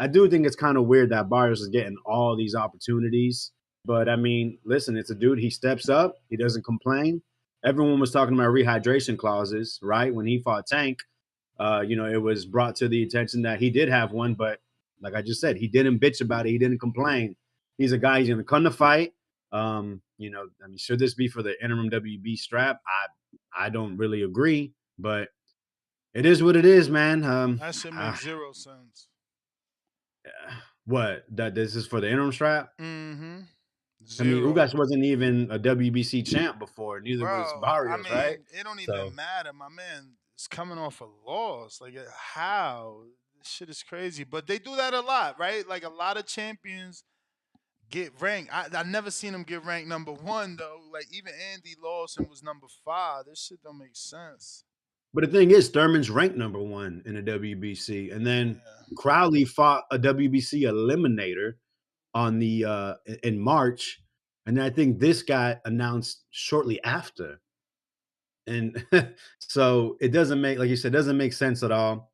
I do think it's kind of weird that Barrios is getting all these opportunities, but I mean, listen, it's a dude. He steps up. He doesn't complain. Everyone was talking about rehydration clauses, right? When he fought Tank, it was brought to the attention that he did have one, but like I just said, he didn't bitch about it. He didn't complain. He's a guy. He's going to come to fight. Should this be for the interim WB strap? I don't really agree, but it is what it is, man. That shit makes 0 sense. What? That this is for the interim strap? Mm-hmm. I mean, Ugas wasn't even a WBC champ before. Neither was Barrios, right? It don't even matter. My man is coming off a loss. Like, how? This shit is crazy. But they do that a lot, right? Like, a lot of champions get ranked. I never seen him get ranked number 1, though. Like, even Andy Lawson was number 5. This shit don't make sense. But the thing is, Thurman's ranked number 1 in the WBC. And then Crowley fought a WBC eliminator on the in March, and I think this got announced shortly after. And so it doesn't make, like you said, doesn't make sense at all.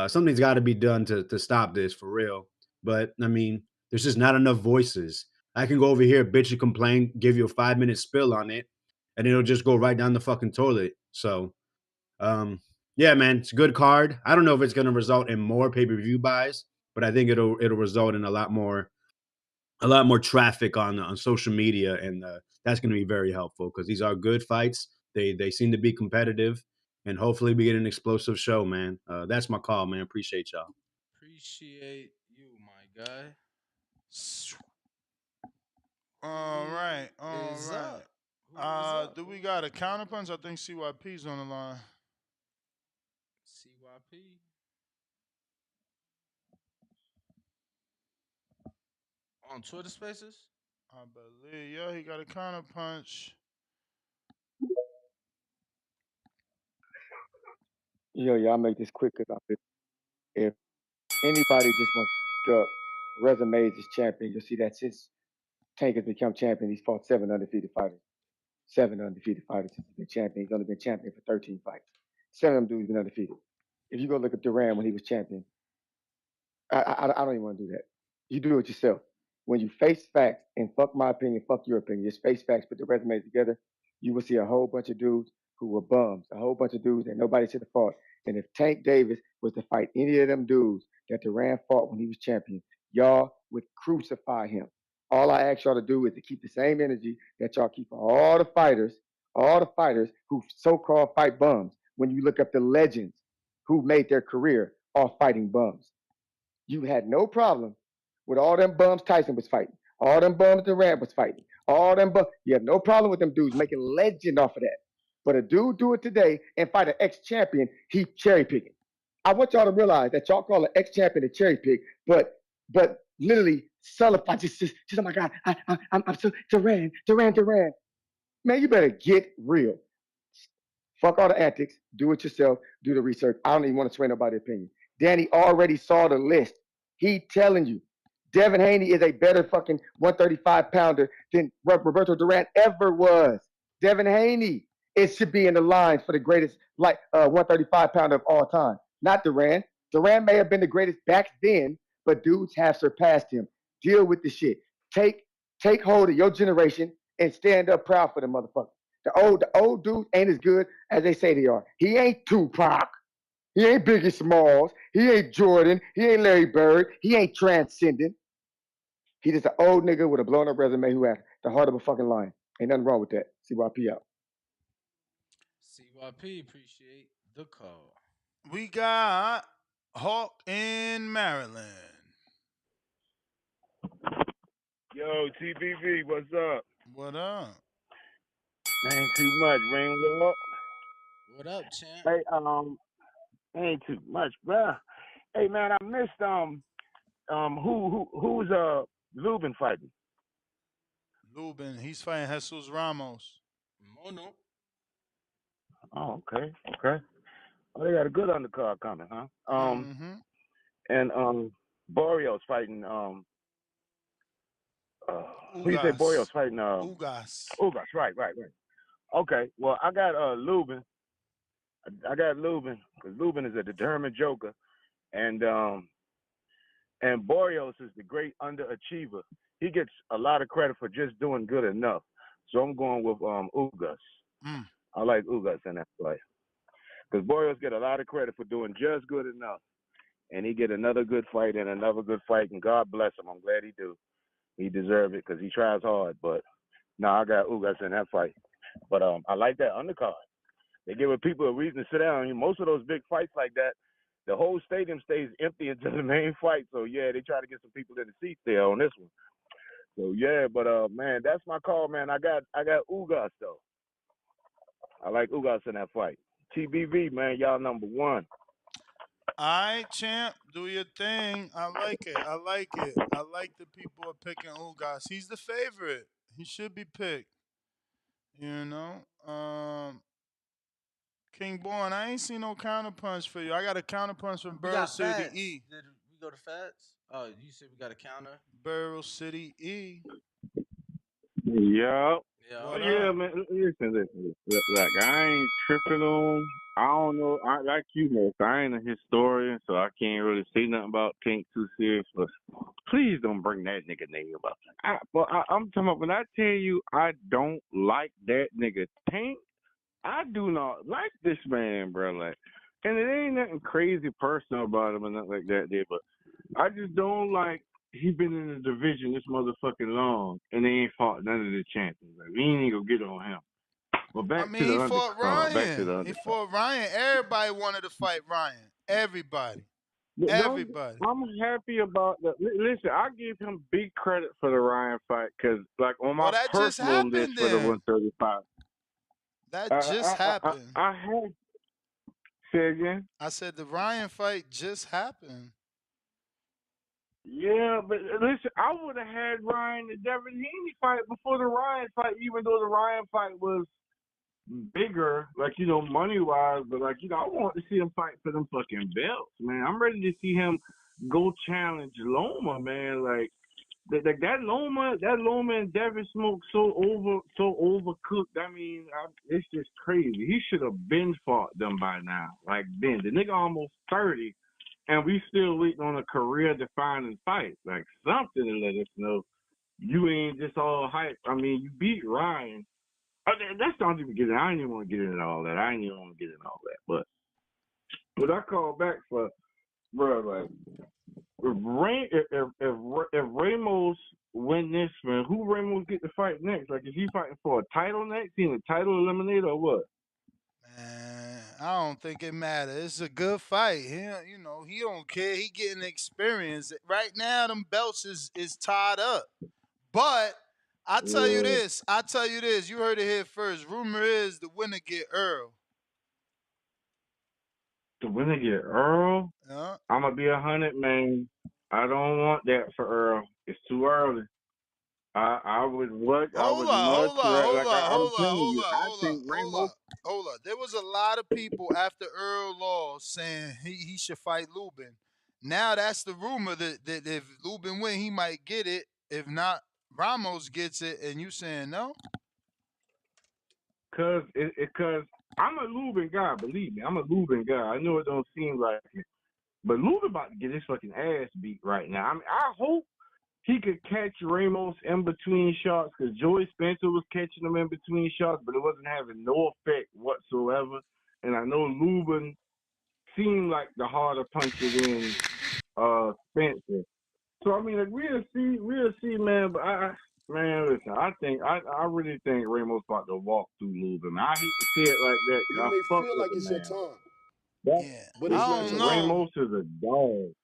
Something's got to be done to stop this for real. But I mean, there's just not enough voices. I can go over here, bitch and complain, give you a 5-minute spill on it, and it'll just go right down the fucking toilet. So, yeah, man, it's a good card. I don't know if it's going to result in more pay-per-view buys, but I think it'll result in a lot more traffic on social media, and that's going to be very helpful because these are good fights. They seem to be competitive, and hopefully we get an explosive show, man. That's my call, man. Appreciate y'all. Appreciate you, my guy. All right. Do we got a counterpunch? I think CYP's on the line. CYP. On Twitter Spaces? I believe, yeah, he got a counterpunch. I'll make this quick because if anybody just wants to look up resumes as champion, you'll see that since Tank has become champion, he's fought 7 undefeated fighters. 7 undefeated fighters since he's been champion. He's only been champion for 13 fights. 7 of them dudes been undefeated. If you go look at Duran when he was champion, I don't even want to do that. You do it yourself. When you face facts, and fuck my opinion, fuck your opinion, just face facts, put the resumes together, you will see a whole bunch of dudes who were bums, a whole bunch of dudes that nobody should have fought. And if Tank Davis was to fight any of them dudes that Duran fought when he was champion, y'all would crucify him. All I ask y'all to do is to keep the same energy that y'all keep for all the fighters who so-called fight bums. When you look up the legends who made their career off fighting bums, you had no problem with all them bums Tyson was fighting, all them bums Durant was fighting, all them bums. You have no problem with them dudes making legend off of that. But a dude do it today and fight an ex-champion, he cherry picking. I want y'all to realize that y'all call an ex-champion a cherry pick, but literally celebrate just oh my God, I'm so Duran. Man, you better get real. Fuck all the antics. Do it yourself. Do the research. I don't even want to sway nobody's opinion. Danny already saw the list. He telling you, Devin Haney is a better fucking 135 pounder than Roberto Duran ever was. Devin Haney, it should be in the lines for the greatest 135 pounder of all time. Not Duran. Duran may have been the greatest back then, but dudes have surpassed him. Deal with the shit. Take hold of your generation and stand up proud for the motherfucker. The old dudes ain't as good as they say they are. He ain't Tupac. He ain't Biggie Smalls. He ain't Jordan. He ain't Larry Bird. He ain't transcendent. He just an old nigga with a blown up resume who has the heart of a fucking lion. Ain't nothing wrong with that. CYP out. CYP, appreciate the call. We got Hawk in Maryland. Yo, TBV, what's up? What up? Ain't too much, Ringwald. What up, champ? Hey, ain't too much, bruh. Hey, man, I missed who's Lubin fighting? Lubin, he's fighting Jesus Ramos. Mono. Oh, okay, okay. Oh, they got a good undercard coming, huh? Mm-hmm. And Barrios fighting who you say Barrios Ugas. fighting Ugas. Ugas, right. Okay, well I got Lubin. I got Lubin because Lubin is a determined joker, and Barrios is the great underachiever. He gets a lot of credit for just doing good enough. So I'm going with Ugas. I like Ugas in that fight because Barrios get a lot of credit for doing just good enough, and he get another good fight and another good fight, and God bless him. I'm glad he do. He deserve it because he tries hard. But no, I got Ugas in that fight. But I like that undercard. They give people a reason to sit down. Most of those big fights like that, the whole stadium stays empty until the main fight. So yeah, they try to get some people in the seats there on this one. So yeah, but man, that's my call, man. I got Ugas though. I like Ugas in that fight. TBV, man, y'all number one. All right, champ, do your thing. I like it. I like it. I like the people are picking Ugas. He's the favorite. He should be picked. You know, King Born. I ain't seen no counterpunch for you. I got a counterpunch from We Barrel got City fats. E. Did we go to fats? Oh, you said we got a counter. Barrel City E. Yeah. What Yeah, up? man. Listen. Like, I ain't tripping on. I don't know. I like you, man. I ain't a historian, so I can't really say nothing about Tank too serious. But please don't bring that nigga name up. I'm talking about when I tell you I don't like that nigga Tank. I do not like this man, bro. Like, and it ain't nothing crazy personal about him or nothing like that, there. But I just don't like he been in the division this motherfucking long and they ain't fought none of the champions. Like, we ain't gonna get on him. But I back to mean, the he fought undercard. Back to Ryan. the He undercard. fought Ryan. Everybody wanted to fight Ryan. Everybody. Everybody. I'm happy about that. Listen, I give him big credit for the Ryan fight because, like, on Well, my that just personal list happened for the then. 135, That just happened. I had say again. I said the Ryan fight just happened. Yeah, but listen, I would have had Ryan the Devin Haney fight before the Ryan fight, even though the Ryan fight was bigger, like, money wise, but like, I want to see him fight for them fucking belts, man. I'm ready to see him go challenge Loma, man. Like that Loma and Devin Smoke so overcooked. I mean, it's just crazy. He should have been fought them by now. Like then, the nigga almost 30, and we still waiting on a career defining fight. Like something to let us know you ain't just all hype. I mean, you beat Ryan. That's not even getting. I ain't even want to get into all that. I ain't even want to get into all that. But I call back for, bro. Like if Ramos win this, man, who Ramos get to fight next? Like, is he fighting for a title next? He in a title eliminator or what? Man, I don't think it matters. It's a good fight. He don't care. He getting experience. Right now, them belts is tied up. But I tell you Yeah. this. I tell you this. You heard it here first. Rumor is the winner get Earl. The winner get Earl. Yeah. I'm gonna be 100, man. I don't want that for Earl. It's too early. I would what? I Hold would up, much hold up, rather. hold Like up, I'm hold up, telling hold you, up, I hold up, think hold Ramos. up, hold up. There was a lot of people after Earl lost saying he should fight Lubin. Now that's the rumor that if Lubin win, he might get it. If not, Ramos gets it, and you saying no? Cause I'm a Lubin guy. Believe me, I'm a Lubin guy. I know it don't seem like it, but Lubin about to get his fucking ass beat right now. I mean, I hope he could catch Ramos in between shots, because Joey Spencer was catching him in between shots, but it wasn't having no effect whatsoever. And I know Lubin seemed like the harder puncher than Spencer. So I mean, like, we'll see, man. But man, listen, I really think Ramos about to walk through Lubin. I hate to say it like that, You 'cause may I fuck feel with like the it's your man. time, That Yeah, but it's I not don't your know. time. Ramos is a dog.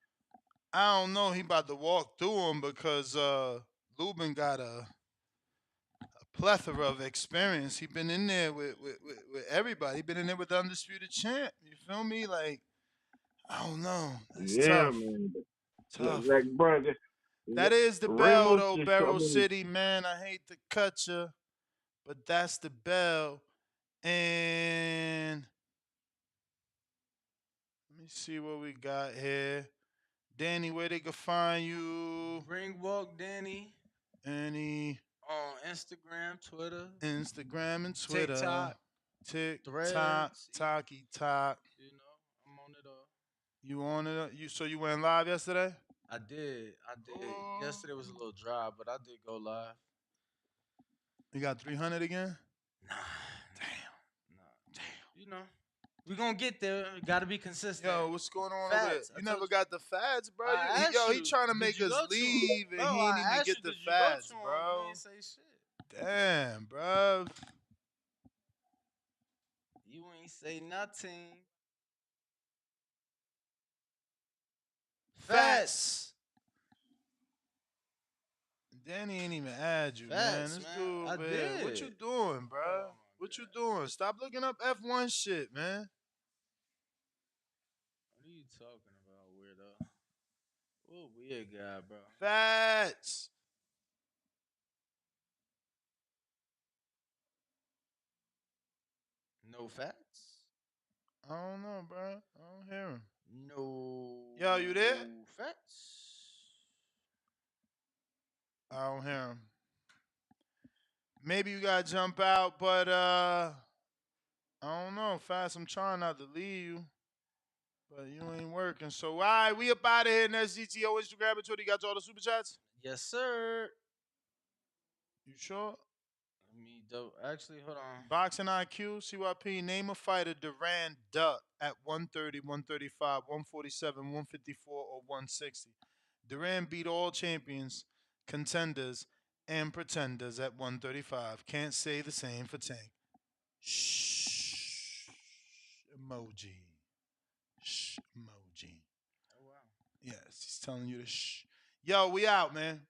I don't know. He about to walk through him because Lubin got a plethora of experience. He been in there with everybody. He been in there with the undisputed champ. You feel me? Like, I don't know. That's Yeah, tough. man. Tough. Like, brother, That is the bell, Ramos though, just, I Barrel mean, City, man. I hate to cut you, but that's the bell. And let me see what we got here. Danny, where they can find you? Ring Walk Danny Any on Instagram, Twitter, Instagram and Twitter. TikTok, TikTok, Threads. Talkie Talk. You know, I'm on it all. You on it? So you went live yesterday? I did. Yesterday was a little dry, but I did go live. You got 300 again? Nah. Damn. You know, we gonna get there. Gotta be consistent. Yo, what's going on Fats, over there? You never got the fads, bro. I Yo, asked he you, trying to did make you us go to him? leave, and Bro, he I ain't even asked get you, the did you go fads, to him? bro. You ain't say shit. Damn, bro. You ain't say nothing. Fats. Danny ain't even add you, man. Fats, This man. dude I over here. What you did. doing, bro? What you doing? Stop looking up F1 shit, man. What are you talking about, weirdo? Oh, weird guy, bro. Fats. No Fats? I don't know, bro. I don't hear him. No. Yo, you there? Fats? I don't hear him. Maybe you gotta jump out, but I don't know. Fast, I'm trying not to leave you, but you ain't working. So all right, we up out of here. Next GTO Instagram and Twitter. You got all the super chats? Yes, sir. You sure? Let me actually, hold on. Boxing IQ, CYP, name a fighter Duran Duck at 130, 135, 147, 154, or 160. Duran beat all champions, contenders, and pretenders at 135. Can't say the same for Tank. Shh. Emoji. Shh. Emoji. Oh, wow. Yes, he's telling you to shh. Yo, we out, man.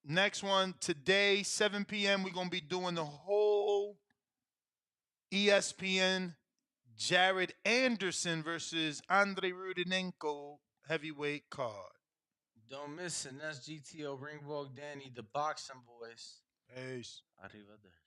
Next one today, 7 p.m. We're going to be doing the whole ESPN Jared Anderson versus Andrei Rudinenko heavyweight card. Don't miss it. That's GTO Ringwalk Danny, the boxing voice. Peace. Arrivederci.